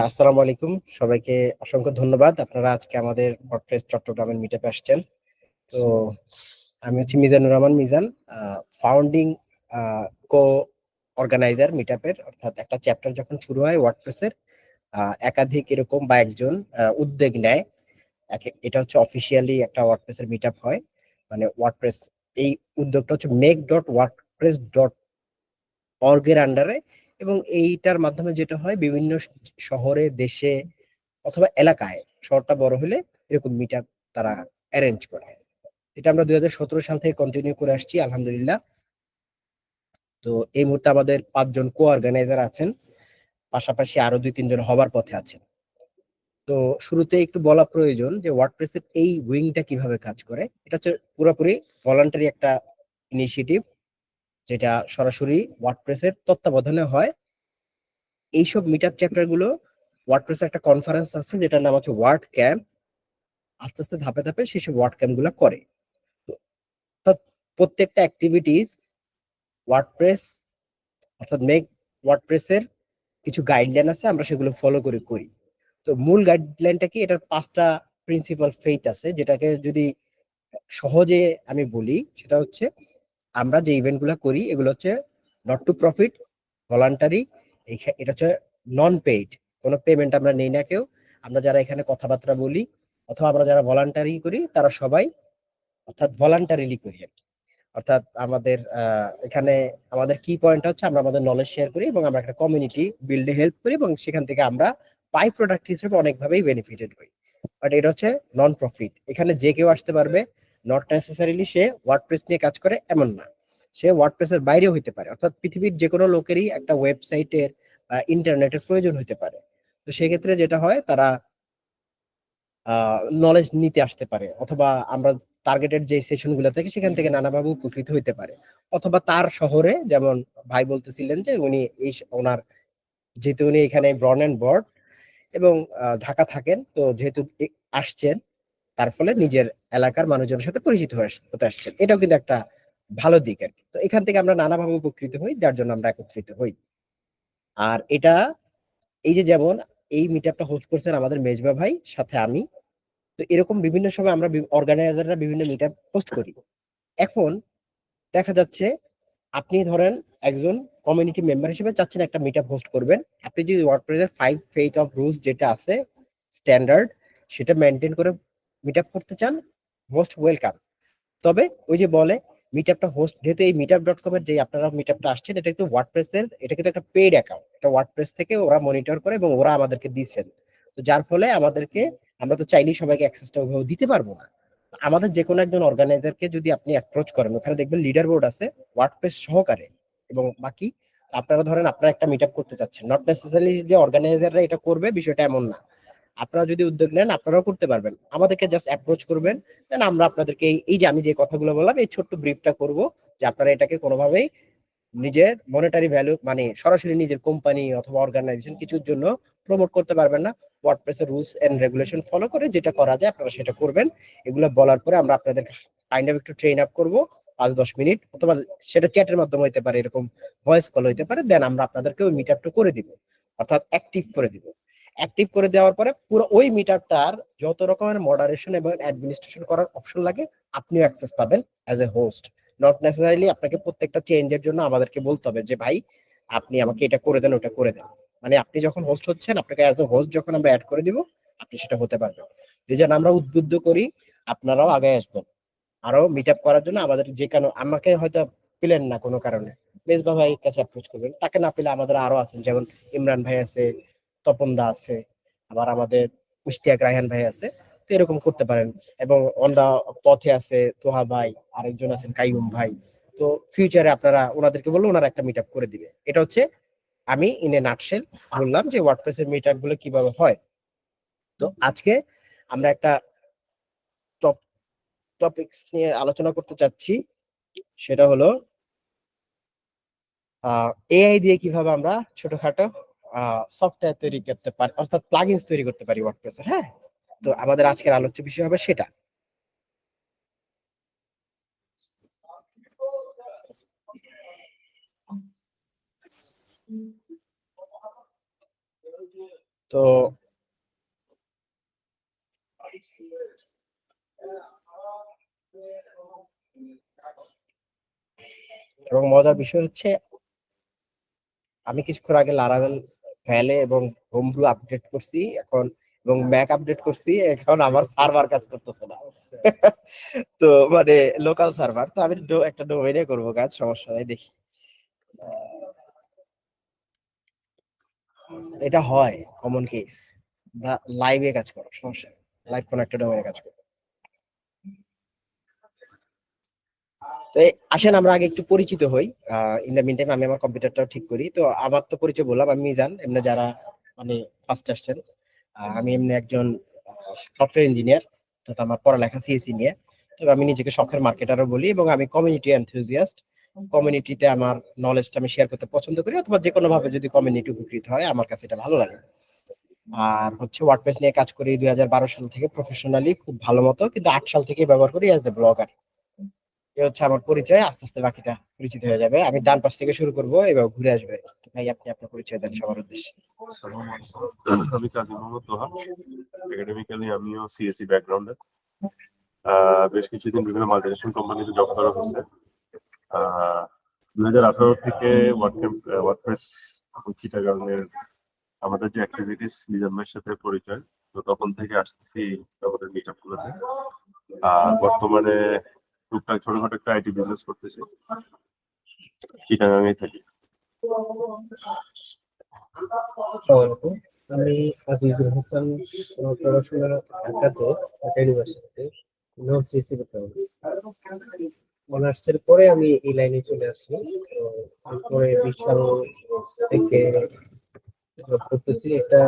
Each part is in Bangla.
আসসালামু আলাইকুম সবাইকে। অসংখ্য ধন্যবাদ, আপনারা আজকে আমাদের ওয়ার্ডপ্রেস চট্টগ্রামের মিটআপে আসছেন। তো আমি হচ্ছে মিজানুর রহমান মিজান, ফাউন্ডিং কো অর্গানাইজার মিটআপের। অর্থাৎ একটা চ্যাপ্টার যখন শুরু হয় ওয়ার্ডপ্রেসের, একাধিক এরকম বা একজন উদ্যোগ নেয়। এটা হচ্ছে অফিসিয়ালি একটা ওয়ার্ডপ্রেসের মিটআপ হয়, মানে ওয়ার্ডপ্রেস এই উদ্যোগটা হচ্ছে make.wordpress.org এর আন্ডারে। এবং এইটার মাধ্যমে যেটা হয়, বিভিন্ন শহরে, দেশে অথবা এলাকায়, শহরটা বড় হলে এরকম মিটআপ তারা অ্যারেঞ্জ করে। এটা আমরা 2017 সাল থেকে কন্টিনিউ করে আসছি, আলহামদুলিল্লাহ। তো এই মুহূর্তে আমাদের 5 জন কো অর্গানাইজার আছেন, পাশাপাশি আরো 2-3 জন হবার পথে আছেন। তো শুরুতে একটু বলা প্রয়োজন যে ওয়ার্ডপ্রেসের এই উইংটা কিভাবে কাজ করে। এটা হচ্ছে পুরোপুরি ভলান্টারি একটা ইনিশিয়েটিভ, যেটা সরাসরি ওয়ার্ডপ্রেসের তত্ত্বাবধানে হয়। এইসব মিটআপ চ্যাপ্টার গুলো, ওয়ার্ডপ্রেসের একটা কনফারেন্স আছে যেটার নাম হচ্ছে ওয়ার্ড ক্যাম্প, আস্তে আস্তে ধাপে ধাপে সেসব ওয়ার্ড ক্যাম্প গুলো করে। তো অর্থাৎ প্রত্যেকটা অ্যাক্টিভিটিস ওয়ার্ডপ্রেস, অর্থাৎ মেক ওয়ার্ডপ্রেসের কিছু গাইডলাইন আছে, আমরা সেগুলো ফলো করে করি। তো মূল গাইডলাইনটা কি, এটার 5টা প্রিন্সিপাল ফেইথ আছে, যেটাকে যদি সহজে আমি বলি সেটা হচ্ছে, আমরা যে ইভেন্ট গুলো করি এগুলো হচ্ছে নট টু প্রফিট, ভলান্টারি। এটা হচ্ছে নন পেইড, কোনো পেমেন্ট আমরা নেই না কেউ। আমরা যারা এখানে কথাবার্তা বলি অথবা আমরা যারা ভলান্টারি করি, তারা সবাই অর্থাৎ ভলান্টারিলি করি আর কি। অর্থাৎ আমাদের এখানে আমাদের কি পয়েন্ট হচ্ছে, আমরা আমাদের নলেজ শেয়ার করি এবং আমরা একটা কমিউনিটি বিল্ডে হেল্প করি, এবং সেখান থেকে আমরা বাই প্রোডাক্ট হিসেবে অনেকভাবেই বেনিফিটেড হই। বাট এটা হচ্ছে নন প্রফিট, এখানে যে কেউ আসতে পারবে। নট নেসেসারিলি সে ওয়ার্ডপ্রেস নিয়ে কাজ করে এমন না, সে ওয়ার্ডপ্রেসের বাইরেও হইতে পারে। অর্থাৎ পৃথিবীর যে কোনো লোকেরই একটা ওয়েবসাইটের ইন্টারনেটের প্রয়োজন হতে পারে। তো সেক্ষেত্রে যেটা হয়, তারা নলেজ নিতে আসতে পারে, অথবা আমরা টার্গেটেড যে সেশন গুলো থাকে সেখান থেকে নানাভাবে উপকৃত হইতে পারে। অথবা তার শহরে, যেমন ভাই বলতেছিলেন যে উনি ওনার, যেহেতু উনি এখানে ব্রন এন্ড বর্ড এবং ঢাকা থাকেন, তো যেহেতু আসছেন, তার ফলে নিজের এলাকার মানুষজনের সাথে পরিচিত হতে আসছেন, এটাও কিন্তু একটা ভালো দিক আর কি। তো এখান থেকে আমরা নানাভাবে উপকৃত হই, যার জন্য আমরা একত্রিত হই। আর এটা, এই যে যেমন এই মিটআপটা হোস্ট করছেন আমাদের মেজবা ভাই, সাথে আমি। তো এরকম বিভিন্ন সময় আমরা অর্গানাইজাররা বিভিন্ন মিটআপ হোস্ট করি। এখন দেখা যাচ্ছে, আপনি ধরেন একজন কমিউনিটি মেম্বার হিসেবে চাচ্ছেন একটা মিটআপ হোস্ট করবেন। আপনি যদি ওয়ার্ডপ্রেসের 5 ফেইথ অফ রুলস যেটা আছে, স্ট্যান্ডার্ড, সেটা মেনটেন করে মিটআপ করতে চান, মোস্ট ওয়েলকাম। তবে ওই যে বলে, মিটআপটা হোস্ট, যেহেতু এই meetup.com এর যে আপনারা মিটআপটা আসছেন, এটা কিন্তু ওয়ার্ডপ্রেসের, এটা কিন্তু একটা পেইড অ্যাকাউন্ট, এটা ওয়ার্ডপ্রেস থেকে ওরা মনিটর করে এবং ওরা আমাদেরকে দিচ্ছেন। তো যার ফলে আমাদেরকে, আমরা তো চাইলেই সবাইকে অ্যাক্সেসটা ওইভাবে দিতে পারবো না। আমাদের যে কোনো একজন অর্গানাইজারকে যদি আপনি অ্যাপ্রোচ করেন, ওখানে দেখবেন লিডার বোর্ড আছে ওয়ার্ডপ্রেস সহকারে এবং বাকি। আপনারা ধরেন আপনারা একটা মিটআপ করতে চাচ্ছেন, নট নেসেসারি যে অর্গানাইজাররা এটা করবে বিষয়টা এমন না। আপনারা যদি উদ্যোগ নেন আপনারাও করতে পারবেন, আমাদেরকে জাস্ট অ্যাপ্রোচ করবেন। দেন আমরা আপনাদেরকে এই যে আমি যে কথাগুলো বললাম, এই ছোট্ট ব্রিফটা করব, যে আপনারা এটাকে কোনোভাবেই নিজের মনিটারি ভ্যালু, মানে সরাসরি নিজের কোম্পানি অথবা অর্গানাইজেশন কিছুর জন্য প্রমোট করতে পারবেন না। ওয়ার্ডপ্রেসের রুলস এন্ড রেগুলেশন ফলো করে যেটা করা যায় আপনারা সেটা করবেন। এগুলো বলার পরে আমরা আপনাদেরকে কাইন্ড অফ একটু ট্রেন আপ করবো 5-10 মিনিট, অথবা সেটা চ্যাটের মাধ্যমে হতে পারে, এরকম ভয়েস কল হতে পারে। দেন আমরা আপনাদেরকে ওই মিট আপটা করে দিব, অর্থাৎ অ্যাক্টিভ করে দিব। অ্যাক্টিভ করে দেওয়ার পরে পুরো ওই মিটারটার যত রকমের মডারেশন এবং অ্যাডমিনিস্ট্রেশন করার অপশন লাগে, আপনিও অ্যাক্সেস পাবেন as a host. Not necessarily আপনাকে প্রত্যেকটা চেঞ্জের জন্য আমাদেরকে বলতে হবে যে ভাই আপনি আমাকে এটা করে দেন, ওটা করে দেন। মানে আপনি যখন হোস্ট হচ্ছেন, আপনাকে অ্যাজ এ হোস্ট যখন আমরা অ্যাড করে দিব, আপনি সেটা হতে পারবেন। এই জন্য আমরা উদ্বুদ্ধ করি, আপনারাও আগে আসবেন আরো মিট আপ করার জন্য। আমাদের যে কারণে আমাকে হয়তো পেলেন না কোনো কারণে, মেজবা ভাই কাছে অ্যাপ্রোচ করবেন, তাকে না পেলে আমাদের আরো আছেন, যেমন ইমরান ভাই আছে, তপন দা আছে, আবার আমাদের ইশতিয়াক রায়হান ভাই আছে। তো এরকম করতে পারেন। এবং অন্যা পথে আছে তোহা ভাই, আরেকজন আছেন কাইয়ুম ভাই। তো ফিউচারে আপনারা ওনাদেরকে বললে ওনারা একটা মিট আপ করে দিবে। এটা হচ্ছে আমি ইন এ নাটশেল বললাম যে ওয়ার্ডপ্রেসের মিট আপ গুলো কিভাবে হয়। তো আজকে আমরা একটা টপিকস নিয়ে আলোচনা করতে চাচ্ছি, সেটা হলো এআই দিয়ে কিভাবে আমরা ছোটখাটো সফটওয়্যার তৈরি করতে পারি, অর্থাৎ প্লাগইনস তৈরি করতে পারি ওয়ার্ডপ্রেসের। হ্যাঁ, তো আমাদের আজকের আলোচ্য বিষয় হবে সেটা। তো এবং মজার বিষয় হচ্ছে আমি কিছুক্ষণ আগে লারাভেল ভ্যালে এবং হোমব্রু আপডেট করছি এখন, এবং ম্যাক আপডেট করছি এখন, আমার সার্ভার কাজ করতেছে না। তো মানে লোকাল সার্ভার, তো আমি একটা ডোমেইনে করবো কাজ, সমস্যা নাই, দেখি। এটা হয় কমন কেস, লাইভে কাজ করো, সমস্যা লাইভ কোন একটা ডোমেইনে কাজ করো। তো আসেন আমরা আগে একটু পরিচিত হই। ইন দ্য মিন টাইম আমি আমার কম্পিউটারটা ঠিক করি। তো আমার তো পরিচয় বললাম, আমি মিজান। এমনি যারা মানে ফার্স্ট আসছেন, আমি এমনি একজন সফটওয়্যার ইঞ্জিনিয়ার। তো আমার পড়ালেখা সিএসসি নিয়ে। তবে আমি নিজেকে শখের মার্কেটারও বলি, এবং আমি কমিউনিটি এনথুজিয়াস্ট। কমিউনিটিতে আমার নলেজটা আমি শেয়ার করতে পছন্দ করি, অথবা যে কোনো ভাবে যদি কমিউনিটি উপকৃত হয় আমার কাছে এটা ভালো লাগে। আর হচ্ছে ওয়ার্ডপ্রেস নিয়ে কাজ করি 2012 সাল থেকে প্রফেশনালি, খুব ভালো মতো, কিন্তু 8 সাল থেকে ব্যবহার করি অ্যাজ এ ব্লগার। এ হচ্ছে আমার পরিচয়, আস্তে আস্তে বাকিটা পরিচিত হয়ে যাবে। আমি ডান পাশ থেকে শুরু করবো, এবার ঘুরে আসবে। তো ভাই আপনি আপনার পরিচয় দেন সবার উদ্দেশ্যে। আমি কাজী মোহাম্মদ তোহা। একাডেমিক্যালি আমিও সিএসসি ব্যাকগ্রাউন্ডের। বেশ কিছুদিন বিভিন্ন মাল্টিনেশনাল কোম্পানিতে জব করা হচ্ছে। 2018 থেকে ওয়ার্ডপ্রেস চিটাগাংয়ের আমাদের যে অ্যাক্টিভিটিস মিজানের সাথে পরিচয়, তো তখন থেকে আসতেছি আমাদের মিট আপ গুলোতে। বর্তমানে টুকটাক ছোটখাটো একটা আইটি বিজনেস করতেছি, চিটাগাংয়ে থাকি। আমি আজিজুল হাসান, পড়াশোনা ঢাকাতে, ঢাকা ইউনিভার্সিটিতে নন সিএসসি করতে হবে। অনার্সের পরে আমি এই লাইনে চলে আসছি। তো তারপরে 20 সাল থেকে জব করতেছি একটা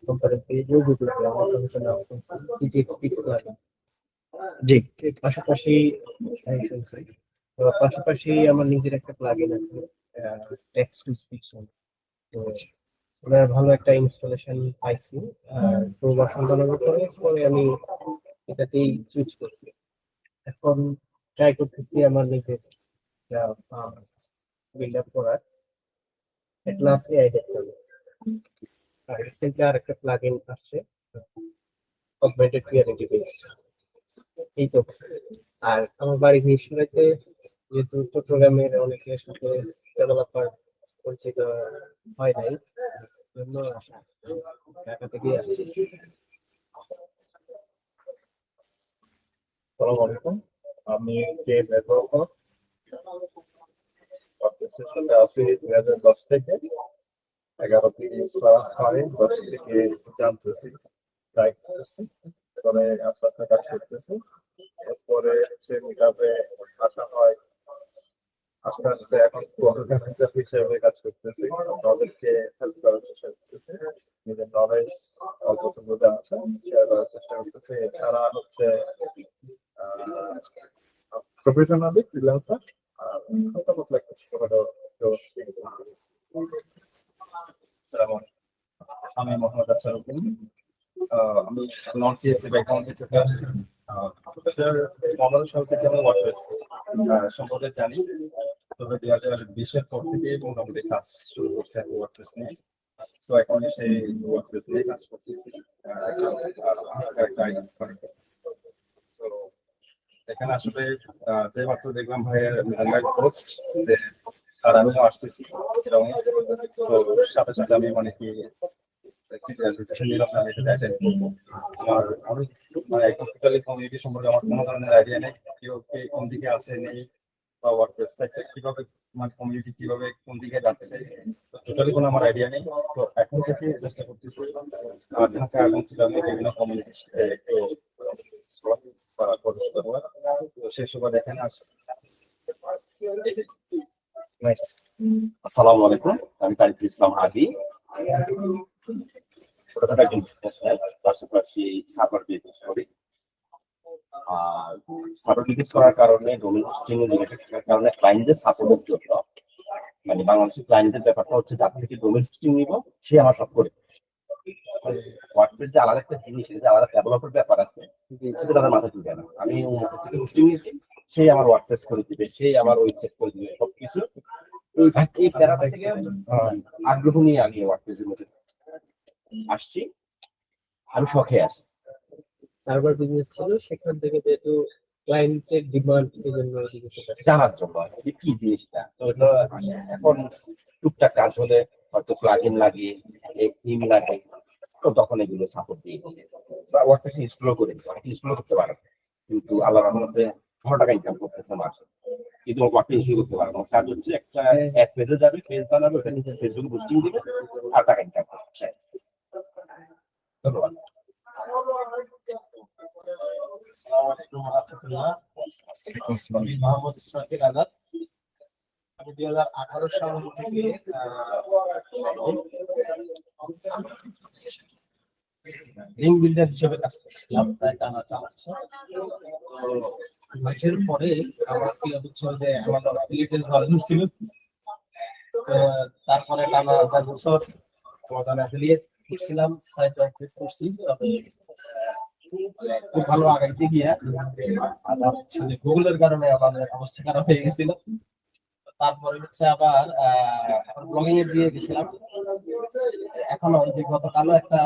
কোম্পানিতে, সিটিএক্সপি। জি। এর পাশাপাশি শুনছি, তো পাশাপাশি আমার নিজের একটা প্লাগইন আছে, টেক্সট টু স্পিচ। তো ওনার ভালো একটা ইনস্টলেশন পাইছি, তো সন্ধানের পরে আমি এটাতেই সুইচ করছি। এখন ট্রাই করতেছি আমার নিজের বিল্ড আপ করার, ক্লাস এআই দেখতে হবে। আর রিসেন্টলি আর একটা প্লাগইন আসছে, অগমেন্টেড রিয়ালিটি বেসড। এই তো। আর আমার বাড়ি মিরসরাইতে, যেহেতু চট্টগ্রামের অনেকের সাথে ডেভেলপার পরিচিত হয় নাই, জন্য আসা, ঢাকা থেকে আসছি। আসসালামু আলাইকুম, আমি কে ডেভেলপার। সাথে আছি 2010 থেকে। 11 থেকে ক্লাস হয়, 10 থেকে জানতেছি, ট্রাই করতেছি, এবারে আস্তে আস্তে কাজ করতেছি। এরপরে হচ্ছে মিটআপে আসা হয়, আস্তে আস্তে এখন অর্গানাইজার হিসেবে কাজ করতেছি, তাদেরকে হেল্প করার চেষ্টা করতেছি, নিজের নলেজ অল্প সুবিধা আছে শেয়ার করার চেষ্টা করতেছি। এছাড়া হচ্ছে প্রফেশনালি ফ্রিল্যান্সার, আর ছোট মতো একটা ছোটখাটো আমি মোহাম্মদ আফসার উদ্দিন। আমি নন সিএসসি ব্যাকগ্রাউন্ড থেকে আসছি। 2015 সাল থেকে আমি ওয়ার্ডপ্রেস সম্পর্কে জানি, তবে 2020-এর পর থেকে মোটামুটি কাজ শুরু করছে ওয়ার্ডপ্রেস নিয়ে। সো এখন সেই ওয়ার্ডপ্রেস নিয়ে কাজ করতেছি। So, এখানে আসলে যে মাত্র দেখলাম ভাইয়ের পোস্ট যে আর আমিও আসতেছি, সেরকম সাথে সাথে আমি মানে কি ডিসিশন নিলাম আমি এটা অ্যাটেন্ড করবো। আমি মানে টোটালি কমিউনিটি সম্পর্কে আমার কোনো ধরনের আইডিয়া নেই, কেউ কে কোন দিকে আছে নেই, বা ওয়ার্ডপ্রেস সাইটটা কিভাবে, মানে কমিউনিটি কিভাবে কোন দিকে যাচ্ছে, টোটালি কোনো আমার আইডিয়া নেই। তো এখন থেকে চেষ্টা করতেছি ঢাকা এবং চিটাগাং বিভিন্ন কমিউনিটির সাথে একটু বা পরিচিত হওয়ার। তো সেই সময় এখানে আসে। নাইস। আসসালামু আলাইকুম, আমি তারিকুল ইসলাম আদি। ছোটখাটো একজন বিজনেসম্যান, পাশাপাশি সার্ভার বিজনেস করি। আর সার্ভার বিজনেস করার কারণে, ডোমেইন হোস্টিং রিলেটেড থাকার কারণে ক্লায়েন্টদের সাপোর্টের জন্য, মানে বাংলাদেশের ক্লায়েন্টদের ব্যাপারটা হচ্ছে যার থেকে ডোমেইন হোস্টিং নিব সে আমার সব করে। ওয়ার্ডপ্রেস যে আলাদা একটা জিনিস, এটা আলাদা ডেভেলপের ব্যাপার আছে, সেটা তাদের মাথায় ঢুকে না। আমি অন্য থেকে হোস্টিং নিয়েছি, সেই আমার ওয়ার্ডপ্রেস করে দিবে, সেই আমার ওয়েবসাইট করে দিবে, সবকিছু এই প্যারাটা থেকে আগ্রহ নিয়ে আমি ওয়ার্ডপ্রেসের মধ্যে। আসছি, আমি শখে আসি সার্ভার বিজনেস ছিল, সেখান থেকে যেহেতু ক্লায়েন্টের ডিমান্ড এই জন্য ওদিকে চলে আসে। জানার জন্য আর কি, কি জিনিসটা। তো এটা এখন টুকটাক কাজ হলে হয়তো প্লাগ ইন লাগে, থিম লাগে, তো তখন এগুলো সাপোর্ট দিয়ে ওয়ার্ডপ্রেস ইনস্টল করে দিই। অনেকে ইনস্টল করতে পারে না, কিন্তু আল্লাহর রহমতে ভালো টাকা ইনকাম করতেছে মাসে। কিন্তু ওয়ার্ডপ্রেস ইনস্টল করতে পারে না। ওর কাজ হচ্ছে একটা এক পেজে যাবে, পেজ বানাবে, ওটা নিজের ফেসবুক বুস্টিং দিবে আর টাকা ইনকাম করছে। ধন্যবাদ। আমি মোহাম্মদ ইসরাফিল আজাদ। আমি 2018 সাল থেকে লিঙ্ক বিল্ডার হিসেবে কাজ করছিলাম প্রায় টানা 4 বছর। মাসের পরে আমার কি হচ্ছে যে আমার রিলেটিভস ভালো ছিল, তারপরে টানা 10 বছর আমাদের অ্যাফিলিয়েট করছিলাম, সাইট অপারেট করছি। তবে খুব ভালো আগাইতে গিয়ে আবার হচ্ছে যে গুগলের কারণে আমাদের অবস্থা খারাপ হয়ে গেছিল। তারপরে হচ্ছে আবার ব্লগিং এর দিয়ে গেছিলাম। এখন ওই যে গতকালও একটা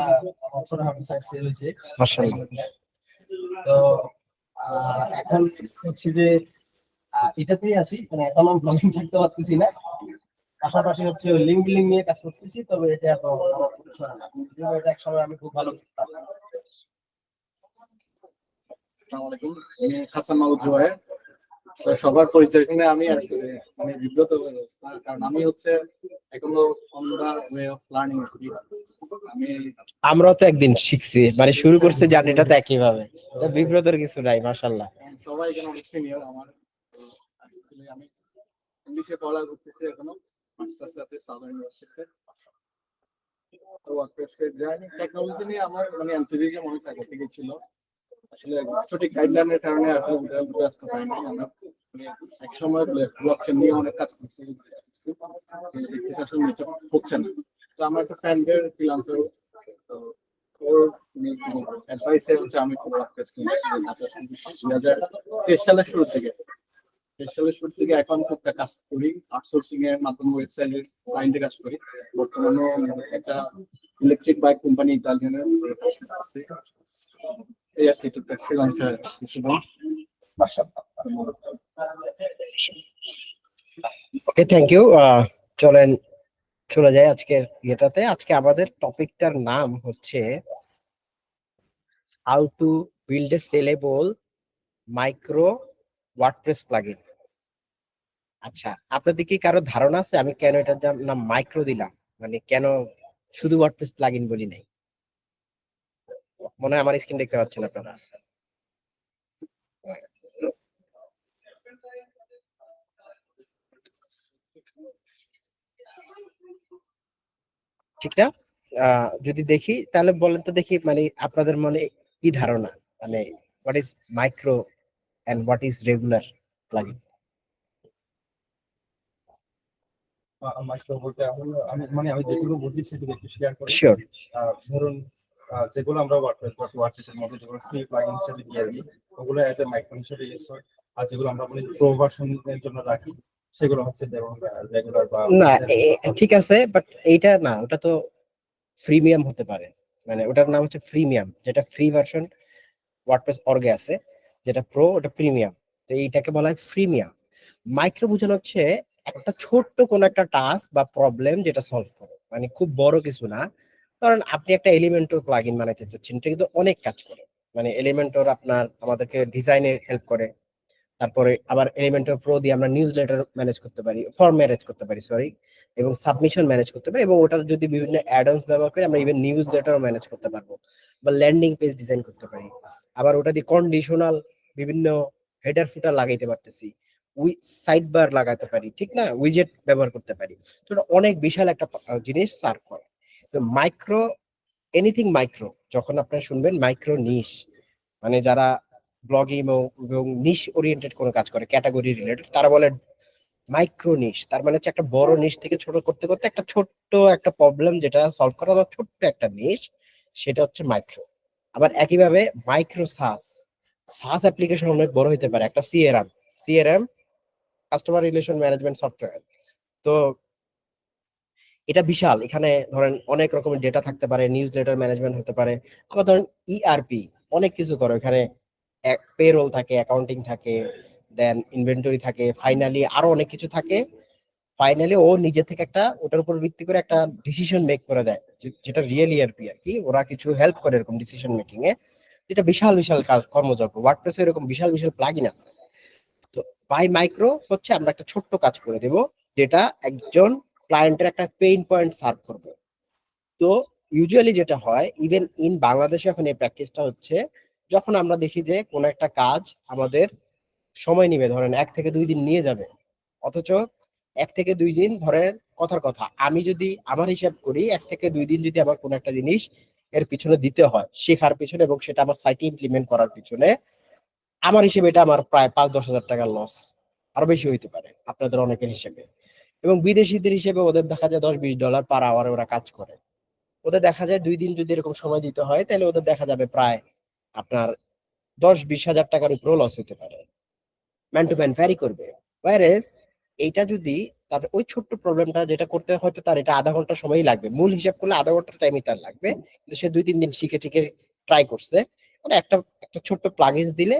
ছোটখাটো সাইট সেল হয়েছে মাশাআল্লাহ। তো এখন হচ্ছে যে এটাতেই আছি, মানে এখন আমি ব্লগিং ছাড়তে পারতেছি না। পাশাপাশি হচ্ছে লিঙ্ক বিল্ডিং নিয়ে কাজ করতেছি, তবে এটা এখন আমার পরিসরে না। যদিও এটা এক সময় আমি খুব ভালো করতাম। আসসালামু আলাইকুম, আমি হাসান মাহমুদ জুবায়ের। তো সবার পরিচয় শুনে আমি আসলে মানে বিব্রত হয়ে অবস্থা, কারণ আমি হচ্ছে এখনো on the way of learning করি। আমি আমরাও তো একদিন শিখছি, মানে শুরু করছে জার্নিটা তো একই ভাবে, বিব্রতের কিছু নাই। মাশাআল্লাহ। সবাই এখানে অনেক সিনিয়র আমার। আসলে আমি ইংলিশে পড়া করতেছি এখনো, মাস্টার্স আছে সাউদার্ন ইউনিভার্সিটিতে। তো ওয়ার্ডপ্রেসের জার্নি টেকনোলজি নিয়ে আমার মানে এনথুজিয়াজম অনেক আগে থেকে ছিল। আসলে সঠিক গাইডলাইনের কারণে আসলে উঠে আসতে পারিনি। আমরা মানে এক সময় ব্লকচেন নিয়ে অনেক কাজ করছি, দেখতেছি আসলে নিচে হচ্ছে না। তো আমার একটা ফ্রেন্ডের ফ্রিল্যান্সার, তো ওর অ্যাডভাইসে হচ্ছে আমি ওয়ার্ডপ্রেস কিনেছি 2023 সালের শুরু থেকে। 23 সালের শুরু থেকে এখন একটা কাজ করি, আউটসোর্সিং এর মাধ্যমে ওয়েবসাইটের ক্লায়েন্টের কাজ করি। বর্তমানে একটা ইলেকট্রিক বাইক কোম্পানি ইতালিয়ানের আছে, এই আর কি টুকটাক ফ্রিল্যান্সার হিসেবে। ওকে, থ্যাংক ইউ। চলেন চলে যাই আজকের ইয়েটাতে। আজকে আমাদের টপিকটার নাম হচ্ছে how to build a sellable micro WordPress plugin. আচ্ছা, আপনাদের কি কারো ধারণা আছে আমি কেন এটার নাম মাইক্রো দিলাম, মানে কেন শুধু ওয়ার্ডপ্রেস প্লাগইন বলি নাই? মনে হয় আমার স্ক্রিন দেখতে পাচ্ছেন আপনারা। ঠিক না? যদি দেখি তাহলে বলেন তো দেখি, মানে আপনাদের মনে কি ধারণা, মানে what is micro and what is regular plugin? Micro বলতে আমি মানে আমি যেগুলো বুঝি সেগুলো একটু শেয়ার করি। শিওর। ধরুন যেগুলো আমরা ওয়ার্ডপ্রেস বা ওয়ার্ডপ্রেসের মধ্যে যেগুলো ফ্রি প্লাগইন হিসেবে দিয়ে দিই, ওগুলো অ্যাজ এ মাইক্রো হিসেবে ইউজ হয়। আর যেগুলো আমরা বলি প্রো ভার্সনের জন্য রাখি, সেগুলো হচ্ছে যেমন রেগুলার বা না ঠিক আছে, বাট এইটা না, ওটা তো ফ্রিমিয়াম হতে পারে। মানে ওটার নাম হচ্ছে ফ্রিমিয়াম, যেটা ফ্রি ভার্সন ওয়ার্ডপ্রেস অর্গে আছে, যেটা প্রো ওটা প্রিমিয়াম। তো এইটাকে বলা হয় ফ্রিমিয়াম। মাইক্রো বোঝানো হচ্ছে একটা ছোট্ট কোন একটা টাস্ক বা প্রবলেম যেটা সলভ করে, মানে খুব বড় কিছু না। কারণ আপনি একটা এলিমেন্টর প্লাগইন বানাইতে চাচ্ছেন, এটা কিন্তু অনেক কাজ করে। মানে এলিমেন্টর আপনার আমাদেরকে ডিজাইনে হেল্প করে, তারপরে আবার এলিমেন্টর প্রো দিয়ে আমরা নিউজ লেটার ম্যানেজ করতে পারি, ফর্ম ম্যানেজ করতে পারি, সরি, এবং সাবমিশন ম্যানেজ করতে পারি, এবং ওটা যদি বিভিন্ন অ্যাডঅনস ব্যবহার করি আমরা ইভেন নিউজ লেটারও ম্যানেজ করতে পারবো, বা ল্যান্ডিং পেজ ডিজাইন করতে পারি। আবার ওটা দিয়ে কন্ডিশনাল বিভিন্ন হেডার ফুটার লাগাইতে পারতেছি, সাইড বার লাগাতে পারি, ঠিক না, উইজেট ব্যবহার করতে পারি। তো এটা অনেক বিশাল একটা জিনিস সার্ভ করে। তো মাইক্রো, এনিথিং মাইক্রো, যখন আপনারা শুনবেন মাইক্রো নিশ, মানে যারা ব্লগিং এবং নিশ ওরিয়েন্টেড কোনো কাজ করে, ক্যাটাগরি রিলেটেড, তারা বলে মাইক্রো নিশ। তার মানে হচ্ছে একটা বড় নিশ থেকে ছোট করতে করতে একটা ছোট্ট একটা প্রবলেম যেটা সলভ করা বা ছোট্ট একটা নিশ, সেটা হচ্ছে মাইক্রো। আবার একইভাবে মাইক্রো সাস, সাস অ্যাপ্লিকেশন অনেক বড় হতে পারে। একটা CRM, customer relation management software. তো এটা বিশাল। এখানে ধরেন অনেক রকমের ডেটা থাকতে পারে, নিউজ লেটার ম্যানেজমেন্ট হতে পারে, আবার ধরেন ইআরপি অনেক কিছু করে। এখানে পেরোল থাকে, অ্যাকাউন্টিং থাকে, দেন ইনভেন্টরি থাকে, ফাইনালি আরো অনেক কিছু থাকে। ফাইনালি ও নিজে থেকে একটা ওটার উপর ভিত্তি করে একটা ডিসিশন মেক করে দেয়, যেটা রিয়েল ইআরপি আর কি। ওরা কিছু হেল্প করে এরকম ডিসিশন মেকিং এ। এটা বিশাল বিশাল কর্মযজ্ঞ। ওয়ার্ডপ্রেসে এরকম বিশাল বিশাল প্লাগইন আছে। তো বাই মাইক্রো হচ্ছে আমরা একটা ছোট্ট কাজ করে দেব, যেটা একজন ক্লায়েন্টের একটা পেইন পয়েন্ট সার্ভ করবে। তো ইউজুয়ালি যেটা হয়, ইভেন ইন বাংলাদেশে এখন এই প্র্যাকটিসটা হচ্ছে, যখন আমরা দেখি যে কোন একটা কাজ আমাদের সময় নিবে, ধরেন 1 থেকে 2 দিন নিয়ে যাবে, অথচ 1 থেকে 2 দিন ধরেন, কথার কথা আমি যদি আমার হিসাব করি, 1 থেকে 2 দিন যদি আমার কোনো একটা জিনিস এর পিছনে দিতে হয় শেখার পিছনে, এবং সেটা আমার সাইটে ইমপ্লিমেন্ট করার পিছনে, আমার হিসেবে এটা আমার প্রায় 5-10 হাজার টাকার লস, আরো বেশি হইতে পারে আপনাদের অনেকের হিসেবে। এবং বিদেশিদের হিসেবে ওদের দেখা যায় $10-20 পার আওয়ারে ওরা কাজ করে। ওদের দেখা যায় 2 দিন যদি এরকম সময় দিতে হয়, তাহলে ওদের দেখা যাবে প্রায় আপনার 10-20 হাজার টাকার উপরেও লস হতে পারে। ম্যান টু ম্যান ভ্যারি করবে। ওয়ারেস এইটা যদি তার ওই ছোট্ট প্রবলেমটা যেটা করতে হয়তো তার এটা আধা ঘন্টা সময়ই লাগবে, মূল হিসাব করলে আধা ঘন্টা টাইমই তার লাগবে, কিন্তু সে 2-3 দিন শিখে টিকে ট্রাই করছে, মানে একটা একটা ছোট্ট প্লাগইন দিলে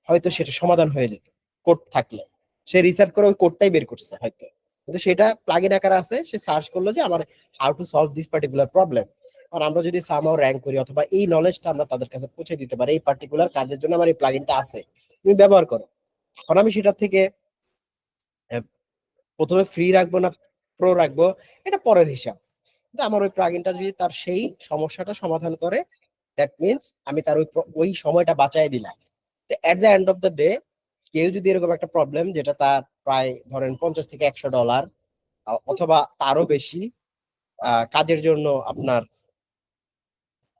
হয়তো সেটা সমাধান হয়ে যেত। কোড থাকলে সে রিসার্চ করে ওই কোডটাই বের করছে হয়তো, কিন্তু সেটা প্লাগইন আকারে আছে। সে সার্চ করলো যে আমার how to solve this particular problem. আর আমরা যদি সামহাও র্যাঙ্ক করি, অথবা এই নলেজটা আমরা তাদের কাছে পৌঁছে দিতে পারি, এই পার্টিকুলার কাজের জন্য আমার এই প্লাগইনটা আছে, তুমি ব্যবহার করো। এখন আমি সেটা থেকে আহ, প্রথমে ফ্রি রাখবো না প্রো রাখবো, এটা পরের হিসাব। কিন্তু আমার ওই প্লাগইনটা যদি তার সেই সমস্যাটা সমাধান করে, দ্যাট মিনস আমি তার ওই সময়টা বাঁচাই দিলাম। তো at the end of the day, কেউ যদি এরকম একটা প্রবলেম যেটা তার প্রায় ধরেন $50 থেকে $100 অথবা তারও বেশি কাজের জন্য আপনার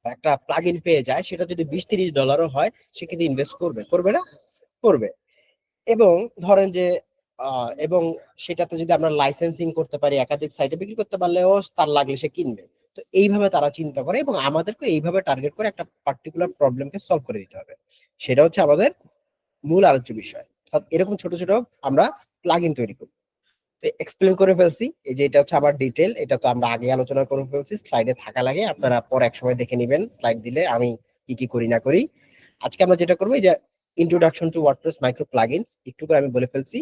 একটা প্লাগইন পেয়ে যায়, সেটা যদি $20-30 হয়, সে কিন্তু ইনভেস্ট করবে, করবে না? করবে। এবং ধরেন যে এবং সেটাতে যদি আমরা লাইসেন্সিং করতে পারি, একাধিক সাইটে বিক্রি করতে পারলেও তার লাগলে সে কিনবে। তো এইভাবে তারা চিন্তা করে, এবং আমাদেরকে এইভাবে টার্গেট করে একটা পার্টিকুলার প্রবলেমকে সলভ করে দিতে হবে। সেটা হচ্ছে আমাদের মূল আলোচ্য বিষয়। অর্থাৎ এরকম ছোট ছোট আমরা প্লাগইন তৈরি করি। এক্সপ্লেন করে ফেলছি, এই যে এটা হচ্ছে আমার ডিটেল, এটা তো আমরা আগে আলোচনা করে ফেলছি, স্লাইডে থাকা লাগে, আপনারা পর এক সময় দেখে নেবেন স্লাইড দিলে আমি কি কি করি না করি। আজকে আমরা যেটা করবো, এই যে introduction to WordPress micro plugins, একটু করে আমি বলে ফেলছি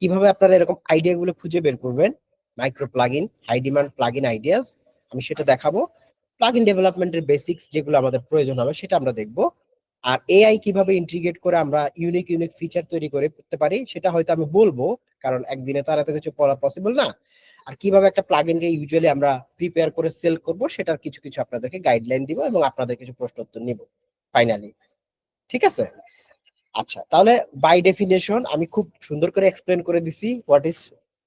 কিভাবে আপনারা এরকম আইডিয়া গুলো খুঁজে বের করবেন। Micro plugin, high demand plugin ideas, আমি সেটা দেখাবো। প্লাগইন ডেভেলপমেন্টের বেসিক্স যেগুলো আমাদের প্রয়োজন হবে সেটা আমরা দেখবো। আর এআই কিভাবে ইন্টিগ্রেট করে আমরা ইউনিক ইউনিক ফিচার তৈরি করে করতে পারি সেটা হয়তো আমি বলবো, কারণ একদিনে তো আর এত কিছু করা পসিবল না। আর কিভাবে একটা প্লাগইনকে ইউজুয়ালি আমরা প্রিপেয়ার করে সেল করব, সেটার কিছু কিছু আপনাদেরকে গাইডলাইন দিব, এবং আপনাদের কিছু প্রশ্ন উত্তর নিব ফাইনালি। ঠিক আছে? আচ্ছা, তাহলে বাই ডেফিনেশন আমি খুব সুন্দর করে এক্সপ্লেন করে দিছি হোয়াট ইজ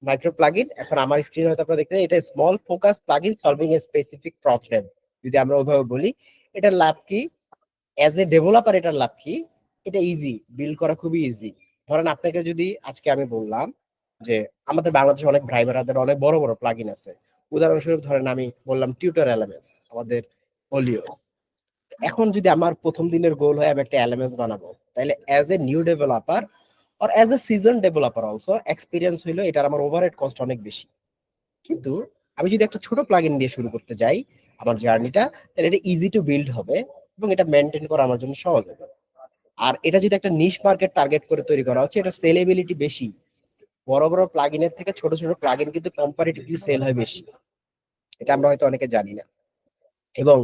মাইক্রো প্লাগইন। এখন আমার স্ক্রিন হয়তো আপনারা দেখতে, এটা small focus plugin solving a specific problem, যদি আমরা ওইভাবে বলি। এটার লাভ কি? অ্যাজ এ ডেভেলপার এটার লাভ কি? এটা ইজি, বিল্ড করা খুবই ইজি। ধরেন আপনাকে যদি আজকে আমি বললাম যে আমাদের বাংলাদেশে অনেক ভাই বোনেদের অনেক বড় বড় প্লাগইন আছে, উদাহরণস্বরূপ ধরেন আমি বললাম টিউটর এলএমএস, আমাদের পোলিও। এখন যদি আমার প্রথম দিনের গোল হয় আমি একটা এলএমএস বানাবো, তাহলে as a new developer or as a season developer also experience হইলো এটার আমার ওভারহেড কস্ট অনেক বেশি। কিন্তু আমি যদি একটা ছোট প্লাগইন দিয়ে শুরু করতে যাই আমার জার্নিটা, তাহলে এটা ইজি টু বিল্ড হবে, এবং এটা মেনটেন করা আমার জন্য সহজ হবে। আর এটা যদি একটা নিশ মার্কেট টার্গেট করে তৈরি করা হচ্ছে, এটা সেলেবিলিটি বেশি। বড় বড় প্লাগইনের থেকে ছোট ছোট প্লাগইন কিন্তু কম্পারেটিভলি সেল হয় বেশি, এটা আমরা হয়তো অনেকে জানি না। এবং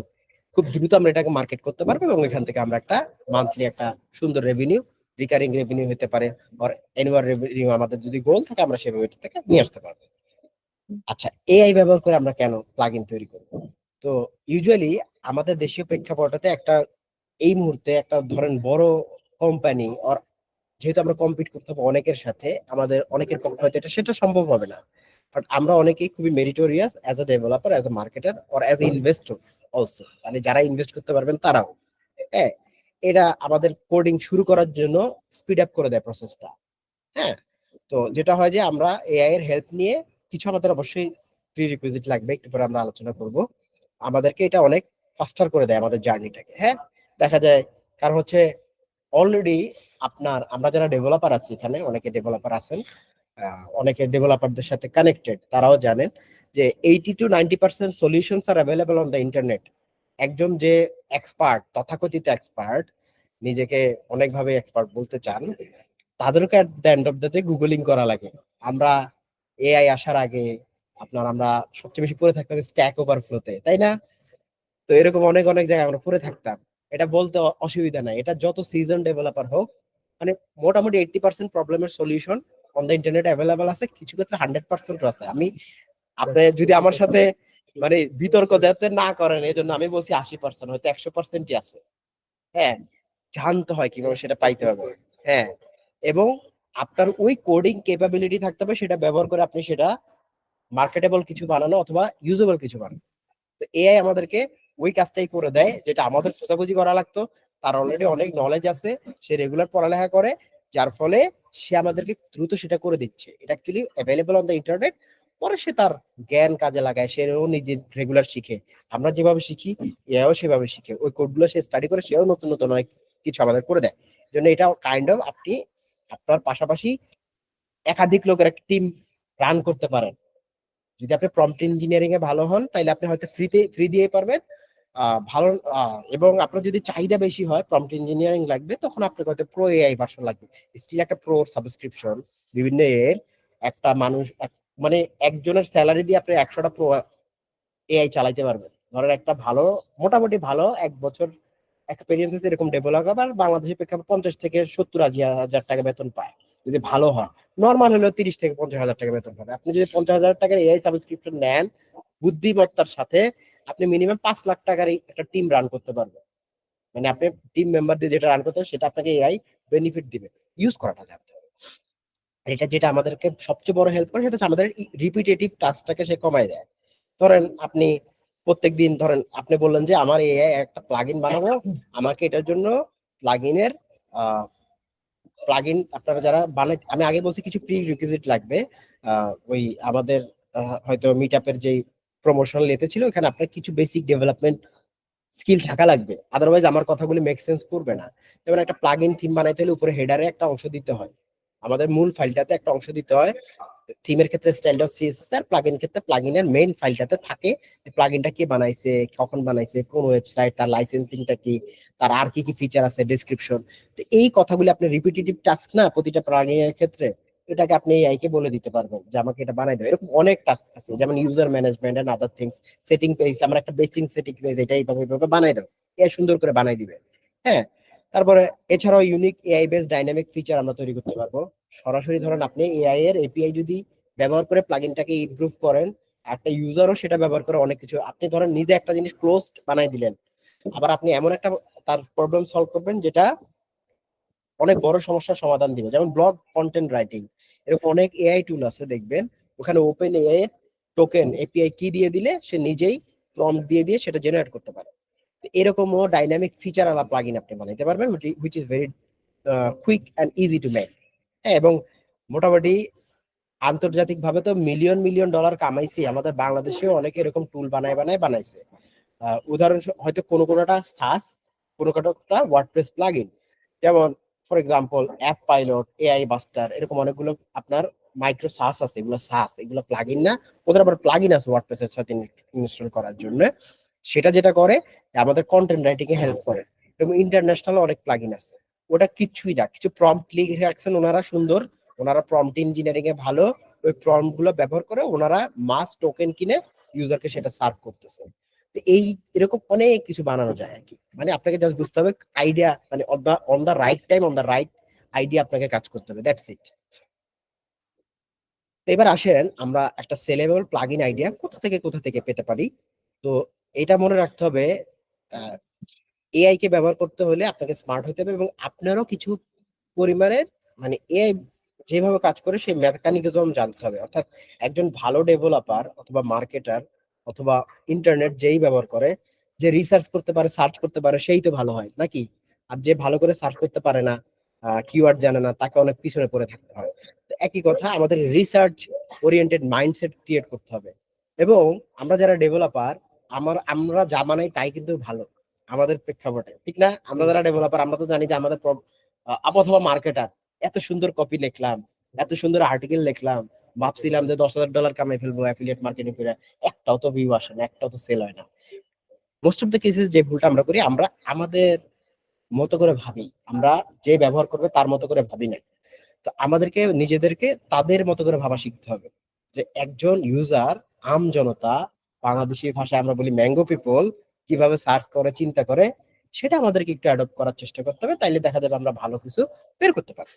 খুব দ্রুত আমরা এটাকে মার্কেট করতে পারবো, এবং এখান থেকে আমরা একটা মান্থলি একটা সুন্দর রেভিনিউ, রিকারিং রেভিনিউ হতে পারে, আর অ্যানুয়াল রেভিনিউ আমাদের যদি গোল থাকে আমরা সেভাবে এটা থেকে নিয়ে আসতে পারবো। আচ্ছা, এআই ব্যবহার করে আমরা কেন প্লাগইন তৈরি করব? তো ইউজুয়ালি আমাদের দেশীয় প্রেক্ষাপটে একটা এই মুহূর্তে একটা ধরেন বড় কোম্পানি, আর যেহেতু আমরা কম্পিট করতে হবে অনেকের সাথে, আমাদের অনেকের পক্ষে হয়তো এটা সেটা সম্ভব হবে না। বাট আমরা অনেকেই খুবই meritorious as a developer, as a marketer, or as a investor also, মানে যারা ইনভেস্ট করতে পারবেন তারাও। হ্যাঁ, এটা আমাদের কোডিং শুরু করার জন্য স্পিড আপ করে দেয় প্রসেসটা। হ্যাঁ, তো যেটা হয় যে আমরা এআই এর হেল্প নিয়ে, কিছু আমাদের অবশ্যই প্রি রিকুইজিট লাগবে, একটু পরে আমরা আলোচনা করব, আমাদেরকে এটা অনেক ফাস্টার করে দেয় আমাদের জার্নিটাকে। হ্যাঁ, দেখা যায়, কারণ হচ্ছে অলরেডি আপনার আমরা যারা ডেভেলপার আছি এখানে, অনেকে ডেভেলপার আছেন, অনেকে ডেভেলপারদের সাথে কানেক্টেড, তারাও জানেন যে 80 to 90% solutions R available on the internet. একজন যে এক্সপার্ট, তথাকথিত এক্সপার্ট, নিজেকে অনেকভাবে এক্সপার্ট বলতে চান, তাদেরকে at the end of the day googling করা লাগে। আমরা এআই আসার আগে আমরা সবচেয়ে বেশি পড়ে থাকতাম স্ট্যাক ওভারফ্লোতে, তাই না? তো এরকম অনেক অনেক জায়গায় আমরা পড়ে থাকতাম। এটা বলতে অসুবিধা নাই, এটা যত সিজন ডেভেলপার হোক, মানে মোটামুটি 80% প্রবলেমের solution on the internet available আছে, কিছু ক্ষেত্রে 100% আছে। আপনি যদি আমার সাথে মানে বিতর্ক যাতে না করেন, এই জন্য আমি বলছি 80%, হয়তো 100%ই আছে। হ্যাঁ, জানতে হয় কিভাবে সেটা পাইতে হবে। হ্যাঁ, এবং আপনার ওই কোডিং ক্যাপাবিলিটি থাকতে হবে, সেটা ব্যবহার করে আপনি সেটা মার্কেটেবল কিছু বানানো অথবা ইউজেবল কিছু বানানো। তো এআই আমাদেরকে ওই কাজটাই করে দেয় যেটা আমাদের খোঁজাখুঁজি করা লাগতো। তার অলরেডি অনেক নলেজ আছে, সে রেগুলার পড়ালেখা করে, যার ফলে সে আমাদেরকে দ্রুত সেটা করে দিচ্ছে। এটা actually available on the internet. পরে সে তার জ্ঞান কাজে লাগায়, সেও নিজে রেগুলার শিখে। আমরা যেভাবে শিখি, এআইও সেভাবে শিখে। ওই কোডগুলো সে স্টাডি করে, সেও নতুন নতুন অনেক কিছু আমাদের করে দেয়। এই জন্য এটা কাইন্ড অফ আপনি আপনার পাশাপাশি একাধিক লোকের একটা টিম রান করতে পারেন। যদি আপনি প্রম্পট ইঞ্জিনিয়ারিং এ ভালো হন, তাহলে আপনি হয়তো ফ্রি দিয়ে পারবেন ভালো। এবং আপনার যদি চাহিদা বেশি হয়, প্রম্পট ইঞ্জিনিয়ারিং লাগবে, তখন আপনার হয়তো প্রো এআই ভার্সন লাগবে। স্টিল একটা প্রো সাবস্ক্রিপশন, বিভিন্ন এর একটা মানুষ মানে একজনের স্যালারি দিয়ে আপনি 100টা প্রো এআই চালাইতে পারবেন। ধরেন একটা ভালো, মোটামুটি ভালো 1 বছর এক্সপেরিয়েন্স এরকম ডেভেলপার বাংলাদেশের প্রেক্ষাপটে 50 থেকে 70 হাজার টাকা বেতন পায় যদি ভালো হয়। নর্মাল হলেও 30 থেকে 50 হাজার টাকা বেতন পাবে। আপনি যদি 50 হাজার টাকার এআই সাবস্ক্রিপশন নেন বুদ্ধিমত্তার সাথে, আপনি মিনিমাম 5 লাখ টাকার একটা টিম রান করতে পারবেন। মানে আপনি টিম মেম্বার দিয়ে যেটা রান করতে হবে, সেটা আপনাকে এআই বেনিফিট দিবে। ইউজ করাটা জানতে হবে। এটা যেটা আমাদেরকে সবচেয়ে বড় হেল্প করে, সেটা হচ্ছে আমাদের রিপিটেটিভ টাস্কটাকে সে কমায় দেয়। ধরেন আপনি প্রত্যেকদিন, ধরেন আপনি বললেন যে আমার এআই একটা প্লাগইন বানাবো, আমাকে এটার জন্য প্লাগইনের প্লাগইন আপনারা যারা বানাই, আমি আগে বলছি কিছু প্রি রিকুইজিট লাগবে। ওই আমাদের হয়তো মিটআপের যে প্রমোশনাল এতে ছিল, এখানে আপনার কিছু বেসিক ডেভেলপমেন্ট স্কিল থাকা লাগবে, আদারওয়াইজ আমার কথাগুলি মেক সেন্স করবে না। যেমন একটা প্লাগইন থিম বানাইতে হলে উপরে হেডারে একটা অংশ দিতে হয়, আমাদের মূল ফাইলটাতে একটা অংশ দিতে হয়। থিমের ক্ষেত্রে স্টাইল ডট সিএসএস, আর প্লাগইন ক্ষেত্রে প্লাগইনের মেইন ফাইলটাতে থাকে প্লাগইনটা কে বানাইছে, কখন বানাইছে, কোন ওয়েবসাইট, তার লাইসেন্সিংটা কি, তার আর কি কি ফিচার আছে, ডেসক্রিপশন। তো এই কথাগুলি আপনি রিপিটেটিভ টাস্ক না প্রতিটা প্লাগইনের ক্ষেত্রে, এটাকে আপনি এআই কে বলে দিতে পারবেন যে আমাকে এটা বানাই দাও। এরকম অনেক টাস্ক আছে, যেমন user management and other things, setting page, আমরা একটা বেসিক সেটিং পেজ এটা এইভাবে বানাই দাও, এআই সুন্দর করে বানাই দিবে। হ্যাঁ, তারপরে এছাড়াও unique AI base dynamic feature আমরা তৈরি করতে পারবো। সরাসরি ধরেন আপনি এআই এর এপিআই যদি ব্যবহার করে প্লাগইনটাকে ইমপ্রুভ করেন, একটা ইউজারও সেটা ব্যবহার করে অনেক কিছু, আপনি ধরেন নিজে একটা জিনিস ক্লোজড বানাই দিলেন, আবার আপনি এমন একটা তার প্রবলেম সলভ করবেন যেটা অনেক বড় সমস্যার সমাধান দিবে। যেমন ব্লগ কন্টেন্ট রাইটিং, এরকম অনেক এআই টুল আছে দেখবেন, ওখানে ওপেন এআই এর টোকেন এপিআই কি দিয়ে দিলে সে নিজেই প্রম্পট দিয়ে দিয়ে সেটা জেনারেট করতে পারে। এরকমও ডাইনামিক ফিচার আলা প্লাগইন আপনি বানাইতে পারবেন, which is very quick and easy to make. হ্যাঁ, এবং মোটামুটি আন্তর্জাতিক ভাবে তো মিলিয়ন মিলিয়ন ডলার কামাইছি, আমাদের বাংলাদেশেও অনেকে এরকম টুল বানাইছে। উদাহরণ হয়তো কোনোটা সাস, কোনোটা ওয়ার্ডপ্রেস প্লাগইন। যেমন for example app pilot, AI buster, এরকম অনেকগুলো আপনার মাইক্রো সাস আছে। এগুলো প্লাগইন না, ওদের আবার প্লাগইন আছে ওয়ার্ডপ্রেস এর সাথে ইনস্টল করার জন্য। সেটা যেটা করে আমাদের কন্টেন্ট রাইটিং এ হেল্প করে। এবং ইন্টারন্যাশনাল অনেক প্লাগইন আছে, ওটা কিছুই না, কিছু প্রম্পট লিখে রাখছেন ওনারা সুন্দর, ওনারা প্রম্পট ইঞ্জিনিয়ারিং এ ভালো, ওই প্রম্পট গুলো ব্যবহার করে ওনারা মাস টোকেন কিনে ইউজারকে সেটা সার্ভ করতেছে। এই এরকম অনেক কিছু বানানো যায় আর কি। মানে আপনাকে জাস্ট বুঝতে হবে আইডিয়া, মানে on the right time on the right idea আপনাকে কাজ করতে হবে, দ্যাটস ইট। এবার আসেন আমরা একটা সেলেবল প্লাগইন আইডিয়া কোথা থেকে পেতে পারি। তো এটা মনে রাখতে হবে, এআই কে ব্যবহার করতে হলে আপনাকে স্মার্ট হতে হবে, এবং আপনারও কিছু পরিমাণের মানে এআই যেভাবে কাজ করে সেই মেকানিজম জানতে হবে। অর্থাৎ একজন ভালো ডেভেলপার অথবা মার্কেটার অথবা ইন্টারনেট যেই ব্যবহার করে, যে রিসার্চ করতে পারে, সার্চ করতে পারে, সেই তো ভালো হয় নাকি? আর যে ভালো করে সার্চ করতে পারে না, কিওয়ার্ড জানে না, তাকে অনেক পিছনে পড়ে থাকতে হয়। তো একই কথা, আমাদের রিসার্চ ওরিয়েন্টেড মাইন্ডসেট ক্রিয়েট করতে হবে। এবং আমরা যারা ডেভেলপার, আমরা যা বানাই তাই কিন্তু ভালো আমাদের প্রেক্ষাপটে, ঠিক না? আমরা যারা ডেভেলপার আমরা তো জানি যে অথবা মার্কেটার, এত সুন্দর কপি লিখলাম, এত সুন্দর আর্টিকেল লিখলাম, ভাবছিলাম যে $10,000 কামাই ফেলবো অ্যাফিলিয়েট মার্কেটিং করে, একটাও তো ভিউ আসে না, একটাও তো সেল হয় না। মোস্ট অফ দ্য কেসেস যে ভুলটা আমরা করি, আমরা আমাদের মতো করে ভাবি, আমরা যে ব্যবহার করবে তার মতো করে ভাবি না। তো আমাদেরকে নিজেদেরকে তাদের মতো করে ভাবা শিখতে হবে, যে একজন ইউজার, আম জনতা, বাংলাদেশি ভাষায় আমরা বলি ম্যাঙ্গো পিপল, কিভাবে সার্চ করে চিন্তা করে, সেটা আমাদেরকে একটু অ্যাডপ্ট করার চেষ্টা করতে হবে, তাইলে দেখা যাবে আমরা ভালো কিছু বের করতে পারি।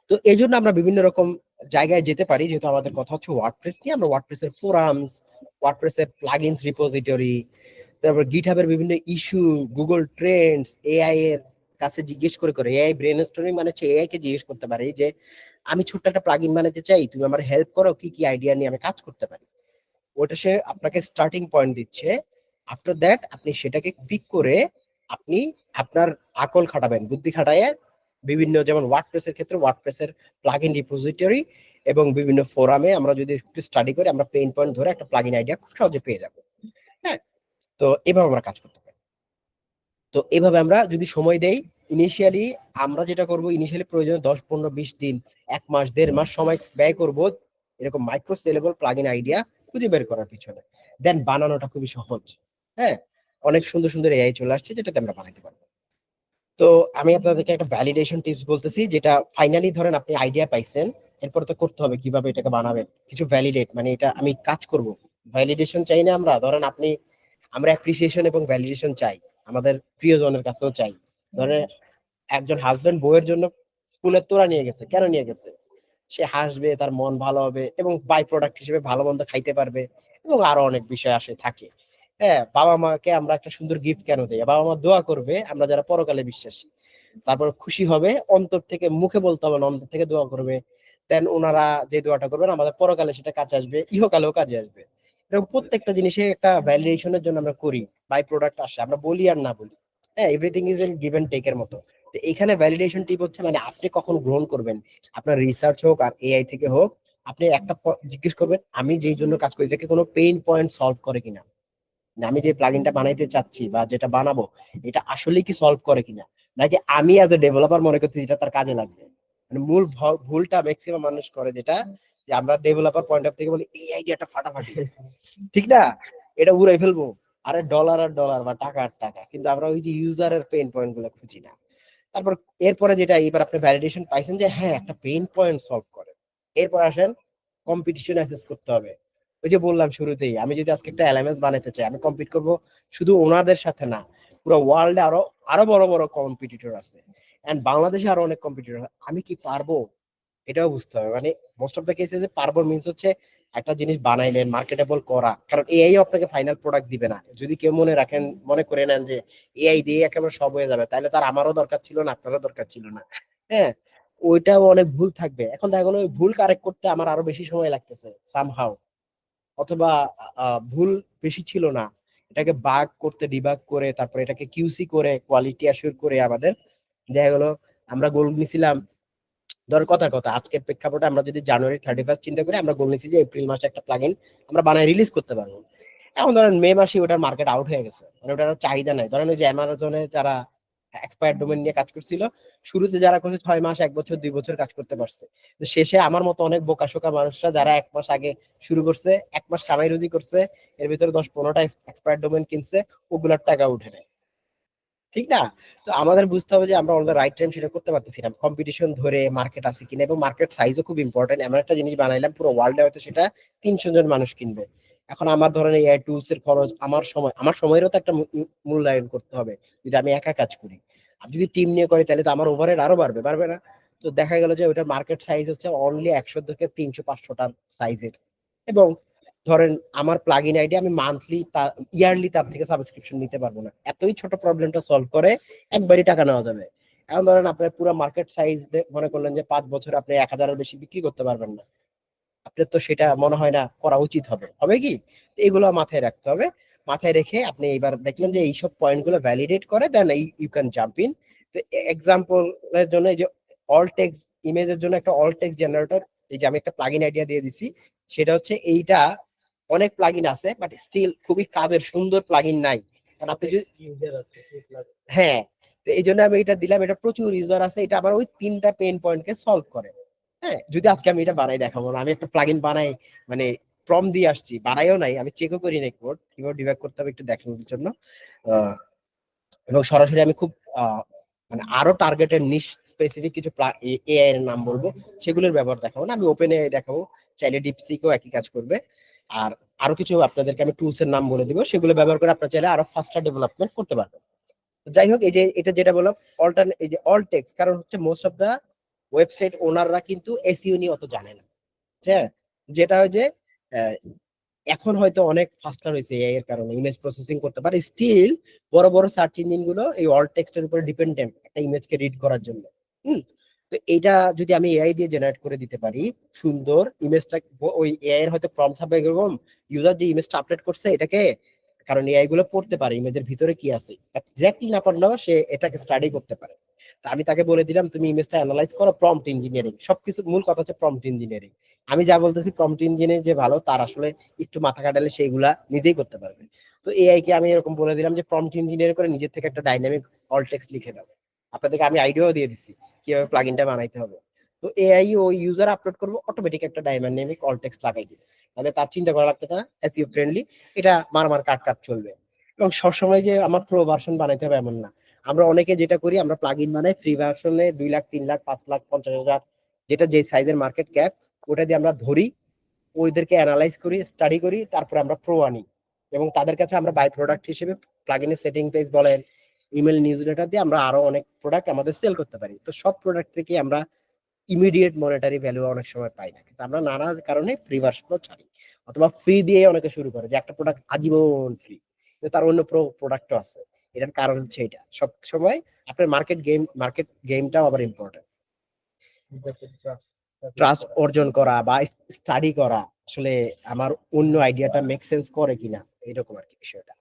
তো এই জন্য আমরা বিভিন্ন রকম জায়গায় যেতে পারি, যেহেতু আমাদের কথা হচ্ছে ওয়ার্ডপ্রেস নিয়ে, আমরা ওয়ার্ডপ্রেসের ফোরামস, ওয়ার্ডপ্রেসের প্লাগইনস রিপোজিটরি, তারপর গিটহাবের বিভিন্ন ইস্যু, গুগল ট্রেন্ডস, এআই এর কাছে জিজ্ঞেস করে করে, এআই ব্রেনস্টর্মিং মানে হচ্ছে এআই কে জিজ্ঞেস করতে পারি যে আমি ছোট্ট একটা প্লাগইন বানাতে চাই, তুমি আমার হেল্প করো, কি কি আইডিয়া নিয়ে আমি কাজ করতে পারি। ওটা সে আপনাকে স্টার্টিং পয়েন্ট দিচ্ছে। আফটার দ্যাট আপনি সেটাকে পিক করে আপনি আপনার আকল খাটাবেন, বুদ্ধি খাটায় বিভিন্ন, যেমন ওয়ার্ডপ্রেসের ক্ষেত্রে ওয়ার্ডপ্রেসের প্লাগইন রিপোজিটরি এবং বিভিন্ন ফোরামে আমরা যদি একটু স্টাডি করি, আমরা পেইন পয়েন্ট ধরে একটা প্লাগইন আইডিয়া খুব সহজে পেয়ে যাবো। হ্যাঁ, তো এভাবে আমরা কাজ করতে পারি। তো এভাবে আমরা যদি সময় দেই, ইনিশিয়ালি আমরা যেটা করব, ইনিশিয়ালি প্রয়োজনে 10, 15, 20 দিন, 1 মাস, 1.5 মাস সময় ব্যয় করব এরকম মাইক্রো সেলেবল প্লাগইন আইডিয়া খুঁজে বের করার পিছনে। দেন বানানোটা খুবই সহজ। হ্যাঁ, অনেক সুন্দর সুন্দর এআই চলে আসছে যেটাতে আমরা বানাতে পারবো। তো আমি আপনাদেরকে একটা ভ্যালিডেশন টিপস বলতেছি, যেটা ফাইনালি ধরেন আপনি আইডিয়া পাইছেন, এরপর তো করতে হবে কিভাবে এটাকে বানাবেন, কিছু ভ্যালিডেট, মানে এটা আমি কাজ করব, ভ্যালিডেশন চাই না আমরা, ধরেন আমরা অ্যাপ্রিসিয়েশন এবং ভ্যালিডেশন চাই, আমাদের প্রিয়জনের কাছেও চাই। ধরেন একজন হাজবেন্ড বউয়ের জন্য ফুলের তোড়া নিয়ে গেছে, কেন নিয়ে গেছে? সে হাসবে, তার মন ভালো হবে এবং বাই প্রোডাক্ট হিসেবে ভালো মন্দ খাইতে পারবে, এবং আরো অনেক বিষয় আসে থাকে। হ্যাঁ, বাবা মাকে আমরা একটা সুন্দর গিফট কেন দেই? বাবা মা দোয়া করবে, আমরা যারা পরকালে বিশ্বাসী, তারপর খুশি হবে, অন্তর থেকে, মুখে বলতে হবে না, অন্তর থেকে দোয়া করবে। দেন ওনারা যে দোয়াটা করবেন আমাদের পরকালে সেটা কাজে আসবে, ইহকালেও কাজে আসবে। এরকম প্রত্যেকটা জিনিসে একটা ভ্যালিডেশনের জন্য আমরা করি, বাই প্রোডাক্ট আসে, আমরা বলি আর না বলি। হ্যাঁ, everything is an give and take এর মতো। তো এখানে ভ্যালিডেশন টিপ হচ্ছে, মানে আপনি কখন গ্রহণ করবেন, আপনার রিসার্চ হোক আর এআই থেকে হোক, আপনি একটা জিজ্ঞেস করবেন, আমি যেই জন্য কাজ করি এটাকে কোনো পেইন পয়েন্ট সলভ করে কিনা, না আমি যে প্লাগইনটা বানাইতে চাচ্ছি বা যেটা বানাবো এটা আসলে কি সলভ করে কিনা, নাকি আমি অ্যাজ এ ডেভেলপার মনে করছি যেটা তার কাজে লাগবে। মানে মূল ভুলটা ম্যাক্সিমাম মানুষ করে, যেটা যে আমরা ডেভেলপার পয়েন্ট অফ থেকে বলি এই আইডিয়াটা ফাটাফাটি, ঠিক না, এটা উড়াই ফেলবো, আরে ডলার আর ডলার বা টাকা আর টাকা, কিন্তু আমরা ওই যে ইউজারের পেইন পয়েন্ট গুলো খুঁজি না। তারপর এরপরে যেটা, এবার আপনি ভ্যালিডেশন পাইছেন যে হ্যাঁ একটা পেইন পয়েন্ট সলভ করে, এরপর আসেন কম্পিটিশন অ্যাসেস করতে হবে। ওই যে বললাম শুরুতেই, আমি যদি আজকে একটা এলএমএস বানাতে চাই, আমি কম্পিট করব শুধু ওনাদের সাথে না, পুরো ওয়ার্ল্ডে আরো আরো বড় বড় কম্পিটিটর আছে, এন্ড বাংলাদেশে আরো অনেক কম্পিটিটর। আমি কি পারবো এটাও বুঝতে হবে। মানে মোস্ট অফ দ্য কেসে পারবো মিন্স হচ্ছে একটা জিনিস বানাইলেন, মার্কেটেবল করা, কারণ এআই আপনাকে ফাইনাল প্রোডাক্ট দিবে না। যদি কেউ মনে করে নেন যে এআই দিয়ে একেবারে সব হয়ে যাবে, তাহলে তার আমারও দরকার ছিল না, আপনারও দরকার ছিল না। হ্যাঁ, ওইটাও অনেক ভুল থাকবে। এখন দেখা গেলো ওই ভুল কারেক্ট করতে আমার আরো বেশি সময় লাগতেছে সামহাউ, অথবা ভুল বেশি ছিল না, এটাকে বাগ করতে, ডিবাগ করে, তারপরে এটাকে কিউসি করে, কোয়ালিটি অ্যাসিওর করে আমাদের দেখা গেলো আমরা গোল নিছিলাম। ধর কথার কথা, আজকের প্রেক্ষাপটে আমরা যদি January 31 চিন্তা করি, আমরা গোল নিচ্ছি যে এপ্রিল মাসে একটা প্লাগইন আমরা বানায় রিলিজ করতে পারবো। এখন ধরেন মে মাসে ওটার মার্কেট আউট হয়ে গেছে, মানে ওটার আর চাহিদা নাই। ধরেন ওই যে অ্যামাজনে যারা এক্সপায়ার ডোমেন নিয়ে কাজ করছিল, শুরুতে যারা করছে 6 মাস, 1 বছর, 2 বছর কাজ করতে পারছে, তো শেষে আমার মতো অনেক বোকাশোকা মানুষরা যারা 1 মাস আগে শুরু করছে, 1 মাস কামাই রুজি করছে, এর ভিতরে 10-15টা এক্সপায়ার ডোমেন কিনছে, ওগুলার টাকা উঠে নেয়, ঠিক না? তো আমাদের বুঝতে হবে যে আমরা অন দ্য রাইট টাইম সেটা করতে পারতেছি না, কম্পিটিশন ধরে মার্কেট আছে কিনা, এবং মার্কেট সাইজও খুব ইম্পর্টেন্ট। এমন একটা জিনিস বানাইলাম পুরো ওয়ার্ল্ডে হয়তো সেটা 300 জন মানুষ কিনবে। এখন আমার ধরেন এই টুলস এর খরচ, আমার সময়েরও তো একটা মূল্যায়ন করতে হবে, যদি আমি একা কাজ করি। আর যদি টিম নিয়ে করি তাহলে তো আমার ওভারহেড আরো বাড়বে না? তো দেখা গেল যে ওটার মার্কেট সাইজ হচ্ছে অনলি 100 থেকে 300-500টার সাইজের, এবং ধরেন আমার প্লাগইন আইডি আমি মান্থলি ইয়ারলি তার থেকে সাবস্ক্রিপশন নিতে পারবো না। এতই ছোট প্রবলেমটা সলভ করে একবারই টাকা নেওয়া যাবে। এখন ধরেন আপনার পুরো মার্কেট সাইজ মনে করলেন যে 5 বছর আপনি 1000-এর বেশি বিক্রি করতে পারবেন না, আপনার তো সেটা মনে হয় না করা উচিত হবে কি? এগুলো মাথায় রাখতে হবে। মাথায় রেখে আপনি এবার দেখলেন যে এইসব পয়েন্ট গুলো ভ্যালিডেট করে, then you can jump in. তো এক্সাম্পল এর জন্য এই যে অল টেক্সট ইমেজের জন্য একটা অল টেক্সট জেনারেটর, এই যে আমি একটা প্লাগইন আইডিয়া দিয়ে দিছি, সেটা হচ্ছে এইটা। অনেক প্লাগইন আছে বাট স্টিল খুবই কাজের, সুন্দর প্লাগইন নাই, কারণ আপনি যদি ইউজার আছে, হ্যাঁ, তো এই জন্য আমি এটা দিলাম। এটা প্রচুর ইউজার আছে, এটা আমার ওই 3টা পেইন পয়েন্টকে সলভ করে। হ্যাঁ, যদি আজকে আমি এটা বানাই দেখাবো না, আমি একটা প্লাগইন বানাই, মানে প্রম দিয়ে আসছি, বানাইও নাই, আমি চেকও করি নাই কোড কিভাবে ডিবাগ করতে হবে একটু দেখানোর জন্য। আহ, এবং সরাসরি আমি খুব মানে আরো টার্গেটেড নিশ স্পেসিফিক কিছু এআই এর নাম বলবো, সেগুলোর ব্যবহার দেখাবো না, আমি ওপেন এআই দেখাবো, চাইলে ডিপসিকেও একই কাজ করবে। আর আরো কিছু আপনাদেরকে আমি টুলস এর নাম বলে দিব, সেগুলো ব্যবহার করে আপনারা চাইলে আরো ফাস্টার ডেভেলপমেন্ট করতে পারবেন। যাই হোক, এই যে এটা যেটা বললাম অল্টারনেট, এই যে অল টেক্সট, কারণ হচ্ছে মোস্ট অফ দা ওয়েবসাইট ওনাররা কিন্তু এসইও নিয়ে অত জানে না। হ্যাঁ, যেটা হয় যে আহ, এখন হয়তো অনেক ফাস্টার হয়েছে এআই এর কারণে ইমেজ প্রসেসিং করতে পারে, স্টিল বড় বড় সার্চ ইঞ্জিন গুলো এই অল টেক্সটের উপরে ডিপেন্ডেন্ট একটা ইমেজকে রিড করার জন্য। হুম, তো এইটা যদি আমি এআই দিয়ে জেনারেট করে দিতে পারি সুন্দর ইমেজটা, ওই এআই এর হয়তো প্রম্পট হবে এরকম, ইউজার যে ইমেজটা আপলোড করছে এটাকে, কারণ এআই গুলো পড়তে পারে ইমেজের ভিতরে কি আছে, এক্স্যাক্টলি না পারলেও সে এটাকে স্টাডি করতে পারে। তা আমি তাকে বলে দিলাম তুমি ইমেজটা অ্যানালাইজ করো, প্রম্পট ইঞ্জিনিয়ারিং, সবকিছু মূল কথা হচ্ছে প্রম্পট ইঞ্জিনিয়ারিং। আমি যা বলতেছি প্রম্পট ইঞ্জিনিয়ারিং যে ভালো, তার আসলে একটু মাথা খাটালে সেইগুলা নিজেই করতে পারবে। তো এআই কে আমি এরকম বলে দিলাম যে প্রম্পট ইঞ্জিনিয়ারিং করে নিজের থেকে একটা ডাইনামিক অল টেক্সট লিখে দাও। আপনাদেরকে আমি আইডিয়াও দিয়ে দিচ্ছি কিভাবে প্লাগইনটা বানাইতে হবে। তো এআই ও ইউজার আপলোড করবো, অটোমেটিক একটা ডাইনামিক অল টেক্সট লাগাই দিবে, তাহলে তার চিন্তা করা লাগতে না, এসইও ফ্রেন্ডলি, এটা মার কাট কাট চলবে। এবং সবসময় যে আমার প্রো ভার্সন বানাইতে হবে এমন না। আমরা অনেকে যেটা করি, আমরা প্লাগইন বানাই ফ্রি ভার্সনে 2 লাখ 3 লাখ 5 লাখ 50,000, যেটা যে সাইজের মার্কেট ক্যাপ, ওটা দিয়ে আমরা ধরি, ওইদেরকে অ্যানালাইজ করি, স্টাডি করি, তারপরে আমরা প্রো আনি, এবং তাদের কাছে আমরা বাই প্রোডাক্ট হিসেবে প্লাগইনের সেটিং পেজ বলেন, ইমেল নিউজলেটার দিয়ে আমরা আরো অনেক প্রোডাক্ট আমাদের সেল করতে পারি। তো সব প্রোডাক্ট থেকে আমরা ইমিডিয়েট মনিটারি ভ্যালু অনেক সময় পাই না, কিন্তু আমরা নানা কারণে ফ্রি ভার্সনও ছাড়ি, অথবা ফ্রি দিয়ে অনেকে শুরু করে যে একটা প্রোডাক্ট আজীবন ফ্রি, কিন্তু তার অন্য প্রোডাক্টও আছে। এটার কারণ হচ্ছে এটা, সব সময় আপনার মার্কেট গেমটাও আবার ইম্পর্টেন্ট। ট্রাস্ট অর্জন করা বা স্টাডি করা, আসলে আমার অন্য আইডিয়াটা মেক সেন্স করে কিনা, এরকম আর কি বিষয়টা।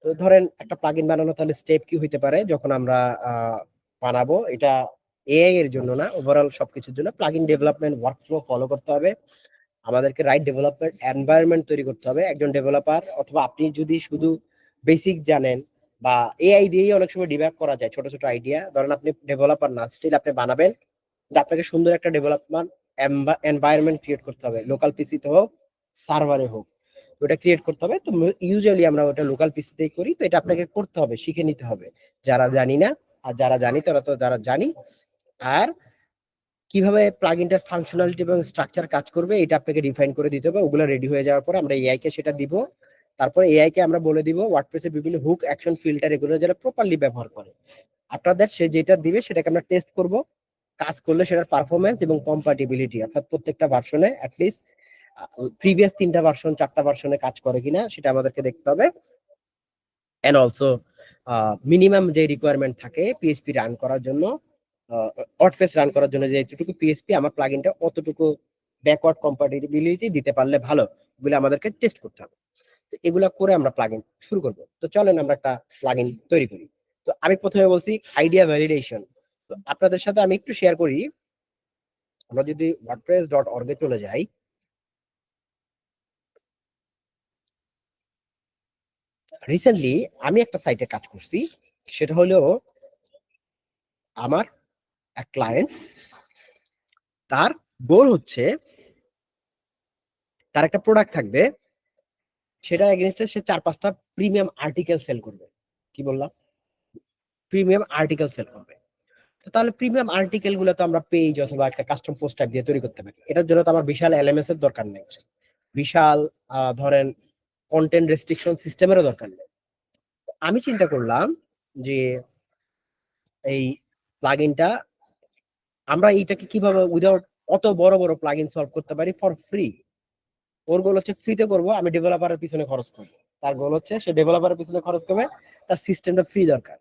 তো ধরেন একটা প্লাগইন বানানো, তাহলে স্টেপ কি হইতে পারে যখন আমরা বানাবো এটা, এআই এর জন্য না, ওভারঅল সবকিছুর জন্য প্লাগইন ডেভেলপমেন্ট ওয়ার্কফ্লো ফলো করতে হবে। আমাদেরকে রাইট ডেভেলপমেন্ট এনভায়রনমেন্ট তৈরি করতে হবে। একজন ডেভেলপার, অথবা আপনি যদি শুধু বেসিক জানেন, বা এআই দিয়েই অনেক সময় ডিবাগ করা যায় ছোট ছোট আইডিয়া, ধরেন আপনি ডেভেলপার না, স্টিল আপনি বানাবেন, কিন্তু আপনাকে সুন্দর একটা ডেভেলপমেন্ট এনভায়রনমেন্ট ক্রিয়েট করতে হবে, লোকাল পিসিতে হোক সার্ভারে হোক, ওটা ক্রিয়েট করতে হবে। তো ইউজুয়ালি আমরা ওটা লোকাল পিসিতেই করি, তো এটা আপনাকে করতে হবে, শিখে নিতে হবে, যারা জানি না। আর যারা জানি তারা তো, যারা জানি, আর কিভাবে প্লাগইনটার ফাংশনালিটি এবং স্ট্রাকচার কাজ করবে এটা আপনাকে ডিফাইন করে দিতে হবে। ওগুলো রেডি হয়ে যাওয়ার পরে আমরা এআই কে সেটা দিব, তারপরে এআই কে আমরা বলে দিব ওয়ার্ডপ্রেসের বিভিন্ন হুক, অ্যাকশন, ফিল্টার, এগুলো যারা প্রপারলি ব্যবহার করে, আপনাদের সে যেটা দিবে সেটাকে আমরা টেস্ট করব, কাজ করলে সেটার পারফরমেন্স এবং কম্প্যাটিবিলিটি, অর্থাৎ প্রত্যেকটা ভার্সনে অ্যাটলিস্ট প্রিভিয়াস 3টা ভার্সন 4টা ভার্সনে কাজ করে কিনা সেটা আমাদেরকে দেখতে হবে। এন্ড অলসো মিনিমাম যে রিকোয়ারমেন্ট থাকে পিএইচপি রান করার জন্য, ওয়ার্ডপ্রেস রান করার জন্য, যে যতটুকু পিএইচপি আমার প্লাগইনটা অতটুকু ব্যাকওয়ার্ড কম্প্যাটিবিলিটি দিতে পারলে ভালো, এগুলো আমাদেরকে টেস্ট করতে হবে। তো এগুলা করে আমরা প্লাগইন শুরু করব। তো চলেন আমরা একটা প্লাগইন তৈরি করি। তো আমি প্রথমে বলছি আইডিয়া ভ্যালিডেশন। তো আপনাদের সাথে আমি একটু শেয়ার করি, আমরা যদি wordpress.org এ চলে যাই, রিসেন্টলি আমি একটা সাইটে কাজ করছি, সেটা হলো আমার এক ক্লায়েন্ট, তার গোল হচ্ছে তার একটা প্রোডাক্ট থাকবে, সেটা এগেইনস্টে সে 4-5টা প্রিমিয়াম আর্টিকেল সেল করবে। কি বললাম? প্রিমিয়াম আর্টিকেল সেল করবে। তো তাহলে প্রিমিয়াম আর্টিকেল গুলো তো আমরা পেজ অথবা একটা কাস্টম পোস্ট টাইপ দিয়ে তৈরি করতে পারি। এটার জন্য তো আমার বিশাল এলএমএস এর দরকার নেই, বিশাল ধরেন কন্টেন্ট রেস্ট্রিকশন সিস্টেমেরও দরকার নেই। আমি চিন্তা করলাম যে এই প্লাগইনটা আমরা এইটাকে কিভাবে উইদাউট অত বড় বড় প্লাগইন সলভ করতে পারি ফর ফ্রি। ওর গোল হচ্ছে ফ্রিতে করবো, আমি ডেভেলপারের পিছনে খরচ করবো। তার গোল হচ্ছে সে ডেভেলপারের পিছনে খরচ করবে, তার সিস্টেমটা ফ্রি দরকার।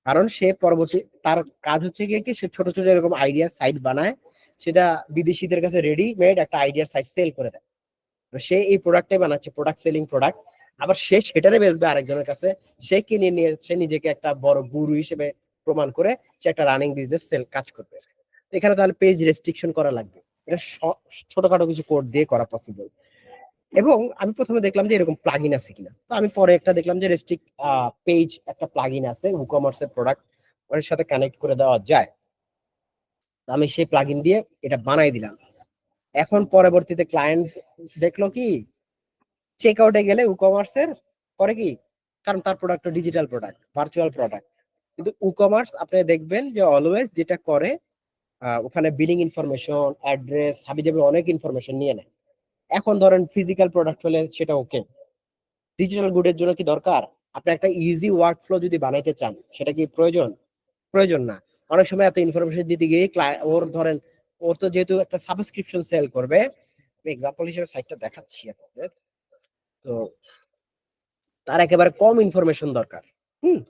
কারণ সে পরবর্তী তার কাজ হচ্ছে গিয়ে কি, সে ছোট ছোট এরকম আইডিয়ার সাইট বানায়, সেটা বিদেশিদের কাছে রেডিমেড একটা আইডিয়ার সাইট সেল করে দেয়। সে এই প্রোডাক্টটাই বানাচ্ছে, প্রোডাক্ট সেলিং প্রোডাক্ট, আবার সে সেটারে বেচবে আরেকজনের কাছে। সে কিনে নিয়ে সে নিজেকে একটা বড় গুরু হিসেবে প্রমাণ করে সে একটা রানিং বিজনেস সেল কাজ করবে। এখানে তাহলে পেজ রেস্ট্রিকশন করা লাগবে, এটা ছোটখাটো কিছু কোড দিয়ে করা পসিবল। এবং আমি প্রথমে দেখলাম যে এরকম প্লাগইন আছে কিনা, তো আমি পরে একটা দেখলাম যে রেস্ট্রিক্ট পেজ একটা প্লাগইন আছে, WooCommerce এর প্রোডাক্ট, ওর সাথে কানেক্ট করে দেওয়া যায়। আমি সেই প্লাগইন দিয়ে এটা বানাই দিলাম। এখন পরবর্তীতে ক্লায়েন্ট দেখলো কি, চেক আউটে গেলে কমার্সের করে কি, কারণ তার product digital product, virtual product, কিন্তু কমার্স আপনি দেখবেন যে অলওয়েজ যেটা করে ওখানে বিলিং ইনফরমেশন, অ্যাড্রেস, হাবিজাবি অনেক ইনফরমেশন নিয়ে নেয়। এখন ধরেন ফিজিক্যাল প্রোডাক্ট হলে সেটা ওকে, ডিজিটাল গুডের জন্য কি দরকার, আপনি একটা ইজি ওয়ার্ক ফ্লো যদি বানাইতে চান সেটা কি প্রয়োজন? প্রয়োজন না। অনেক সময় এত ইনফরমেশন দিতে গিয়ে ওর ধরেন ওর তো যেহেতু একটা সাবস্ক্রিপশন সেল করবে, এক্সাম্পল হিসেবে সাইটটা দেখাচ্ছি আপনাদের, তো তার একেবারে কম ইনফরমেশন দরকার। হুম,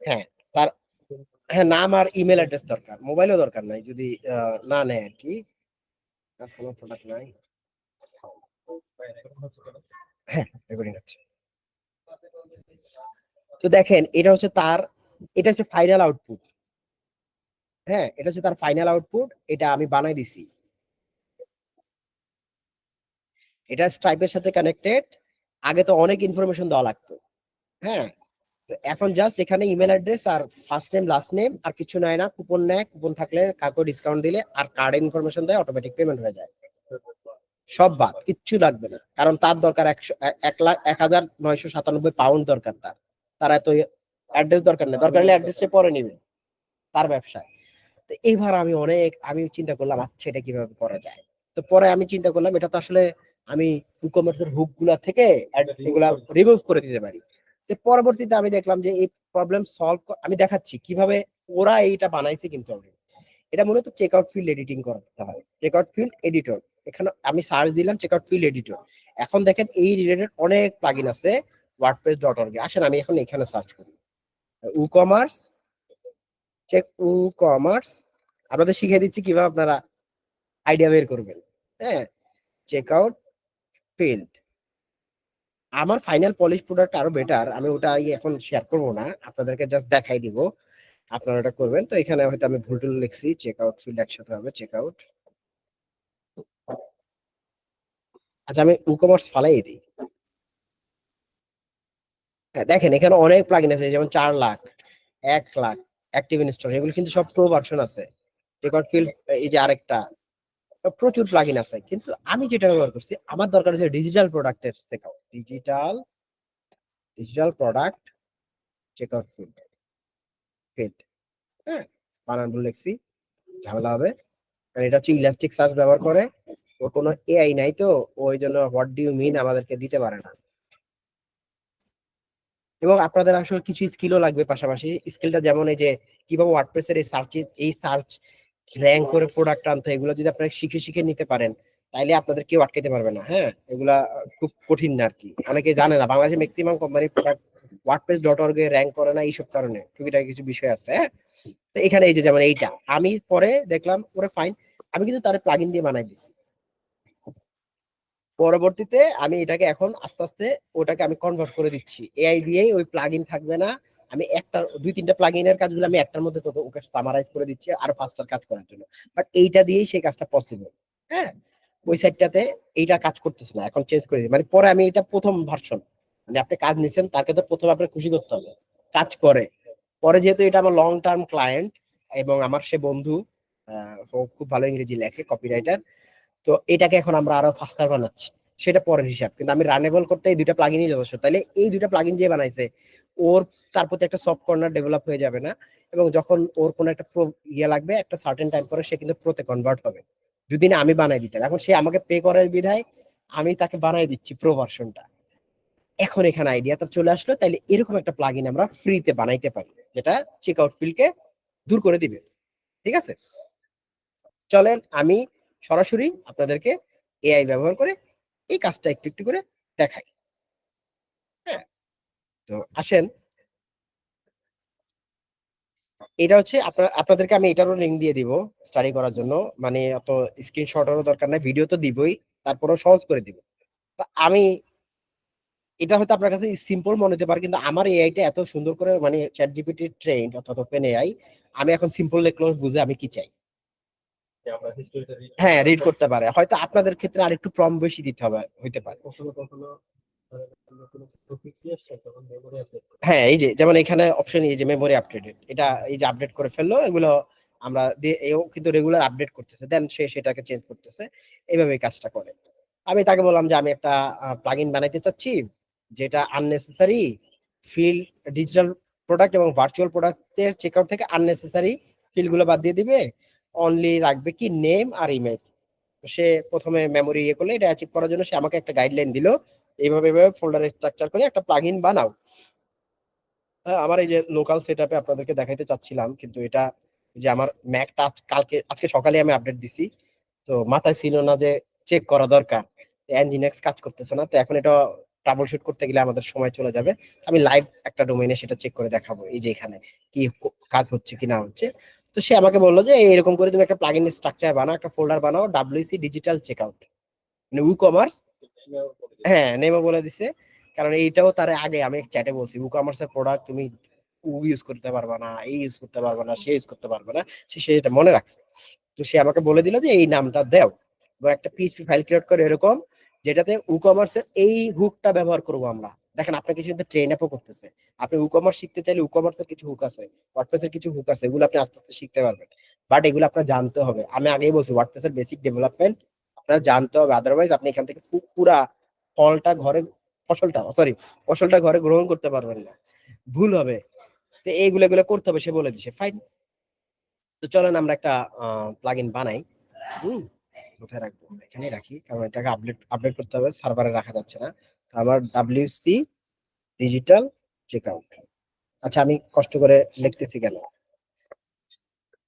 হ্যাঁ, তার হ্যাঁ নাম আর ইমেল অ্যাড্রেস দরকার, মোবাইলও দরকার নাই যদি না নেয় আর কি, আর কোনো প্রোডাক্ট নাই। হ্যাঁ, রেকর্ডিং হচ্ছে। তো দেখেন এটা হচ্ছে তার, এটা হচ্ছে ফাইনাল আউটপুট। হ্যাঁ, এটা হচ্ছে তার ফাইনাল আউটপুট, এটা আমি বানাই দিছি, এটা স্ট্রাইপের সাথে কানেক্টেড। আগে তো অনেক ইনফরমেশন দেওয়া লাগতো। হ্যাঁ, তো এখন জাস্ট এখানে ইমেল অ্যাড্রেস আর ফার্স্ট নেম লাস্ট নেম, আর কিছু নেয় না, কুপন নেয়, কুপন থাকলে কাউকে ডিসকাউন্ট দিলে আর কার্ড ইনফরমেশন দেয়, অটোমেটিক পেমেন্ট হয়ে যায়। সব বাদ, কিচ্ছু লাগবে না, কারণ তার দরকার 1,997 পাউন্ড দরকার তার, তার এত অ্যাড্রেস দরকার নেই, দরকার হলে অ্যাড্রেসটা পরে নিবে তার ব্যবসায়। তো এইবার আমি চিন্তা করলাম আচ্ছা এটা কিভাবে করা যায়। তো পরে আমি চিন্তা করলাম এটা তো আসলে আমি ই-কমার্সের হুক গুলা থেকে এগুলা রিমুভ করে দিতে পারি। তো পরবর্তীতে আমি দেখলাম যে এই প্রবলেম সলভ আমি দেখাচ্ছি কিভাবে ওরা এইটা বানাইছে, কিন্তু এটা মূলত চেক আউট ফিল্ড এডিটিং করতে হয়, চেক আউট ফিল্ড এডিটর। এখানে আমি সার্চ দিলাম চেক আউট ফিল্ড এডিটর, এখন দেখেন এই রিলেটেড অনেক প্লাগইন আছে wordpress.org এ। আসেন আমি এখন এখানে সার্চ করি ই-কমার্স, চেক ই-কমার্স, আপনাদের শিখিয়ে দিচ্ছি কিভাবে আপনারা আইডিয়া বের করবেন। হ্যাঁ, চেক আউট ফিল্ড, আমার ফাইনাল পলিশ প্রোডাক্ট আরো বেটার, আমি ওটা এখন শেয়ার করব না, আপনাদেরকে জাস্ট দেখাই দিব, আপনারা এটা করবেন। তো এখানে হয়তো আমি ভুল টুল লিখছি, চেক আউট ফিল্ড একসাথে হবে, চেক আউট। আচ্ছা আমি ই-কমার্স ফালাই দিই। হ্যাঁ দেখেন এখানে অনেক প্লাগইন আছে, যেমন 4 লাখ, 1 লাখ অ্যাক্টিভ ইনস্টল, এগুলো কিন্তু সব প্রো ভার্সন আছে। রেকর্ড ফিল্ড এই যে আরেকটা, প্রচুর প্লাগইন আছে, কিন্তু আমি যেটা ব্যবহার করছি আমার দরকার হচ্ছে ডিজিটাল প্রোডাক্টের checkout, digital product checkout field. হ্যাঁ, বানান ভুল লিখছি, ঝামেলা হবে, কারণ এটা হচ্ছে ইলাস্টিক সার্চ ব্যবহার করে, ওর কোনো এআই নাই, তো ওই জন্য হোয়াট ডু ইউ মিন আমাদেরকে দিতে পারে না। এবং আপনাদের আসলে কিছু স্কিলও লাগবে পাশাপাশি, স্কিলটা যেমন এই যে কিভাবে ওয়ার্ডপ্রেসের এই সার্চ র্যাঙ্ক করে প্রোডাক্ট আনতে, এগুলো যদি আপনারা শিখে শিখে নিতে পারেন তাইলে আপনাদের কেউ আটকাতে পারবে না। হ্যাঁ, এগুলা খুব কঠিন না আর কি, অনেকে জানে না, বাংলাদেশে ম্যাক্সিমাম কোম্পানির প্রোডাক্ট wordpress.org এ র্যাঙ্ক করে না এইসব কারণে, টুকিটাকি কিছু বিষয় আছে। হ্যাঁ, তো এখানে এই যে যেমন এইটা আমি পরে দেখলাম ওরে ফাইন, আমি কিন্তু তার প্লাগইন দিয়ে বানাই দিছি। পরবর্তীতে আমি এটাকে এখন আস্তে আস্তে ওটাকে আমি কনভার্ট করে দিচ্ছি, এআই দিয়েই, ওই প্লাগইন থাকবে না, আমি একটা 2-3টা প্লাগইনের কাজগুলো আমি একটার মধ্যে তো ওকে সামারাইজ করে দিচ্ছি আরো ফাস্টার কাজ করার জন্য, বাট এইটা দিয়েই সেই কাজটা পসিবল। হ্যাঁ, ওই সাইডটাতে এইটা কাজ করতেছে না, এখন চেঞ্জ করে দিই, মানে পরে আমি এটা প্রথম ভার্সন, মানে আপনি কাজ নিছেন তাকে তো প্রথমে আপনার খুশি করতে হবে, কাজ করে। পরে যেহেতু এটা আমার লং টার্ম ক্লায়েন্ট এবং আমার সে বন্ধু, ও খুব ভালো ইংরেজি লেখে, কপিরাইটার, তো এটাকে এখন আমরা আরো ফাস্টার বানাচ্ছি, সেটা পরের হিসাব, কিন্তু আমি রানেবল করতে এই 2টা প্লাগইনই যথেষ্ট। তাহলে এই 2টা প্লাগইন যে বানাইছে ওর তার প্রতি একটা সফট কর্নার ডেভেলপ হয়ে যাবে না, এবং যখন ওর কোনো একটা লাগবে একটা সার্টেন টাইম পরে সে কিন্তু প্রোতে কনভার্ট হবে, যদি না আমি বানাই দিতাম। এখন সে আমাকে পে করার বিধায় আমি তাকে বানাই দিচ্ছি প্রো ভার্সনটা। এখন এখানে আইডিয়া তো চলে আসলো, তাইলে এরকম একটা প্লাগইন আমরা ফ্রিতে বানাইতে পারি যেটা চেক আউট ফিল্ডকে দূর করে দিবে। ঠিক আছে, চলেন আমি সরাসরি আপনাদেরকে এআই ব্যবহার করে এই কাজটা একটু একটু করে দেখাই। হ্যাঁ, তো আসেন, এটা হচ্ছে আপনাদেরকে আমি এটারও লিঙ্ক দিয়ে দিব স্টাডি করার জন্য, মানে অত স্ক্রিনশটেরও দরকার নাই, ভিডিও তো দিবই, তারপরেও সহজ করে দিব। আমি এটা হয়তো আপনার কাছে সিম্পল মনে হতে পারে, কিন্তু আমার এআইটা এত সুন্দর করে, মানে চ্যাট জিপিটি ট্রেন্ড অর্থাৎ ওপেন এআই, আমি এখন সিম্পল লিখলে বুঝে আমি কি চাই। হ্যাঁ, রিড করতে পারে, হয়তো আপনাদের ক্ষেত্রে আরেকটু প্রম্পট বেশি দিতে হবে, হইতে পারে। হ্যাঁ, এই যে যেমন এখানে অপশন, এই যে মেমোরি আপডেটেড, এটা এই যে আপডেট করে ফেললো, এগুলো আমরা এও কিন্তু রেগুলার আপডেট করতেছে, দেন সে সেটাকে চেঞ্জ করতেছে, এইভাবে কাজটা করে। আমি তাকে বললাম যে আমি একটা প্লাগইন বানাইতে চাচ্ছি যেটা আননেসেসারি ফিল্ড, ডিজিটাল প্রোডাক্ট এবং ভার্চুয়াল প্রোডাক্টের চেকআউট থেকে আননেসেসারি ফিল্ডগুলো বাদ দিয়ে দিবে, অনলি রাখবে কি নেম আর ইমেল। সে প্রথমে মেমোরি ইয়ে করলে এটা অ্যাচিভ করার জন্য সে আমাকে একটা গাইডলাইন দিল, এইভাবে এইভাবে ফোল্ডারে স্ট্রাকচার করে একটা প্লাগইন বানাও। আমার এই যে লোকাল সেটআপে আপনাদেরকে দেখাইতে চাচ্ছিলাম, কিন্তু এটা যে আমার ম্যাকটা আজকে সকালে আমি আপডেট দিছি, তো মাথায় ছিল না যে চেক করা দরকার, এনজিনিক্স কাজ করতেছে না, তো এখন এটা ট্রাবল শুট করতে গেলে আমাদের সময় চলে যাবে। আমি লাইভ একটা ডোমেইনে সেটা চেক করে দেখাবো, এই যে এখানে কি কাজ হচ্ছে কি না হচ্ছে। তো সে আমাকে বললো যে এরকম করে তুমি একটা প্লাগইন স্ট্রাকচার বানাও, একটা ফোল্ডার বানাও ডাব্লিউসি ডিজিটাল চেকআউট, মানে ই কমার্স। হ্যাঁ, নেমে বলে দিছে, কারণ এইটাও তার আগে আমি চ্যাটে বলছি ই কমার্সের প্রোডাক্ট তুমি ইউজ করতে পারবা না, এই ইউজ করতে পারবা না, সে ইউজ করতে পারবে না, সে এটা মনে রাখছে। তো সে আমাকে বলে দিল যে এই নামটা দাও, বা একটা পিএইচপি ফাইল ক্রিয়েট করে এরকম, যেটাতে ই কমার্সের এই হুকটা ব্যবহার করব আমরা। দেখেন আপনাকে কিন্তু ট্রেন আপও করতেছে, আপনি ই কমার্স শিখতে চাইলে ই কমার্সের কিছু হুক আছে, ওয়ার্ডপ্রেসের কিছু হুক আছে, এগুলো আপনি আস্তে আস্তে শিখতে পারবেন, বাট এগুলো আপনার জানতে হবে। আমি আগেই বলছি ওয়ার্ডপ্রেসের বেসিক ডেভেলপমেন্ট আপনারা জানতে হবে, আদারওয়াইজ আপনি এখান থেকে পুরা ফলটা ঘরে, ফসলটা ঘরে গ্রহণ করতে পারবেন না, ভুল হবে। তো এইগুলো এগুলো করতে হবে, সে বলে দিছে ফাইন। তো চলেন আমরা একটা প্লাগইন বানাই। কোথায় রাখবো, এখানে রাখি, কারণ এটাকে আপডেট করতে হবে, সার্ভারে রাখা যাচ্ছে না। তো আমার ডাব্লিউসি ডিজিটাল চেকআউট। আচ্ছা আমি কষ্ট করে লিখতেছি কেন,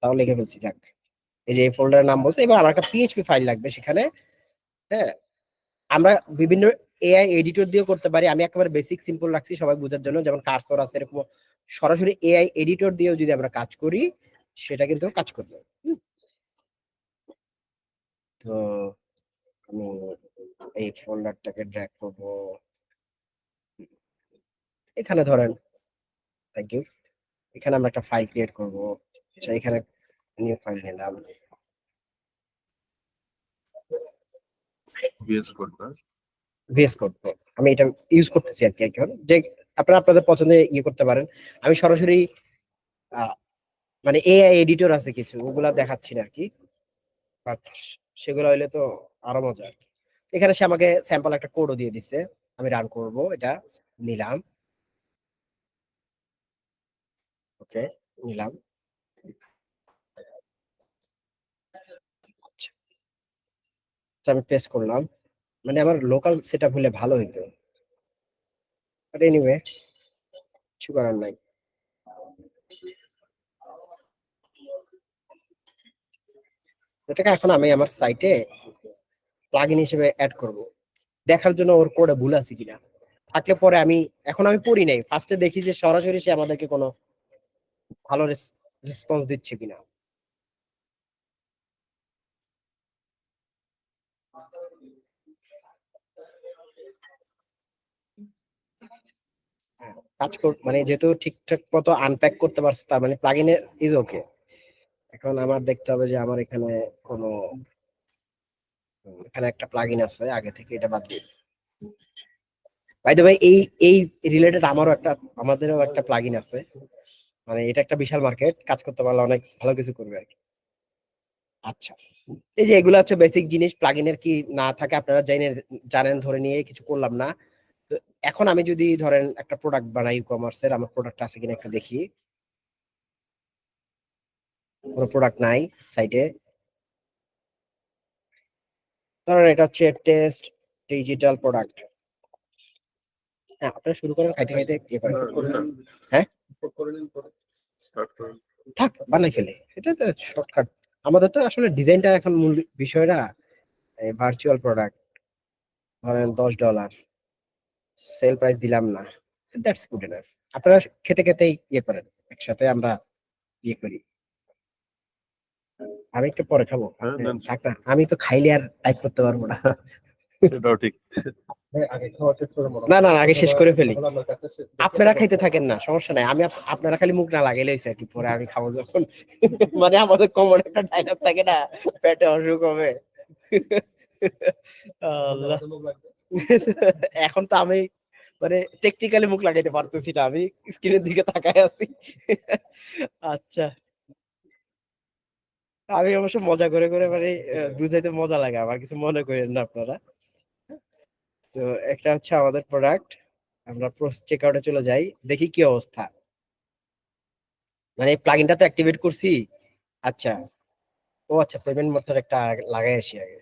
তাও লিখে ফেলছি, যাক। এই যে এই ফোল্ডারের নাম বলছে, এবার আমার একটা পিএইচপি ফাইল লাগবে সেখানে। হ্যাঁ, আমরা বিভিন্ন এআই এডিটর দিয়েও করতে পারি, আমি একেবারে বেসিক সিম্পল রাখছি সবাই বোঝার জন্য, যেমন কার্সর আছে এরকম। সরাসরি এআই এডিটর দিয়েও যদি আমরা কাজ করি সেটা কিন্তু কাজ করবে। তো আমি এই ফোল্ডারটাকে ড্র্যাগ করব এখানে, ধরেন, থ্যাংক ইউ। এখানে আমরা একটা ফাইল ক্রিয়েট করব, এখানে নিউ ফাইল নিলাম, ভিএস কোড না? VS code. আমি এটা ইউজ করতেছি আর কি এখন, যে আপনারা আপনাদের পছন্দের ইয়ে করতে পারেন। আমি সরাসরি মানে এআই এডিটর আছে কিছু, ওগুলা দেখাচ্ছি না আর কি, বাট সেগুলো হইলে তো আরো মজা আর কি। এখানে সে আমাকে স্যাম্পল একটা কোডও দিয়ে দিছে, আমি রান করব, এটা নিলাম, ওকে নিলাম। আচ্ছা, তো আমি পেস্ট করলাম, মানে আমার লোকাল সেটআপ হলে ভালো হইতো, বাট এনিওয়ে কিছু করার নাই। এটাকে এখন আমি আমার সাইটে প্লাগইন হিসেবে অ্যাড করব, দেখার জন্য ওর কোডে ভুল আছে কিনা, থাকলে পরে আমি, এখন আমি পড়ি নাই, ফার্স্টে দেখি যে সরাসরি সে আমাদেরকে কোনো ভালো রেসপন্স দিচ্ছে কিনা। হ্যাঁ, মানে যেহেতু ঠিকঠাক মতো আনপ্যাক করতে পারছে, তার মানে প্লাগইনের ইজ ওকে। এখন আমার দেখতে হবে যে আমার এখানে কোনো, এখানে একটা প্লাগইন আছে আগে থেকে, এটা বাদ দিই। বাই দ্য ওয়ে, এই রিলেটেড আমাদেরও একটা প্লাগইন আছে, মানে এটা একটা বিশাল মার্কেট, কাজ করতে পারলে অনেক ভালো কিছু করবে আর কি। আচ্ছা, এই যে এগুলো হচ্ছে বেসিক জিনিস, প্লাগইনের কি না থাকে আপনারা জানেন, ধরে নিয়ে কিছু করলাম না। তো এখন আমি যদি ধরেন একটা প্রোডাক্ট বানাই ই কমার্সের, আমার প্রোডাক্ট আছে কিনা একটু দেখি, কোনো প্রোডাক্ট নাই সাইটে। ধরেন এটা হচ্ছে টেস্ট ডিজিটাল প্রোডাক্ট। হ্যাঁ, আপনারা শুরু করেন, খাইতে খাইতে ইয়ে করেন। হ্যাঁ, স্টার্ট করুন। থাক বানাই ফেলে, এটা তো শর্টকাট। আমাদের তো আসলে ডিজাইনটা এখন মূল বিষয়টা। ভার্চুয়াল প্রোডাক্ট ধরেন $10, সেল প্রাইস দিলাম না, দ্যাটস গুড এনাফ। আপনারা খেতে খেতেই ইয়ে করেন, একসাথে আমরা ইয়ে করি। আমি একটু পরে খাবো, হ্যাঁ, নেন। থাক না, আমি তো খাইলে আর টাইপ করতে পারবো না। সেটাও ঠিক। আগে খাওয়া শেষ করে মনে না না, আগে শেষ করে ফেলি, তখন আমার কাছে আপনারা খাইতে থাকেন না, সমস্যা নাই, আমি আপনারা খালি মুখ না লাগাইলেই আর কি, পরে আমি খাবো যখন। মানে আমাদের কমন একটা ডায়লগ থাকে না, পেটে অসুখ হবে। আল্লাহ, এখন তো আমি মানে টেকনিক্যালি মুখ লাগাইতে পারতেছি না, আমি স্ক্রিনের দিকে তাকায় আছি। আচ্ছা, আমি অবশ্য মজা করে করে মানে বুঝাইতে মজা লাগে, আমার কিছু মনে করেন না আপনারা। তো একটা হচ্ছে আমাদের প্রোডাক্ট, আমরা চেক আউটে চলে যাই, দেখি কি অবস্থা। মানে প্লাগইনটা তো অ্যাক্টিভেট করছি। আচ্ছা, ও আচ্ছা, পেমেন্ট মেথড একটা লাগাই আসি আগে।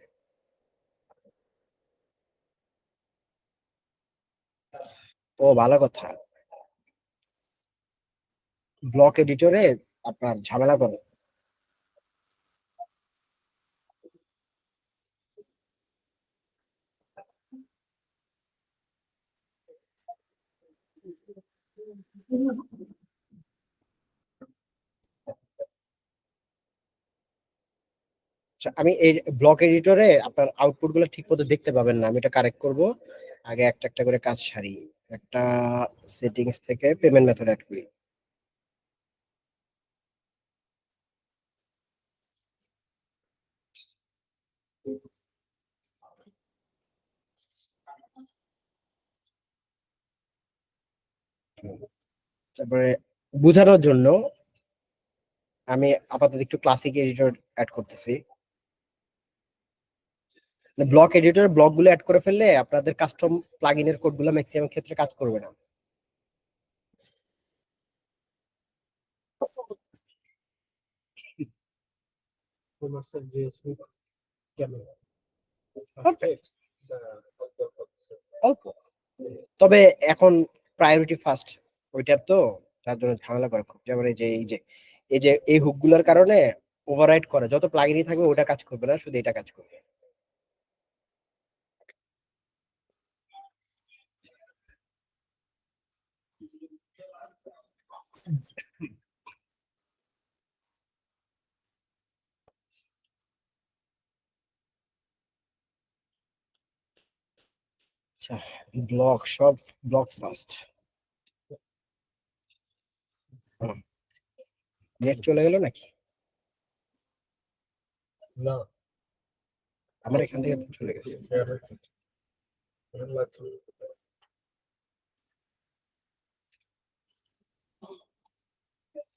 ও ভালো কথা, ব্লক এডিটরে আপনার ঝামেলা করে। আচ্ছা, আমি এই ব্লক এডিটরে আপনার আউটপুট গুলো ঠিক মতো দেখতে পাবেন না, আমি এটা কারেক্ট করব। আগে একটা একটা করে কাজ সারি। একটা সেটিংস থেকে পেমেন্ট মেথড অ্যাড করি। তারপরে বোঝানোর জন্য আমি আপাতত একটু ক্লাসিক এডিটর অ্যাড করতেছি। ব্লক এডিটর ব্লক গুলো অ্যাড করে ফেললে আপনাদের কাস্টম প্লাগইনের কোড গুলো ম্যাক্সিমাম ক্ষেত্রে কাজ করবে না। কমার্সের যে সুইট কেমন অল্প, তবে এখন প্রায়োরিটি ফার্স্ট ওইটার তো, তার জন্য ঝামেলা করে খুব। যেমন এই যে এই হুক গুলোর কারণে ওভাররাইড করে, যত প্লাগইনই থাকবে ওটা কাজ করবে না, শুধু এটা কাজ করবে। আচ্ছা, ব্লক সব ব্লক ফার্স্ট। নেট চলে গেল নাকি? না আমার এখান থেকে তো চলে গেছে।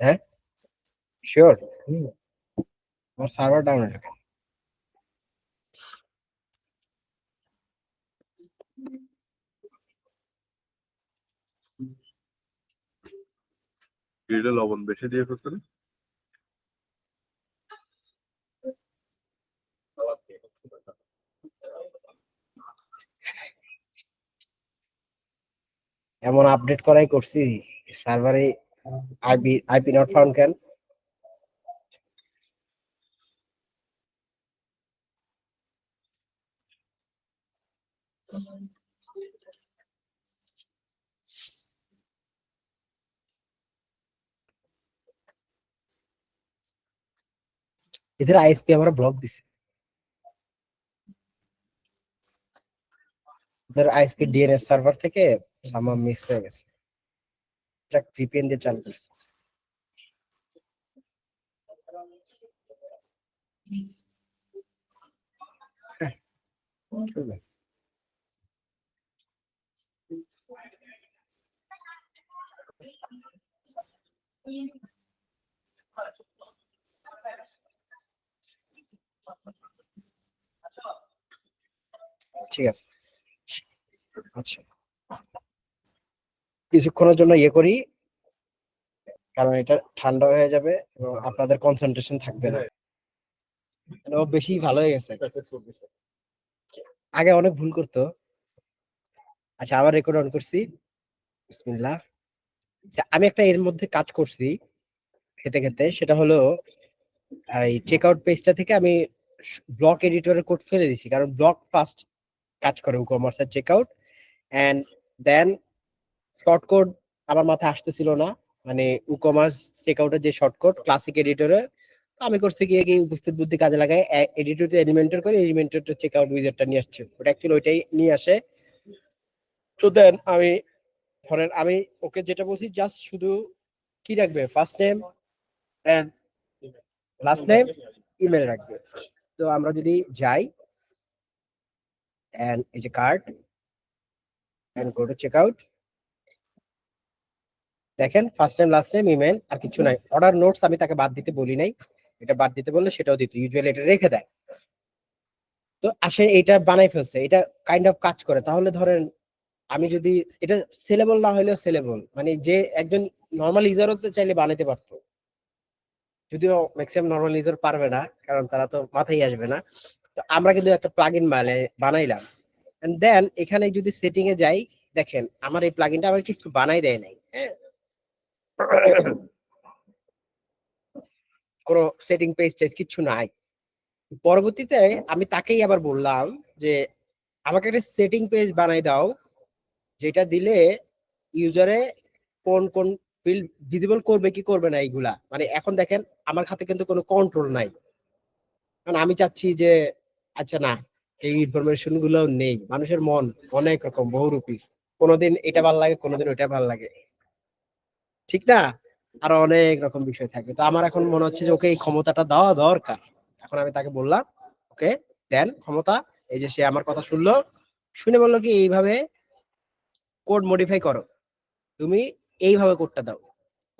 হ্যাঁ শিওর, আমার সার্ভার ডাউন হয়ে যাবে। গ্রিডে লবণ বেশি দিয়ে ফেলছেন। এমন আপডেট করাই করছি সার্ভারে, আইপি নট ফাউন্ড কেন। এদের আইএসপি আমরা ব্লক দিছি, এদের আইএসপি ডিএনএস সার্ভার থেকে সামা মিস হয়ে গেছে, এটা ভিপিএন দিয়ে চালু করছি। হ্যাঁ, চলবে। ঠিক আছে, আচ্ছা কিছুক্ষণের জন্য ইয়ে করি, কারণ এটা ঠান্ডা হয়ে যাবে এবং আপনাদের কনসেন্ট্রেশন থাকবে না। মানে ও বেশি ভালো হয়ে গেছে, আগে অনেক ভুল করতো। আচ্ছা, আবার রেকর্ড অন করছি, বিসমিল্লাহ। আচ্ছা, আমি একটা এর মধ্যে কাজ করছি খেতে খেতে, সেটা হলো এই চেক আউট পেজটা থেকে আমি ব্লক এডিটরের কোড ফেলে দিছি, কারণ ব্লক ফার্স্ট কাজ করে ই কমার্সের check out, and then short code আমার মাথায় আসতেছিল না। মানে ই কমার্স চেক আউটের যে শর্ট কোড ক্লাসিক এডিটরে, আমি করছি কি উপস্থিত বুদ্ধি কাজে লাগাই, এডিটরটা এলিমেন্টর করে এলিমেন্টরটা চেক আউট উইজারটা নিয়ে আসছে, ওটা অ্যাকচুয়ালি ওইটাই নিয়ে আসে। তো দেন আমি ধরেন আমি ওকে যেটা বলছি, জাস্ট শুধু কি রাখবে, first name and last name, email রাখবে। তো আমরা যদি যাই এন্ড এই যে cart and go to check out, দেখেন first name last name email, আর কিছু নাই। অর্ডার নোটস আমি তাকে বাদ দিতে বলি নাই, এটা বাদ দিতে বললে সেটাও দিত, ইউজুয়ালি এটা রেখে দেয়। তো আসে এটা বানাই ফেলছে, এটা কাইন্ড অফ কাজ করে। তাহলে ধরেন আমি যদি এটা সেলেবল না হলেও সেলেবল, মানে যে একজন নর্মাল ইউজারও তো চাইলে বানাইতে পারতো, যদিও ম্যাক্সিমাম নর্মাল ইউজার পারবে না, কারণ তারা তো মাথায় আসবে না। তো আমরা কিন্তু একটা প্লাগইন বানাইলাম, এন্ড দেন এখানে যদি সেটিং এ যাই, দেখেন আমার এই প্লাগইনটা আমাকে একটু বানাই দেয় নাই, হ্যাঁ, কোনো সেটিং পেজ টেজ কিছু নাই। পরবর্তীতে আমি তাকেই আবার বললাম যে আমাকে একটা সেটিং পেজ বানাই দাও, যেটা দিলে ইউজারে কোন কোন ফিল্ড ভিজিবল করবে কি করবে না এইগুলা। মানে এখন দেখেন আমার হাতে কিন্তু কোনো কন্ট্রোল নাই, কারণ আমি চাচ্ছি যে আচ্ছা না, এই ইনফরমেশন গুলো নেই। মানুষের মন অনেক রকম, বহুরূপী, কোনোদিন এটা ভালো লাগে, কোনোদিন ওইটা ভালো লাগে, ঠিক না? আরো অনেক রকম বিষয় থাকে। তো আমার এখন মনে হচ্ছে যে ওকে এই ক্ষমতাটা দেওয়া দরকার। এখন আমি তাকে বললাম ওকে দেন ক্ষমতা। এই যে সে আমার কথা শুনলো, শুনে বললো কি এইভাবে কোড মডিফাই করো, তুমি এইভাবে কোডটা দাও,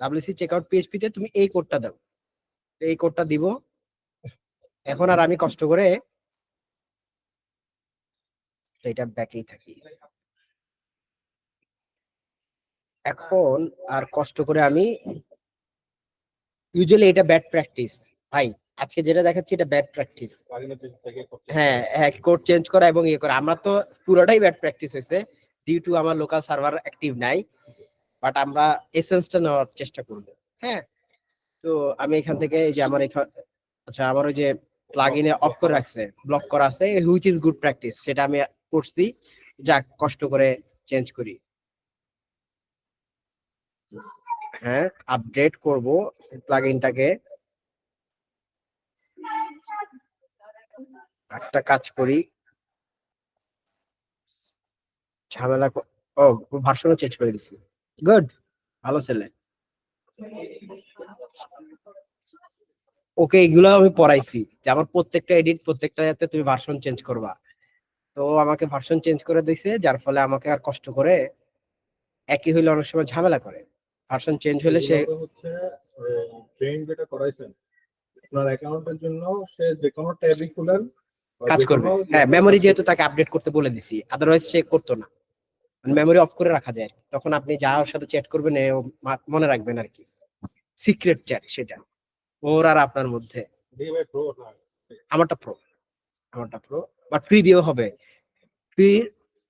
ডাব্লিউসি চেকআউট পিএইচপি তে তুমি এই কোডটা দাও। তো এই কোডটা দিব। এখন আর আমি কষ্ট করে এটা ব্যাকেই থাকি, এখন আর কষ্ট করে আমি ইউজুয়ালি এটা ব্যাড প্র্যাকটিস ভাই, আজকে যেটা দেখাচ্ছি এটা ব্যাড প্র্যাকটিস। হ্যাঁ হ্যাঁ, কোড চেঞ্জ করা এবং ইয়ে করা, আমরা তো পুরোটাই ব্যাড প্র্যাকটিস হয়েছে ডিউ টু আমার লোকাল সার্ভার অ্যাক্টিভ নাই। বাট আমরা এসেন্সটা নেওয়ার চেষ্টা করব। হ্যাঁ, তো আমি এখান থেকে এই যে আমার এখানে, আচ্ছা আমার ওই যে প্লাগইনে অফ করে রাখছে, ব্লক করা আছে, হুইচ ইজ গুড প্র্যাকটিস, সেটা আমি করছি। যাক, কষ্ট করে চেঞ্জ করি। হ্যাঁ, আপডেট করব প্লাগইনটাকে। একটা কাজ করি, ঝামেলা ও ভার্সনও চেঞ্জ করে দিছি। গুড, ভালো ছেলে। ওকে এগুলো আমি পড়াইছি যে আমার প্রত্যেকটা এডিট, প্রত্যেকটাতে তুমি ভার্সন চেঞ্জ করবা। তো আমাকে ভার্সন চেঞ্জ করে দিছে, যার ফলে আমাকে আর কষ্ট করে একই হইলে অনেক সময় ঝামেলা করে। ভার্সন চেঞ্জ হলে সে এগুলো হচ্ছে ট্রেন যেটা করাইছেন আপনার অ্যাকাউন্টের জন্য, সে যে কোনো ট্যাবই খুলেন বা কাজ যে করবে। কোনো হ্যাঁ, ইয়েতে মেমোরি কাজ যেহেতু করবে। তাকে আপডেট করতে বলে দিছি, আদারওয়াইজ সে করতো না। মেমোরি অফ করে রাখা যায়, তখন আপনি যার সাথে চ্যাট করবেন ও মনে রাখবেন আর কি, সিক্রেট চ্যাট সেটা ওর আর আপনার মধ্যে। DMI Pro না। আমারটা প্রো, আমারটা প্রো, বাট ফ্রি দিয়েও হবে। ফ্রি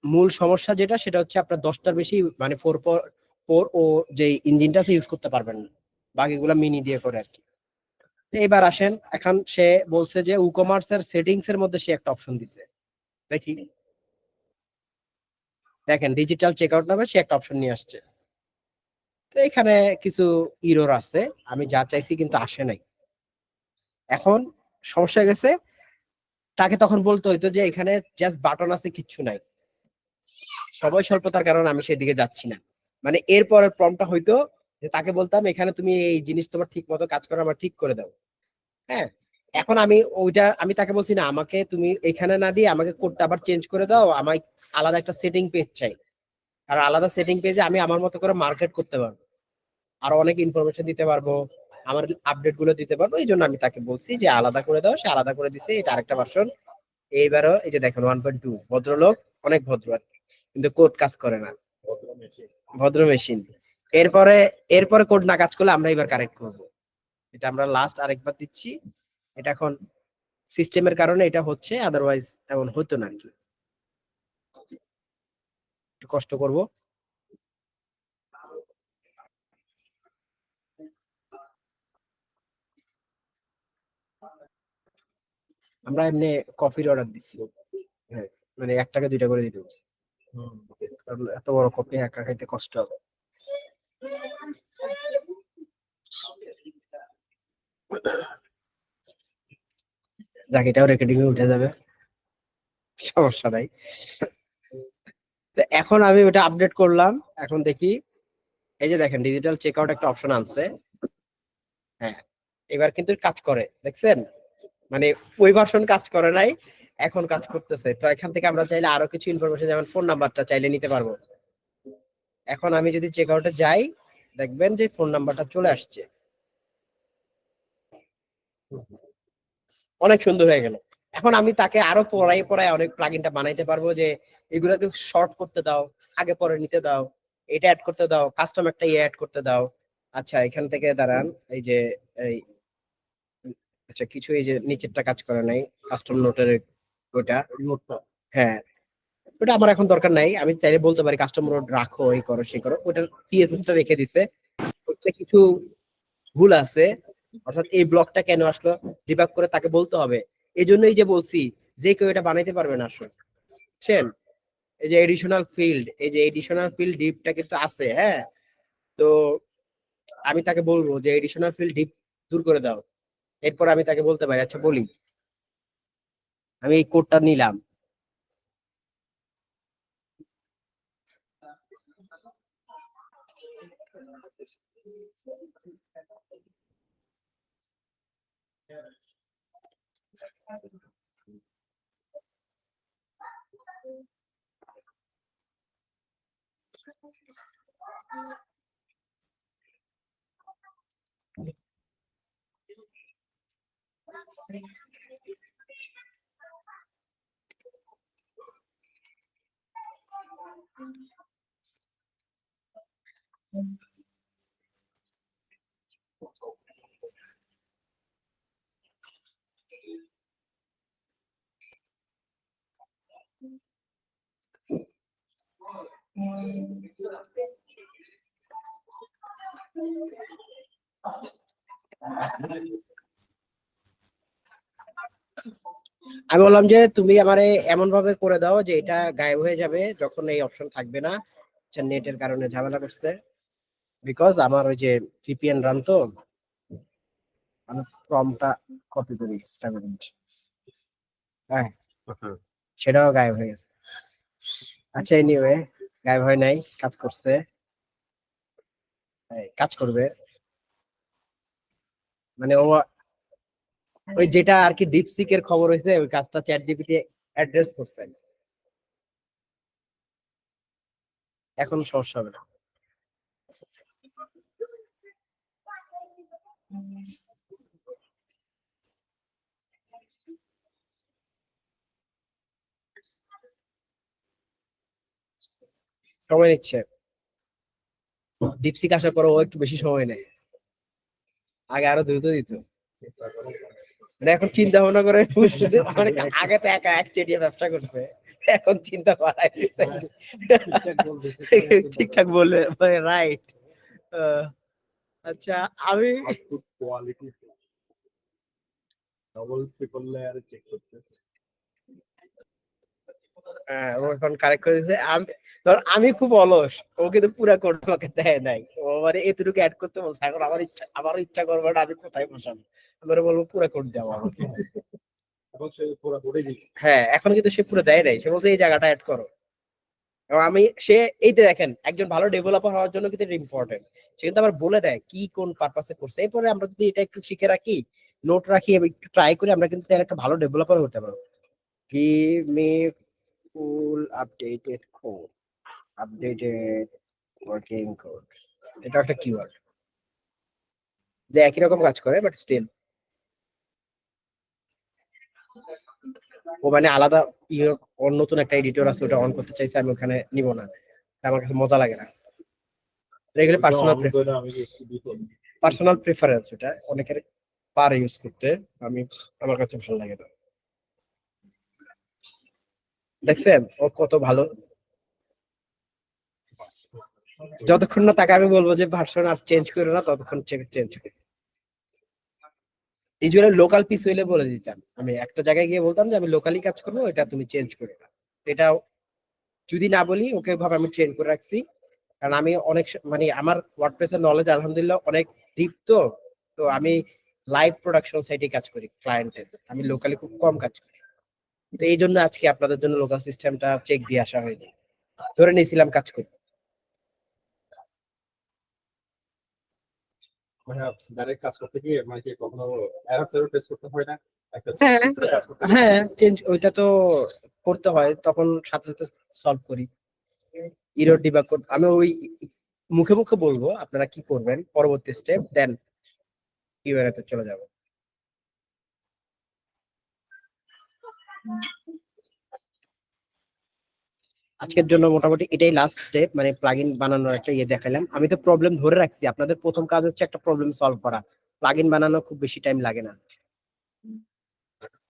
মূল সমস্যা যেটা, সেটা হচ্ছে আপনার 10টার বেশি মানে 4 ও যে ইঞ্জিনটা আছে ইউজ করতে পারবেন না, বাকিগুলা মিনি দিয়ে করে আর কি। তো এবার আসেন, এখন সে বলছে যে উকমার্স এর সেটিংস এর মধ্যে সে একটা অপশন দিছে, দেখি দেখেন ডিজিটাল চেকআউট নামে সে একটা অপশন নিয়ে আসছে। তো এখানে কিছু ইরর আছে, আমি যা চাইছি কিন্তু আসে নাই। এখন সমস্যা হয়ে গেছে, তাকে তখন বলতে হইতো যে এখানে জাস্ট বাটন আছে, কিচ্ছু নাই। সময় স্বল্পতার কারণে আমি সেদিকে যাচ্ছি না। মানে এরপরের প্রম্পটটা হইতো যে তাকে বলতাম এখানে তুমি এই জিনিস তোমার ঠিক মতো কাজ করো, আমার ঠিক করে দাও। হ্যাঁ, এখন আমি ওইটা আমি তাকে বলছি না, আমাকে তুমি এখানে না দিয়ে আমাকে কোডটা আবার চেঞ্জ করে দাও, আমায় আলাদা একটা সেটিং পেজ চাই। আর আলাদা সেটিং পেজে আমি আমার মতো করে মার্কেট করতে পারবো, আরো অনেক ইনফরমেশন দিতে পারবো, আমার আপডেট গুলো দিতে পারবো। এই জন্য আমি তাকে বলছি যে আলাদা করে দাও, সে আলাদা করে দিছে। এটা আরেকটা ভার্সন। এইবারও এই যে দেখেন 1.2, ভদ্রলোক, অনেক ভদ্র আর কি, কিন্তু কোড কাজ করে না, ভদ্র মেশিন। এরপরে এরপরে কোড না কাজ করলে আমরা এবার কারেক্ট করব। এটা আমরা লাস্ট আরেকবার দিচ্ছি। এটা এখন সিস্টেমের কারণে এটা হচ্ছে, আদারওয়াইজ এমন হতো না আর কি। একটু কষ্ট করব। আমরা এমনি কফির অর্ডার দিচ্ছি, হ্যাঁ, মানে 1 টাকা 2টা করে দিতে বলছি, কারণ এত বড় কফি একা খাইতে কষ্ট হবে। যাক, এটাও রেকর্ডিং এ উঠে যাবে, সমস্যা নাই। তো এখন আমি ওটা আপডেট করলাম, এখন দেখি এই যে দেখেন ডিজিটাল চেকআউট একটা অপশন আনছে। হ্যাঁ, এবার কিন্তু কাজ করে, দেখছেন? মানে ওই ভার্সন কাজ করে নাই, এখন কাজ করতেছে। তো এখান থেকে আমরা চাইলে আরো কিছু ইনফরমেশন, যেমন ফোন নাম্বারটা চাইলে নিতে পারবো। এখন আমি যদি চেকআউটে যাই, দেখবেন যে ফোন নাম্বারটা চলে আসছে। অনেক সুন্দর হয়ে গেল। এখন আমি তাকে আরো পড়াই অনেক প্লাগইনটা বানাইতে পারবো, যে এগুলোকে শর্ট করতে দাও, আগে পরে নিতে দাও, এটা অ্যাড করতে দাও, কাস্টম একটা অ্যাড করতে দাও। আচ্ছা এখান থেকে দাঁড়ান, এই যে এই আচ্ছা কিছু এই যে নিচেরটা কাজ করে নাই, কাস্টম নোটের ওইটা, নোটটা হ্যাঁ ওটা আমার এখন দরকার নাই, আমি চাইলে বলতে পারি কাস্টম নোট রাখো, এই করো সেই করো, ওটা সিএসএস টা রেখে দিছে। ওটা কিছু ভুল আছে, অর্থাৎ এই ব্লকটা কেন আসলো ডিবাগ করে তাকে বলতে হবে। এই জন্যই যে বলছি যে কেউ এটা বানাইতে পারবে না আসলে, বুঝছেন? এই যে এডিশনাল ফিল্ড, এই যে এডিশনাল ফিল্ড ডিপটা কিন্তু আছে, হ্যাঁ। তো আমি তাকে বলবো যে এডিশনাল ফিল্ড ডিপ দূর করে দাও, এরপর আমি তাকে বলতে পারি আচ্ছা বলি আমি এই কোডটা নিলাম, আমি বললাম যে তুমি আমারে এমন ভাবে করে দাও যে এটা গায়েব হয়ে যাবে যখন এই অপশন থাকবে না, নেটের কারণে ঝামেলা করছে, বিকজ আমার ওই যে ভিপিএন রান, তো আমি প্রমটা কপি করি চেষ্টা করি, হ্যাঁ সেটাও গায়েব হয়ে গেছে। আচ্ছা এনিওয়ে গায়েব হয় নাই, কাজ করছে, কাজ করবে, মানে ও ওই যেটা আর কি ডিপসিকের খবর হয়েছে ওই কাজটা চ্যাট জিপিটি অ্যাড্রেস করছে, এখন সমস্যা হবে না। সময় নিচ্ছে, ডিপসিক আসার পর ও একটু বেশি সময় নেয়, আগে আরো দ্রুত দিত, মানে এখন চিন্তা ভাবনা করে মানে আগে তো একা এক চেটিয়া ব্যবসা করছে, এখন চিন্তা করাই দিচ্ছে। ঠিকঠাক বললে রাইট। আচ্ছা আমি আউটপুট কোয়ালিটি ডবল ট্রিপল লেয়ারে চেক করতেছে। হ্যাঁ ও এখন কারেক্ট করে দিয়েছে। আমি ধর আমি খুব অলস, ও কিন্তু পুরা কোড আমাকে দেয় নাই, ও মানে এতটুকু অ্যাড করতে বলছে, এখন আমার ইচ্ছা করবে না আমি কোথায় বসাবো, আমি বলবো পুরা কোড দাও আমাকে। এবং সে পুরো করে দিচ্ছে। হ্যাঁ এখন কিন্তু সে পুরো দেয় নাই, সে বলছে এই জায়গাটা অ্যাড করো, এবং আমি সে এইতে দেখেন একজন ভালো ডেভেলপার হওয়ার জন্য কিন্তু এটা ইম্পর্টেন্ট, সে কিন্তু আবার বলে দেয় কি কোন পারপাসে করছে, এরপরে আমরা যদি এটা একটু শিখে রাখি, নোট রাখি এবং একটু ট্রাই করি, আমরা কিন্তু চাইলে একটা ভালো ডেভেলপার হতে পারবো। Give me full updated code, updated working code, এটা একটা কিওয়ার্ড যে একই রকম কাজ করে বাট স্টিল ও মানে আলাদা অন্য নতুন একটা এডিটর আছে ওটা অন করতে চাইছে, আমি ওখানে নিব না, আমার কাছে মজা লাগে না, রেগুলার পার্সোনাল প্রেফারেন্স, এটা অনেকের পারে ইউজ করতে, আমি আমার কাছে ভালো লাগে না। দেখছেন ও কত ভালো, যতক্ষণ না তাকে আমি বলবো যে ভার্সন আর চেঞ্জ করো না ততক্ষণ চেঞ্জ করে। ইউজুয়ালি লোকাল পিস হইলে বলে দিতাম, আমি একটা জায়গায় গিয়ে বলতাম যে আমি লোকালি কাজ করবো, এটা তুমি চেঞ্জ করো না, এটা যদি না বলি ওকে ভাবে আমি ট্রেন করে রাখছি, কারণ আমি অনেক মানে আমার ওয়ার্ডপ্রেসের নলেজ আলহামদুলিল্লাহ অনেক ডিপ, তো তো আমি লাইভ প্রোডাকশন সাইটে কাজ করি ক্লায়েন্টের, আমি লোকালি খুব কম কাজ করি, তো এই জন্য আজকে আপনাদের জন্য লোকাল সিস্টেমটা চেক দিয়ে আসা হয়নি, ধরে নিয়েছিলাম কাজ করি। মানে ডাইরেক্ট কাজ করতে গিয়ে মানে কি কখনো এরর টেরর টেস্ট করতে হয় না? একটা হ্যাঁ কাজ করতে হ্যাঁ চেঞ্জ ওইটা তো করতে হয়, তখন সাথে সাথে সলভ করি, ইরর ডিবাগ করতে আমি ওই মুখে মুখে বলবো আপনারা কি করবেন, পরবর্তী স্টেপ দেন কিউআরএ তে চলে যাব। আজকের জন্য মোটামুটি এটাই লাস্ট স্টেপ, মানে প্লাগইন বানানোর একটা ইয়ে দেখালাম। আমি তো প্রবলেম ধরে রাখছি, আপনাদের প্রথম কাজ হচ্ছে একটা প্রবলেম সলভ করা। প্লাগইন বানানো খুব বেশি টাইম লাগে না।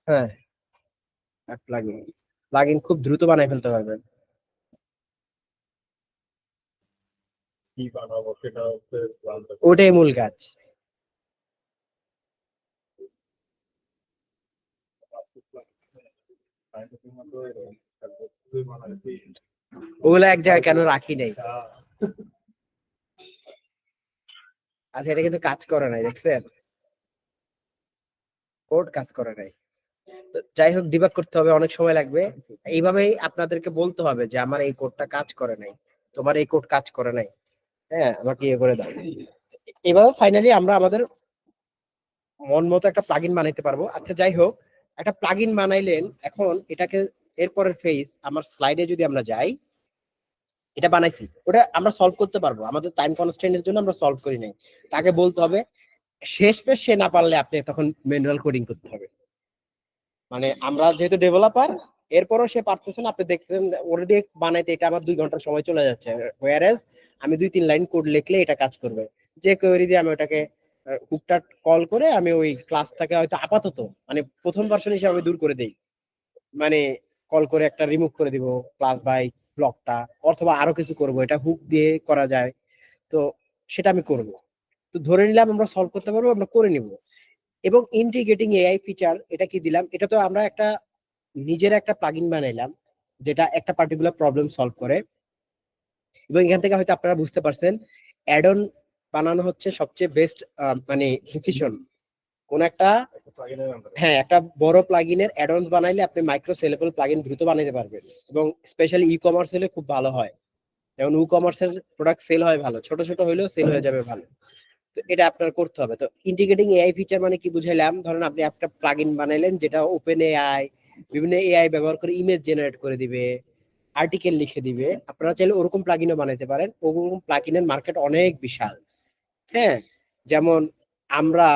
হ্যাঁ, প্লাগইন প্লাগইন খুব দ্রুত বানাই ফেলতে পারবেন। কি বানাবো সেটা হচ্ছে জানতে ওটাই মূল কাজ। ওগুলো এক জায়গায় কেন রাখি নাই? আচ্ছা, এটা কিন্তু কাজ করে নাই, দেখছেন? কোড কাজ করে নাই। তো যাই হোক, ডিবাগ করতে হবে, অনেক সময় লাগবে। এইভাবেই আপনাদেরকে বলতে হবে যে আমার এই কোডটা কাজ করে নাই, তোমার এই কোড কাজ করে নাই, হ্যাঁ আমাকে ইয়ে করে দাও। এভাবে ফাইনালি আমরা আমাদের মন মতো একটা প্লাগইন বানাইতে পারবো। আচ্ছা যাই হোক, একটা প্লাগইন বানাইলেন, এখন এটাকে এরপরের ফেজ আমার স্লাইডে যদি আমরা যাই, এটা বানাইছি, ওটা আমরা সলভ করতে পারবো, আমাদের টাইম কনস্ট্রেন্টের জন্য আমরা সলভ করি নাই। তাকে বলতে হবে, শেষ পেজ সে না পারলে আপনি তখন ম্যানুয়াল কোডিং করতে হবে। মানে আমরা যেহেতু ডেভেলপার, এরপরও সে পারতেছে না, আপনি দেখতেন ওরা দিয়ে বানাইতে এটা আমার 2 ঘন্টার সময় চলে যাচ্ছে, হোয়ারএজ আমি 2-3 লাইন কোড লিখলে এটা কাজ করবে। যে কোয়েরি দিয়ে আমি ওটাকে হুকটা কল করে আমি ওই ক্লাসটাকে হয়তো আপাতত মানে প্রথম ভার্সন হিসেবে আমি দূর করে দেই, মানে কল করে একটা রিমুভ করে দিব ক্লাস বাই ব্লকটা, অথবা আরো কিছু করব, এটা হুক দিয়ে করা যায়, তো সেটা আমি করব। তো ধরে নিলাম আমরা সলভ করতে পারবো, আমরা করে নিব। এবং ইন্টিগ্রেটিং এআই ফিচার, এটা কি দিলাম, এটা তো আমরা একটা নিজের একটা প্লাগইন বানাইলাম যেটা একটা পার্টিকুলার প্রবলেম সলভ করে। এবং এখান থেকে হয়তো আপনারা বুঝতে পারছেন, অ্যাড অন বানানো হচ্ছে সবচেয়ে বেস্ট মানে ডিসিশন। কোন একটা, হ্যাঁ, একটা বড় প্লাগইনের অ্যাড অনস বানাইলে আপনি মাইক্রো সেলেবল প্লাগইন দ্রুত বানাইতে পারবেন, এবং স্পেশালি ই কমার্স হলে খুব ভালো হয়। যেমন ই কমার্সের প্রোডাক্ট সেল হয় ভালো, ছোট ছোট হলেও সেল হয়ে যাবে ভালো। তো এটা আপনার করতে হবে। তো ইন্টিগ্রেটিং এআই ফিচার মানে কি বুঝাইলাম, ধরেন আপনি একটা প্লাগইন বানাইলেন যেটা ওপেন এআই, বিভিন্ন এআই ব্যবহার করে ইমেজ জেনারেট করে দিবে, আর্টিকেল লিখে দিবে। আপনারা চাইলে ওরকম প্লাগইনও বানাইতে পারেন, ওরকম প্লাগইনের মার্কেট অনেক বিশাল। হ্যাঁ, যেমন আমরা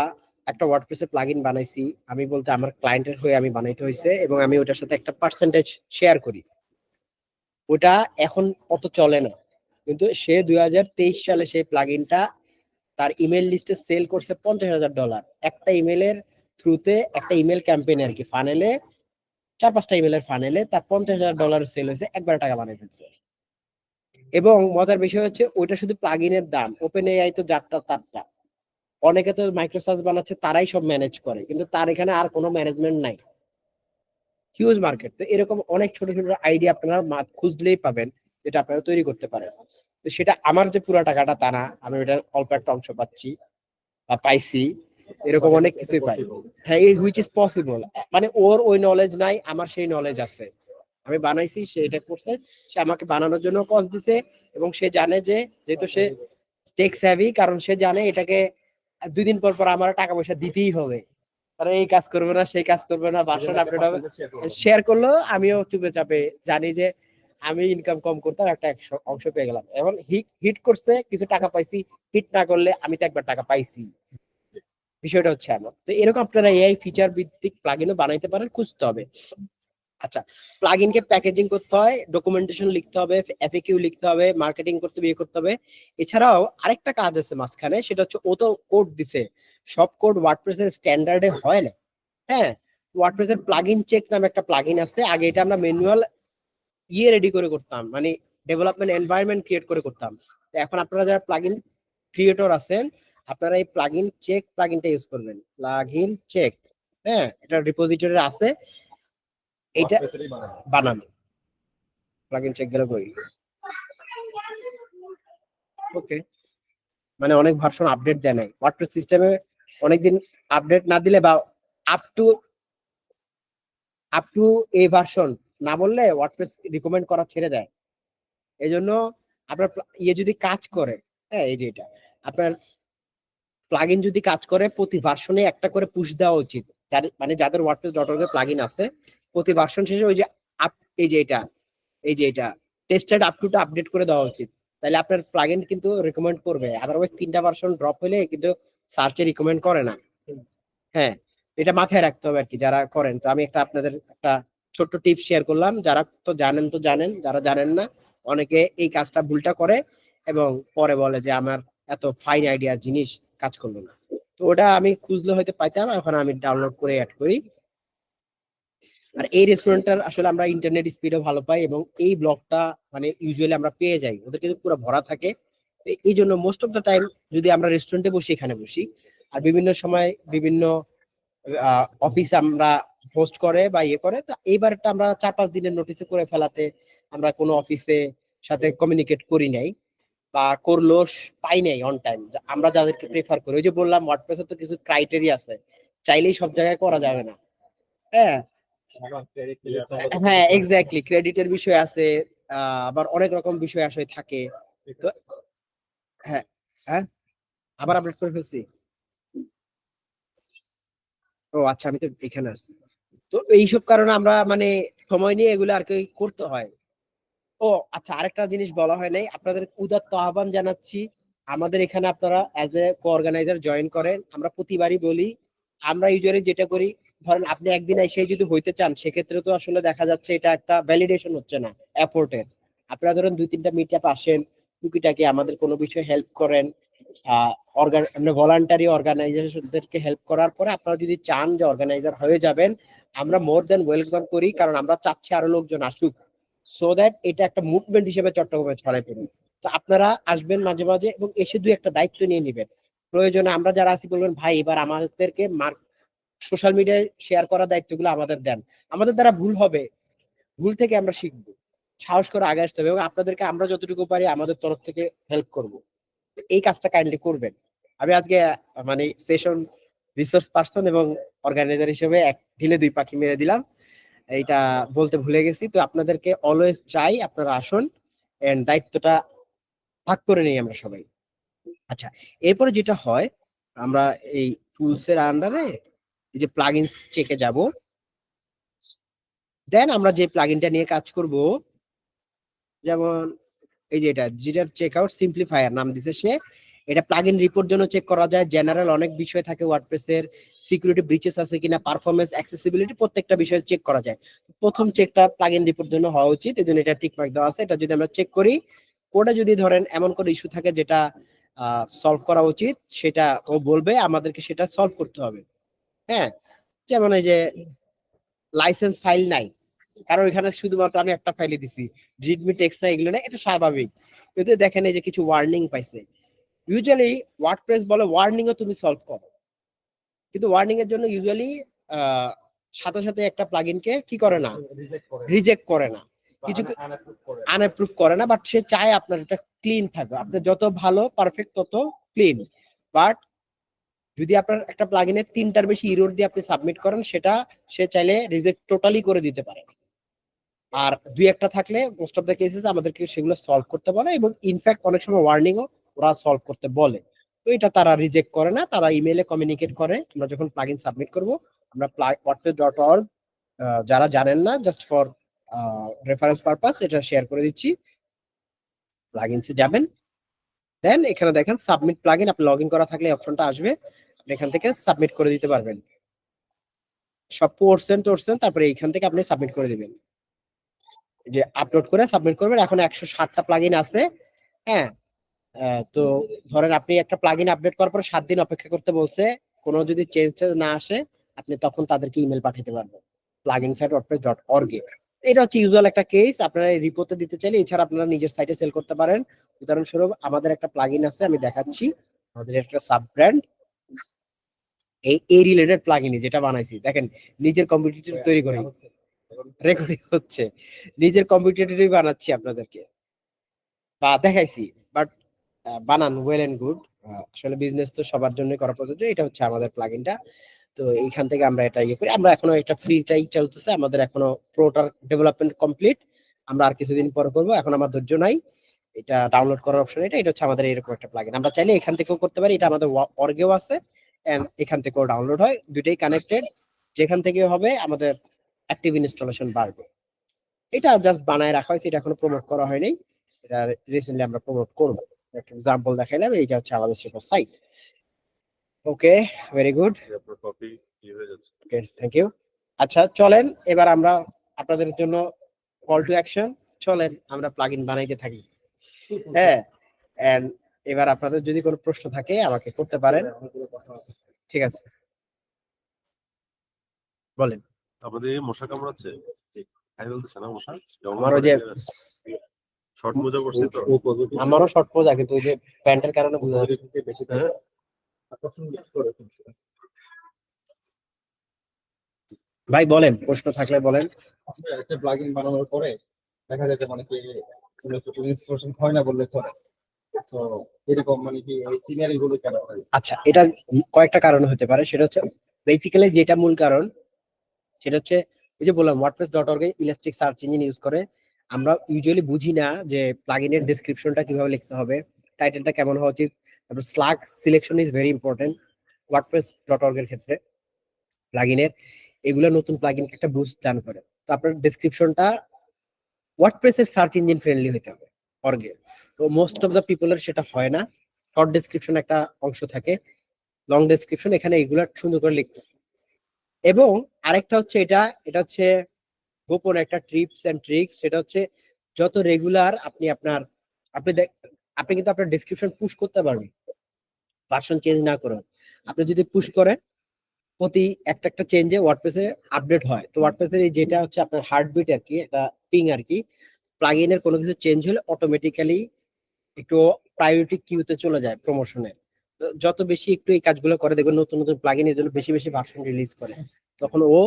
একটা ওয়ার্ডপ্রেসের প্লাগইন বানাইছি, আমি বলতে আমার ক্লায়েন্টের হয়ে আমি বানাইতে হয়েছে, এবং আমি ওটার সাথে একটা পার্সেন্টেজ শেয়ার করি। ওটা এখন অত চলে না, কিন্তু সে 2023 সালে সেই প্লাগইনটা তার ইমেল লিস্টে সেল করছে $50,000। একটা ইমেলের থ্রুতে, একটা ইমেল ক্যাম্পেইন আর কি, ফানেলে 4-5টা ইমেলের ফানেলে তার $50,000 সেল হয়েছে, একবারে টাকা বানিয়ে ফেলছে। এবং মজার বিষয় হচ্ছে ওইটা শুধু প্লাগইনের দাম, ওপেন এআই তো যারটা তারটা, অনেকে তো মাইক্রোসফট বানাচ্ছে, তারাই সব ম্যানেজ করে, কিন্তু তার এখানে আর কোনো ম্যানেজমেন্ট নাই। Huge market. তো এরকম অনেক ছোট ছোট আইডিয়া আপনারা খুঁজলেই পাবেন যেটা আপনারা তৈরি করতে পারেন। তো সেটা আমার যে পুরো টাকাটা তা না, আমি ওটার অল্প একটা অংশ পাচ্ছি বা পাইছি, এরকম অনেক কিছুই পাই। হ্যাঁ, হুইচ ইজ পসিবল, মানে ওর ওই নলেজ নাই, আমার সেই নলেজ আছে, আমি বানাইছি, সে এটা করছে, সে আমাকে বানানোর জন্য কস্ট দিছে, এবং সে জানে যে যেহেতু সে টেক স্যাভি, কারণ সে জানে এটাকে 2 দিন পর পর আমার টাকা পয়সা দিতেই হবে, কারণ এই কাজ করবে না, সেই কাজ করবে না, ভার্সন আপডেট হবে। শেয়ার করলো, আমিও চুপে চাপে জানি যে আমি ইনকাম কম করতাম, একটা অংশ পেয়ে গেলাম। এখন হিট করছে, কিছু টাকা পাইছি, হিট না করলে আমি তো একবার টাকা পাইছি। বিষয়টা হচ্ছে এমন। তো এরকম আপনারা এআই ফিচার ভিত্তিক প্লাগইনও বানাইতে পারেন, খুঁজতে হবে। আচ্ছা, প্লাগইনকে প্যাকেজিং করতে হয়, ডকুমেন্টেশন লিখতে হবে, এফএকিউ লিখতে হবে, মার্কেটিং করতে হবে, ইয়ে করতে হবে। এছাড়াও আরেকটা কাজ আছে মাঝখানে, সেটা হচ্ছে ও তো কোড দিছে, সব কোড ওয়ার্ডপ্রেসের স্ট্যান্ডার্ডে হয় না। হ্যাঁ, ওয়ার্ডপ্রেসের প্লাগইন চেক নামে একটা প্লাগইন আছে, আগে এটা আমরা ম্যানুয়াল ইয়ে রেডি করে করতাম, মানে ডেভেলপমেন্ট এনভায়রনমেন্ট ক্রিয়েট করে করতাম। তো এখন আপনারা যারা প্লাগইন ক্রিয়েটর আছেন, আপনারা এই প্লাগইন চেক প্লাগইনটা ইউজ করবেন, প্লাগইন চেক। হ্যাঁ, এটা রিপোজিটরি আছে, এইটা বানান, প্লাগইন চেক গেলে করি। ওকে, মানে অনেক ভার্সন আপডেট দেয় নাই ওয়ার্ডপ্রেস সিস্টেমে, অনেকদিন আপডেট না দিলে বা আপ টু এই ভার্সন না বললে ওয়ার্ডপ্রেস রিকমেন্ড করা ছেড়ে দেয়। এই জন্য আপনার ইয়ে যদি কাজ করে, হ্যাঁ এই যে এটা আপনার প্লাগইন যদি কাজ করে, প্রতি ভার্সনে একটা করে পুশ দেওয়া উচিত। মানে যাদের ওয়ার্ডপ্রেস ডট এর প্লাগইন আছে, প্রতি ভার্সন শেষে ওই যে আপ, এই যে এটা টেস্টেড আপ টুটা আপডেট করে দেওয়া উচিত। তাহলে আপনার প্লাগইন কিন্তু রিকমেন্ড করবে, আদারওয়াইজ 3টা ভার্সন ড্রপ হলে কিন্তু সার্চে রিকমেন্ড করে না। হ্যাঁ, এটা মাথায় রাখতে হবে আর কি যারা করেন। তো আমি একটা আপনাদের একটা ছোট্ট টিপস শেয়ার করলাম। যারা তো জানেন, যারা জানেন না অনেকে এই কাজটা ভুলটা করে এবং পরে বলে যে আমার এত ফাইন আইডিয়া জিনিস কাজ করলো না। তো ওটা আমি খুঁজলে হয়তো পাইতাম, এখন আমি ডাউনলোড করে অ্যাড করি। আর এই রেস্টুরেন্টটার আসলে আমরা ইন্টারনেট স্পিডও ভালো পাই এবং এই ব্লকটা মানে ইউজুয়ালি আমরা পেয়ে যাই, ওদের কিন্তু পুরো ভরা থাকে। এই জন্য মোস্ট অফ দ্য টাইম যদি আমরা রেস্টুরেন্টে বসি, এখানে বসি, আর বিভিন্ন সময় বিভিন্ন অফিস আমরা হোস্ট করে বা ইয়ে করে, তো এইবারটা আমরা 4-5 দিনের নোটিসে করে ফেলাতে আমরা কোনো অফিসে সাথে কমিউনিকেট করি নাই বা করলো পাই নাই অন টাইম। আমরা যাদেরকে প্রেফার করি, ওই যে বললাম ওয়ার্ডপ্রেসে তো কিছু ক্রাইটেরিয়া আছে, চাইলেই সব জায়গায় করা যাবে না। হ্যাঁ হ্যাঁ এক্স্যাক্টলি, ক্রেডিটের বিষয় আছে, আবার অনেক রকম বিষয় আসলে থাকে। তো হ্যাঁ হ্যাঁ আবার আপডেট করে ফেলছি। ও আচ্ছা, আমি তো এখানে আছি। তো এইসব কারণে আমরা মানে সময় নিয়ে এগুলো আর কি করতে হয়। ও আচ্ছা, আরেকটা জিনিস বলা হয় নাই, আপনাদের উদাত্ত আহ্বান জানাচ্ছি, আমাদের এখানে আপনারা as a co organizer join করেন। আমরা প্রতিবারই বলি, আমরা ইউজুয়ালি যেটা করি, ধরেন আপনি একদিন এসে যদি হইতে চান, সেক্ষেত্রে তো আসলে দেখা যাচ্ছে এটা একটা ভ্যালিডেশন হচ্ছে না এফোর্টের। আপনারা ধরেন 2-3টা মিট আপ আসেন, টুকিটাকি আমাদের কোনো বিষয়ে হেল্প করেন, ভলান্টারি অর্গানাইজেশনদেরকে হেল্প করার পরে আপনারা যদি চান যে অর্গানাইজার হয়ে যাবেন, আমরা মোর দেন ওয়েলকাম করি, কারণ আমরা চাচ্ছি আরো লোকজন আসুক, সো দ্যাট এটা একটা মুভমেন্ট হিসেবে চট্টগ্রামে ছড়াই পড়বে। তো আপনারা আসবেন মাঝে মাঝে এবং এসে দুই একটা দায়িত্ব নিয়ে নেবেন। প্রয়োজনে আমরা যারা আছি বলবেন ভাই এবার আমাদেরকে সোশ্যাল মিডিয়ায় শেয়ার করার দায়িত্বগুলো আমাদের দেন। আমাদের দ্বারা ভুল হবে, ভুল থেকে আমরা শিখবো, সাহস করে আগে আসতে হবে এবং আপনাদেরকে আমরা যতটুকু পারি আমাদের তরফ থেকে হেল্প করব। এই কাজটা কাইন্ডলি করবেন। আমি আজকে মানে সেশন রিসোর্স পার্সন এবং অর্গানাইজার হিসেবে এক ঢিলে 2 পাখি মেরে দিলাম, এইটা বলতে ভুলে গেছি। তো আপনাদেরকে অলওয়েজ চাই আপনারা আসুন এন্ড দায়িত্বটা ভাগ করে নিই আমরা সবাই। আচ্ছা, এরপরে যেটা হয়, আমরা এই টুলস এর আন্ডারে এই যে প্লাগইনস চেকে যাব, দেন আমরা যে প্লাগইনটা নিয়ে কাজ করব, যেমন এই যে এটা জিটার চেকআউট সিম্পলিফায়ার নাম দিছে সে, এটা প্লাগইন রিপোর্ট জন্য চেক করা যায়। জেনারেল অনেক বিষয় থাকে ওয়ার্ডপ্রেসের, সিকিউরিটি ব্রিচেস আছে কিনা, পারফরম্যান্স, অ্যাক্সেসিবিলিটি, প্রত্যেকটা বিষয় চেক করা যায়। প্রথম চেকটা প্লাগইন রিপোর্ট জন্য হওয়া উচিত, এজন্য এটা টিক মার্ক দেওয়া আছে। এটা যদি আমরা চেক করি, কোডে যদি ধরেন এমন কোনো ইস্যু থাকে যেটা সলভ করা উচিত, সেটা ও বলবে, আমাদেরকে সেটা সলভ করতে হবে। হ্যাঁ, যেমন এই যে লাইসেন্স ফাইল নাই, কারণ এখানে শুধুমাত্র আমি একটা ফাইলে দিছি, রিডমি টেক্সট না, এগুলো না, এটা স্বাভাবিক। কিন্তু দেখেন এই যে কিছু ওয়ার্নিং পাইছে, ইউজুয়ালি ওয়ার্ডপ্রেস বলে ওয়ার্নিং ও তুমি সলভ করো, কিন্তু ওয়ার্নিং এর জন্য ইউজুয়ালি সাথে সাথে একটা প্লাগইনকে কি করে না, রিজেক্ট করে না, কিছু আনঅ্যাপ্রুভ করে না, বাট সে চায় আপনার এটা ক্লিন থাকবে, আপনার যত ভালো পারফেক্ট তত ক্লিন। বাট যদি আপনার একটা প্লাগইনে 3টার বেশি এরর দিয়ে আপনি সাবমিট করেন, সেটা সে চাইলে রিজেক্ট টোটালি করে দিতে পারে। আর 2-1টা থাকলে মোস্ট অফ দ্য কেসেস আমাদেরকে সেগুলো সলভ করতে বলে এবং ইনফ্যাক্ট অনেক সময় ওয়ার্নিংও ওরা সলভ করতে বলে। তো এটা তারা রিজেক্ট করে না, তারা ইমেইলে কমিউনিকেট করে। আমরা যখন প্লাগইন সাবমিট করব, আমরা wordpress.org যারা জানেন না, জাস্ট ফর রেফারেন্স পারপাস এটা শেয়ার করে দিচ্ছি। প্লাগইনসে যাবেন, দেন এখানে দেখেন সাবমিট প্লাগইন, আপনি লগইন করা থাকলে অপশনটা আসবে, আপনি এখান থেকে সাবমিট করে দিতে পারবেন। সব পড়ছেন, তারপরে এইখান থেকে আপনি সাবমিট করে দিবেন, যে আপলোড করে সাবমিট করবেন। এখন 160টা প্লাগইন আছে। হ্যাঁ, তো ধরেন আপনি একটা প্লাগইন আপডেট করার পর 7 দিন অপেক্ষা করতে বলছে, কোনো যদি চেঞ্জ না আসে আপনি তখন তাদেরকে ইমেল পাঠাতে পারবেন plugins@wordpress.org এ। এটা হচ্ছে ইউজুয়াল একটা কেস, আপনারা রিপোর্টে দিতে চাইলে। এছাড়া আপনারা নিজের সাইটে সেল করতে পারেন। উদাহরণস্বরূপ আমাদের একটা প্লাগইন আছে, আমি দেখাচ্ছি, আমাদের একটা সাব ব্র্যান্ড, এই রিলেটেড প্লাগইন যেটা বানাইছি, দেখেন নিজের কম্পিটিটর তৈরি করে রেকর্ডিং হচ্ছে, নিজের কম্পিটিটরই বানাচ্ছি আপনাদেরকে বা দেখাইছি, বাট বানান ওয়েল এন্ড গুড। আসলে বিজনেস তো সবার জন্য করা প্রযোজ্য। এটা হচ্ছে আমাদের প্লাগইনটা। তো এইখান থেকে আমরা এটা ইয়ে করি। আমরা এখনো এটা ফ্রিটাই চলতেছে, আমাদের এখনো প্রোটার ডেভেলপমেন্ট কমপ্লিট, আমরা আর কিছুদিন পরে করবো, এখন আমার ধৈর্য নাই। এটা ডাউনলোড করার অপশন, এটা হচ্ছে আমাদের এরকম একটা প্লাগইন। আমরা চাইলে এখান থেকেও করতে পারি, এটা আমাদের অর্গেও আছে এন্ড এখান থেকেও ডাউনলোড হয়, দুটেই কানেক্টেড। যেখান থেকে হবে আমাদের অ্যাক্টিভ ইনস্টলেশন বাড়বে। এটা জাস্ট বানায় রাখা হয়েছে, এটা এখনো প্রমোট করা হয়নি, এটা রিসেন্টলি আমরা প্রমোট করবো। একটা এক্সাম্পল দেখাইলাম, এইটা হচ্ছে আমাদের সেটা সাইট। ওকে, ভেরি গুড, কপি হয়ে যাচ্ছে। ওকে, থ্যাংক ইউ। আচ্ছা চলেন এবার আমরা আপনাদের জন্য কল টু অ্যাকশন, চলেন আমরা প্লাগইন বানাইতে থাকি। হ্যাঁ, এন্ড এবার আপনাদের যদি কোনো প্রশ্ন থাকে আমাকে করতে পারেন। ঠিক আছে, বলেন। আমাদের মশা কামড়াচ্ছে, খাই বলতেছে না মশা? আমার ওই যে শর্ট মোজা করছে তো। আমারও শর্ট পোজা, কিন্তু ওই যে প্যান্টের কারণে বোঝা যাচ্ছে। বেশি হ্যাঁ, আকর্ষণ করে ভাই বলেন, প্রশ্ন থাকলে বলেন। আসলে একটা প্লাগইন বানানোর পরে দেখা যায় যে মানে কি ইনস্টলেশন হয় না বললে চলে। তো এরকম মানে কি এই সিনারি গুলো কেন হয়? আচ্ছা, এটা কয়েকটা কারণ হতে পারে। সেটা হচ্ছে বেসিক্যালি যেটা মূল কারণ, সেটা হচ্ছে ওই যে বললাম wordpress.org এ ইলাস্টিক সার্চ ইঞ্জিন ইউজ করে। আমরা ইউজুয়ালি বুঝি না যে প্লাগইনের ডেসক্রিপশনটা কিভাবে লিখতে হবে, টাইটেলটা কেমন হওয়া উচিত। তারপর slug selection is very important wordpress.org এর ক্ষেত্রে। প্লাগইনের এগুলো নতুন প্লাগইনকে একটা বুস্ট দান করে। তো আপনার ডেসক্রিপশনটা ওয়ার্ডপ্রেস এর সার্চ ইঞ্জিন ফ্রেন্ডলি হতে হবে অর্গে। তো মোস্ট অফ দ্য পিপলের সেটা হয় না। শর্ট ডেসক্রিপশন একটা অংশ থাকে, লং ডেসক্রিপশন, এখানে এগুলা সুন্দর করে লিখতে হবে। এবং আরেকটা হচ্ছে এটা হচ্ছে গোপন একটা টিপস এন্ড ট্রিক্স। সেটা হচ্ছে যত রেগুলার আপনি আপনার আপনি আপনি কিন্তু আপনার ডেসক্রিপশন পুশ করতে পারবেন ভার্সন চেঞ্জ না করে। আপনি যদি পুশ করেন প্রতি একটা একটা চেঞ্জে ওয়ার্ডপ্রেসে আপডেট হয়। তো ওয়ার্ডপ্রেসের এই যেটা হচ্ছে আপনার হার্টবিট আর কি, এটা পিং আর কি, প্লাগইনের কোনো কিছু চেঞ্জ হলে অটোমেটিক্যালি একটু প্রায়োরিটি কিউতে চলে যায় প্রমোশনের। যত বেশি একটু এই কাজগুলো করে, দেখবেন নতুন নতুন প্লাগইন এর জন্য বেশি বেশি ভার্সন রিলিজ করে, তখন ও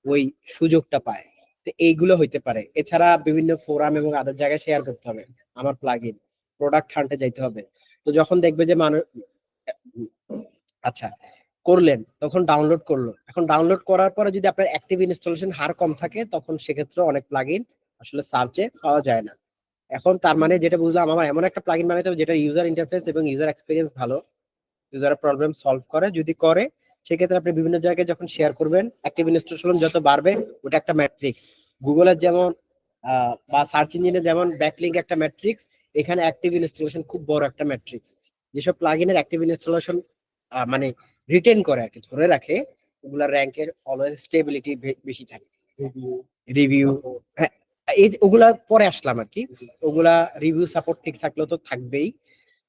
ওই সুযোগটা পায়। তো এইগুলো হইতে পারে। এছাড়া বিভিন্ন ফোরাম এবং আদার জায়গায় শেয়ার করতে হবে আমার প্লাগইন, প্রোডাক্ট হান্টে যাইতে হবে। তো যখন দেখবে যে মানুষ, আচ্ছা করলেন, তখন ডাউনলোড করলো। এখন ডাউনলোড করার পরে যদি আপনার অ্যাক্টিভ ইনস্টলেশন হার কম থাকে, তখন সেক্ষেত্রে অনেক প্লাগইন আসলে সার্চে পাওয়া যায় না। এখন তার মানে যেটা বুঝলাম, আমার এমন একটা প্লাগইন বানাইতে হবে যেটা ইউজার ইন্টারফেস এবং ইউজার এক্সপিরিয়েন্স ভালো, ইউজারের প্রবলেম সলভ করে। যদি করে, সেক্ষেত্রে আপনি বিভিন্ন জায়গায় যখন শেয়ার করবেন, অ্যাক্টিভ ইনস্টলেশন যত বাড়বে ওটা একটা ম্যাট্রিক্স। গুগলের যেমন বা সার্চ ইঞ্জিনে যেমন ব্যাকলিংক একটা ম্যাট্রিক্স, এখানে অ্যাক্টিভ ইনস্টলেশন খুব বড় একটা ম্যাট্রিক্স। যেসব প্লাগইনের অ্যাক্টিভ ইনস্টলেশন মানে রিটেন করে আর কি, ধরে রাখে, ওগুলা র্যাঙ্কের অলওয়েজ স্টেবিলিটি বেশি থাকে। রিভিউ, হ্যাঁ, এই ওগুলা পরে আসলাম আর কি। ওগুলা রিভিউ সাপোর্ট ঠিক থাকলেও তো থাকবেই।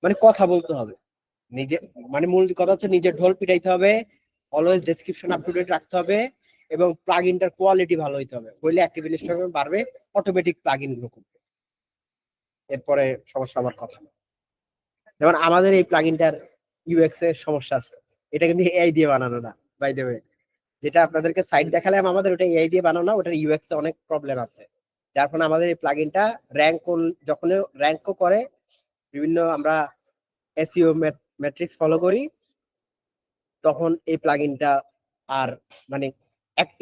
মানে কথা বলতে হবে নিজে, মানে মূল কথা হচ্ছে নিজের ঢোল পিটাইতে হবে, always description up to date রাখতে হবে, এবং প্লাগইনটার কোয়ালিটি ভালো হইতে হবে। হইলে অ্যাক্টিভ ইনস্টলেশন বাড়বে, অটোমেটিক প্লাগইন গুলো করবে। এরপরে সমস্যা আমার কথা না। যেমন আমাদের এই প্লাগইনটার ইউএক্স এর সমস্যা আছে, এটা কিন্তু এআই দিয়ে বানানো না, বাই দ্য ওয়ে। যেটা আপনাদেরকে সাইট দেখালাম আমাদের, ওটা এআই দিয়ে বানানো না, ওটার ইউএক্স এ অনেক প্রবলেম আছে। যার ফলে আমাদের এই প্লাগইনটা যখন র্যাঙ্কও করে, বিভিন্ন আমরা এসইও ম্যাট্রিক্স ফলো করি, তখন এই প্লাগইনটা আর মানে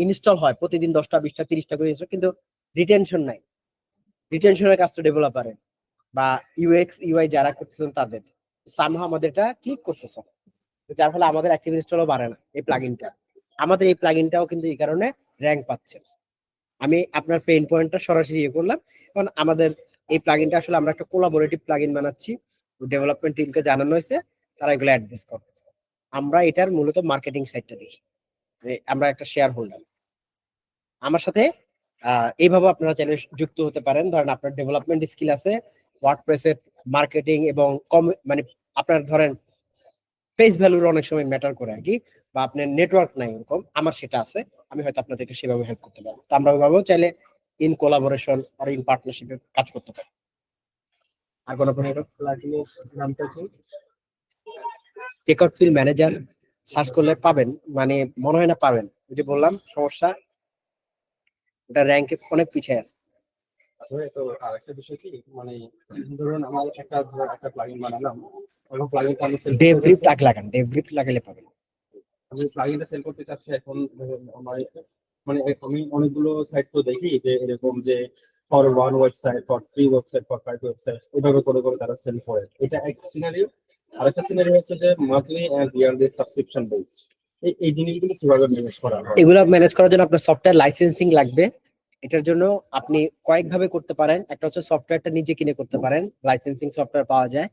ইনস্টল হয় প্রতিদিন 10টা 20টা 30টা করে ইনস্টল, কিন্তু রিটেনশন নাই। রিটেনশনের কাজটা ডেভেলপারের বা ইউএক্স ইউআই যারা করতেছেন তাদের, সামহাও আমাদের এটা ক্লিক করতেছে না। যার ফলে আমাদের অ্যাক্টিভ ইনস্টলও বাড়ে না এই প্লাগইনটা। আমাদের এই প্লাগইনটাও কিন্তু এই কারণে র্যাঙ্ক পাচ্ছে। আমি আপনার পেইন পয়েন্টটা সরাসরি ইয়ে করলাম। কারণ আমাদের এই প্লাগইনটা আসলে আমরা একটা কোলাবোরেটিভ প্লাগইন বানাচ্ছি, ডেভেলপমেন্ট টিমকে জানানো হয়েছে, তারা এগুলো অ্যাড্রেস করতেছে। আমরা এটার মূলত মার্কেটিং সাইডটা দেখি, আমরা একটা শেয়ার হোল্ডার। আমার সাথে এইভাবে আপনারা চাইলে যুক্ত হতে পারেন। ধরেন আপনার ডেভেলপমেন্ট স্কিল আছে, ওয়ার্ডপ্রেসের মার্কেটিং এবং মানে আপনার ধরেন ফেস ভ্যালুর অনেক সময় ম্যাটার করে আর কি, বা আপনার নেটওয়ার্ক নাই এরকম, আমার সেটা আছে, আমি হয়তো আপনাদেরকে সেভাবে হেল্প করতে পারবো। তো আমরা ওইভাবেও চাইলে ইন কোলাবোরেশন আর ইন পার্টনারশিপে কাজ করতে পারি। আর কোনো প্রশ্ন? নামটা কি? টেকআউট ফিল ম্যানেজার সার্চ করলে পাবেন, মানে মনে হয় না পাবেন। ওই যে বললাম সমস্যা, এটা র্যাঙ্কে অনেক পিছিয়ে আছে। আসলে তো আরেকটা বিষয় কি, মানে ধরুন আমার একটা প্লাগইন বানালাম, এবং প্লাগইনটা আমি সেল ডেভরিপ টাক লাগান, ডেভরিপ লাগালে পাবেন। আমি প্লাগইনটা সেল করতে চাচ্ছি এখন। আমার মানে আমি অনেকগুলো সাইট তো দেখি যে এরকম যে for 1 website, for 3 website, for 5 website, এভাবে করে করে তারা সেল করে। এটা এক সিনারিও। আরেকটা সিনারিও হচ্ছে যে monthly and yearly subscription based. এই জিনিসগুলো কিভাবে ম্যানেজ করা হয়? এগুলো ম্যানেজ করার জন্য আপনার সফটওয়্যার লাইসেন্সিং লাগবে। এটার জন্য আপনি কয়েকভাবে করতে পারেন। একটা হচ্ছে সফটওয়্যারটা নিজে কিনে করতে পারেন, লাইসেন্সিং সফটওয়্যার পাওয়া যায়।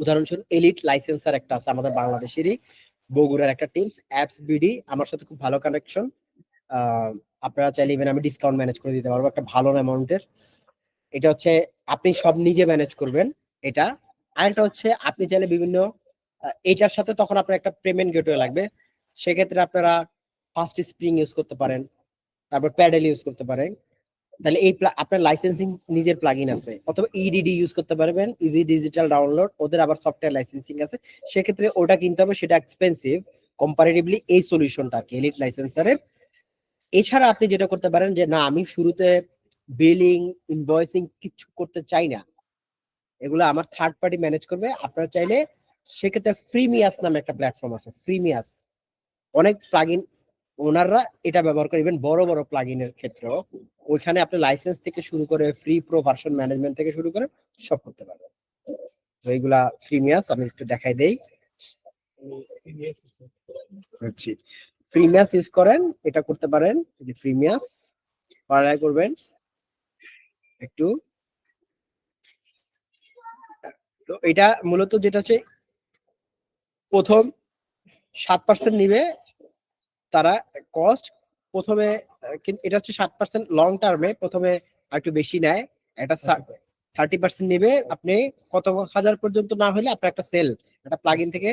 উদাহরণস্বরূপ এলিট লাইসেন্সার একটা আছে আমাদের বাংলাদেশেরই, বগুড়ার একটা টিমস, অ্যাপস বিডি, আমার সাথে খুব ভালো কানেকশন। আপনারা চাইলে ইভেন আমি ডিসকাউন্ট ম্যানেজ করে দিতে পারবো একটা ভালো অ্যামাউন্টের। এটা হচ্ছে আপনি সব নিজে ম্যানেজ করবেন এটা। আরেকটা হচ্ছে আপনি চাইলে বিভিন্ন এটার সাথে তখন আপনার একটা পেমেন্ট গেটওয়ে লাগবে, সেক্ষেত্রে আপনারা ফার্স্ট স্প্রিং ইউজ করতে পারেন, তারপর প্যাডেল ইউজ করতে পারেন। তাহলে এই আপনার লাইসেন্সিং নিজের প্লাগইন আছে, অথবা ইডিডি ইউজ করতে পারবেন, ইজি ডিজিটাল ডাউনলোড, ওদের আবার সফটওয়্যার লাইসেন্সিং আছে, সেক্ষেত্রে ওটা কিনতে হবে, সেটা এক্সপেন্সিভ কম্পারেটিভলি এই সলিউশনটা কি এলিট লাইসেন্সারের। এছাড়া আপনি যেটা করতে পারেন যে না আমি শুরুতে বিলিং ইনভয়েসিং কিছু করতে চাই না, এগুলো আমার থার্ড পার্টি ম্যানেজ করবে, আপনারা চাইলে সেক্ষেত্রে ফ্রিমিয়াস নামে একটা প্ল্যাটফর্ম আছে। ফ্রিমিয়াস অনেক প্লাগইন ওনাররা এটা ব্যবহার করে, ইভেন বড় বড় প্লাগইনের ক্ষেত্রেও ওইখানে আপনি লাইসেন্স থেকে শুরু করে ফ্রি প্রো ভার্সন ম্যানেজমেন্ট থেকে শুরু করে সব করতে পারবেন। তো এইগুলা ফ্রিমিয়াস আমি একটু দেখাই দেই। ফ্রিমিয়াস ইউজ করেন, এটা করতে পারেন, যদি ফ্রিমিয়াস পড়ালেখা করবেন একটু। তো এটা মূলত যেটা হচ্ছে প্রথম 7% নিবে তারা কস্ট প্রথমে, কিন্তু এটা হচ্ছে 7% লং টার্মে, প্রথমে একটু বেশি নেয়, এটা 30% নিবে। আপনি কত হাজার পর্যন্ত না হলে আপনার একটা সেল, একটা প্লাগইন থেকে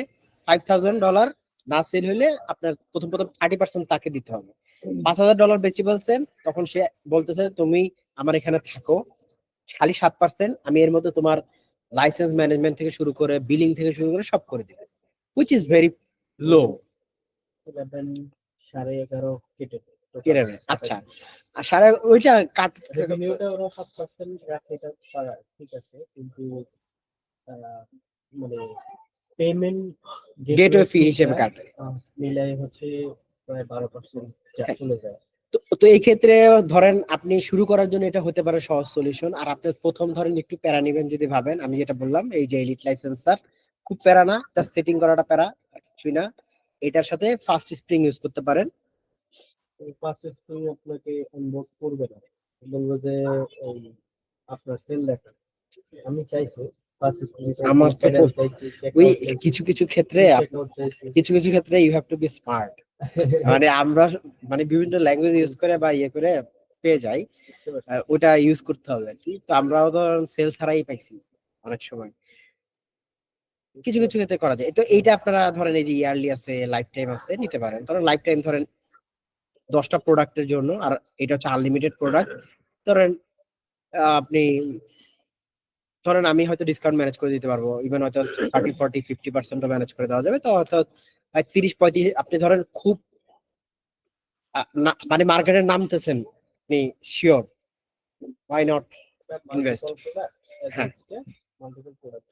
$5,000 না সেল হলে আপনার প্রথম 30% তাকে দিতে হবে। $5,000 বেশি বলছেন, তখন সে বলতেছে তুমি আমার এখানে থাকো, খালি 7% আমি এর মধ্যে তোমার লাইসেন্স ম্যানেজমেন্ট থেকে শুরু করে বিলিং থেকে শুরু করে সব করে দিবে, হুইচ ইজ ভেরি লো। 11.5 কেটে দেয়। কেটে নেয়, আচ্ছা। আর সারা ওইটা কাট রেভিনিউটা ওরা 7% রাখে, এটা ঠিক আছে, কিন্তু মানে পেমেন্ট গেটওয়ে ফি হিসেবে কাটে। মিলাই হচ্ছে প্রায় 12% চলে যায়। তো এই ক্ষেত্রে ধরেন আপনি শুরু করার জন্য এটা হতে পারে সহজ সলিউশন। আর আপনি প্রথম ধরেন একটু প্যারা নিবেন যদি ভাবেন, আমি যেটা বললাম এই যে এলিট লাইসেন্সার, খুব প্যারা না, জাস্ট সেটিং করাটা প্যারা, কিছুই না। এটার সাথে ফার্স্ট স্প্রিং ইউজ করতে পারেন। ফার্স্ট স্প্রিং আপনাকে অনবোর্ড করবে না, বলবো যে ওই আপনার সেল দেখা। আমি চাইছি ফার্স্ট স্প্রিং, আমার তো চাইছি ওই কিছু কিছু ক্ষেত্রে you have to be smart. মানে আমরা মানে বিভিন্ন ল্যাঙ্গুয়েজ ইউজ করে বা ইয়ে করে পেয়ে যাই, ওটা ইউজ করতে হবে আর কি। তো আমরাও তো সেল ছাড়াই পাইছি অনেক সময়, কিছু কিছু ক্ষেত্রে করা যায়। তো এইটা আপনারা ধরেন এই যে ইয়ারলি আছে, লাইফ টাইম আছে, নিতে পারেন। ধরেন লাইফ টাইম ধরেন 10টা প্রোডাক্টের জন্য, আর এটা হচ্ছে আনলিমিটেড প্রোডাক্ট। ধরেন আপনি ধরেন আমি হয়তো ডিসকাউন্ট ম্যানেজ করে দিতে পারবো, ইভেন হয়তো 30, 40, 50% ম্যানেজ করে দেওয়া যাবে। তো হয়তো 30, 35 আপনি ধরেন খুব মানে মার্কেটের নামতেছেন, আপনি শিওর, ওয়াই নট ইনভেস্ট। হ্যাঁ,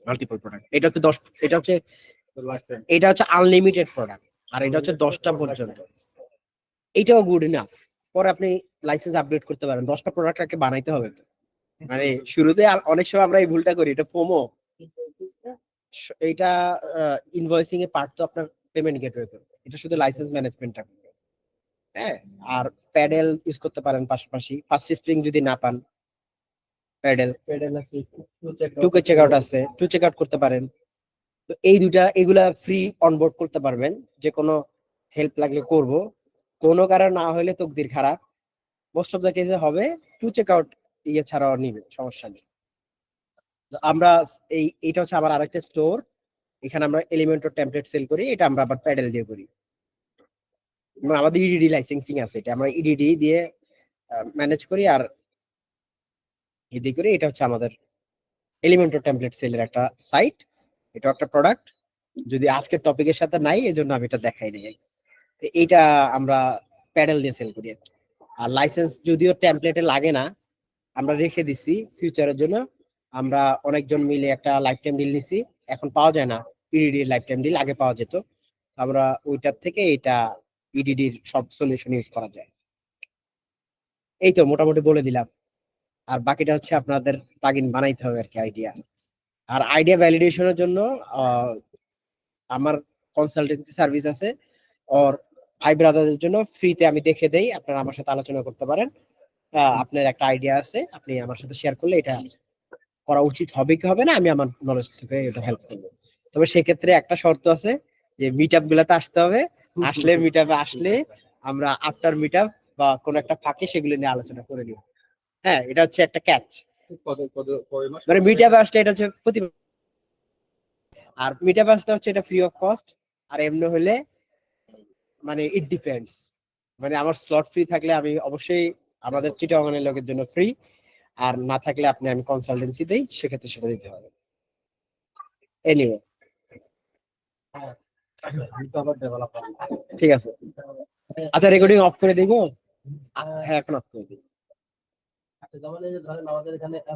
মাল্টিপল প্রোডাক্ট, এটা হচ্ছে 10, এটা হচ্ছে আনলিমিটেড প্রোডাক্ট, আর এটা হচ্ছে 10টা পর্যন্ত। এটাও গুড ইনাফ। পরে আপনি লাইসেন্স আপডেট করতে পারেন। 10টা প্রোডাক্ট আগে বানাইতে হবে তো, মানে শুরুতে অনেক সময় আমরা এই ভুলটা করি, এটা প্রোমো। এইটা ইনভয়েসিং এর পার্ট তো আপনার পেমেন্ট গেটওয়ে করবে, এটা শুধু লাইসেন্স ম্যানেজমেন্টটা করবে। হ্যাঁ, আর প্যাডেল ইউজ করতে পারেন পাশাপাশি। ফার্স্ট স্প্রিং যদি না পান, প্যাডেল আছে, টু চেক আউট আছে, টু চেক আউট করতে পারেন। তো এই দুটা, এগুলা ফ্রি অনবোর্ড করতে পারবেন, যে কোনো হেল্প লাগলে করব, কোনো কারণ না হলে তকদির খারাপ, মোস্ট অফ দ্য কেসে হবে। টু চেক আউট ইয়ে ছাড়াও নিবে, সমস্যা নেই। আমরা এইটা হচ্ছে আবার আরেকটা স্টোর, এখানে আমরা এলিমেন্টর টেমপ্লেট সেল করি, এটা আমরা আবার প্যাডেল দিয়ে করি। আমাদের ইডিডি লাইসেন্সিং আছে, এটা আমরা ইডিডি দিয়ে ম্যানেজ করি আর এদিকে করি। এটা হচ্ছে আমাদের এলিমেন্টর টেমপ্লেট সেলের একটা সাইট, এটা একটা প্রোডাক্ট, যদি আজকের টপিকের সাথে নাই এজন্য আমি এটা দেখাই নাই। তো এইটা আমরা প্যাডেল দিয়ে সেল করি। আর লাইসেন্স যদিও টেমপ্লেটে লাগে না, আমরা রেখে দিছি ফিউচারের জন্য। আমরা অনেকজন মিলে একটা লাইফ টাইম ডিল নিছি, এখন পাওয়া যায় না ইডিডি লাইফ টাইম ডিল, আগে পাওয়া যেত। আমরা ওইটার থেকে এটা ইডিডির সব সলিউশন ইউজ করা যায়। এই তো মোটামুটি বলে দিলাম। আর বাকিটা হচ্ছে আপনাদের প্লাগইন বানাইতে হবে আর কি, আইডিয়া। আর আইডিয়া ভ্যালিডেশনের জন্য আমার কনসালটেন্সি সার্ভিস আছে, আর ভাই ব্রাদারদের জন্য ফ্রিতে আমি দেখে দেই, আপনারা আমার সাথে আলোচনা করতে পারেন। আপনার একটা আইডিয়া আছে, আপনি আমার সাথে শেয়ার করলে এটা করা উচিত হবে কি হবে না, আমি আমার নলেজ থেকে এটা হেল্প করবো। তবে সেক্ষেত্রে একটা শর্ত আছে, যে মিট আপ গুলাতে আসতে হবে, আসলে মিট আপে আসলে আমরা আফটার মিট আপ বা কোনো একটা ফাঁকে সেগুলো নিয়ে আলোচনা করে নিব। হ্যাঁ, এটা হচ্ছে একটা ক্যাচ। মানে মিট আপ আসলে এটা হচ্ছে প্রতি, আর মিট আপ আসলে হচ্ছে এটা ফ্রি অফ কস্ট। আর এমনি হলে মানে ইট ডিপেন্ডস, মানে আমার স্লট ফ্রি থাকলে আমি অবশ্যই আমাদের চিটাগাংয়ের লোকের জন্য ফ্রি, আর না থাকলে আমি কনসালটেন্সি দেই, সেক্ষেত্রে সেটা দিতে হবে। এনিওয়ে, ঠিক আছে। আচ্ছা, রেকর্ডিং অফ করে দিব। হ্যাঁ, এখন অফ করে দিই। আচ্ছা, যেমন এই যে ধরেন আমাদের এখানে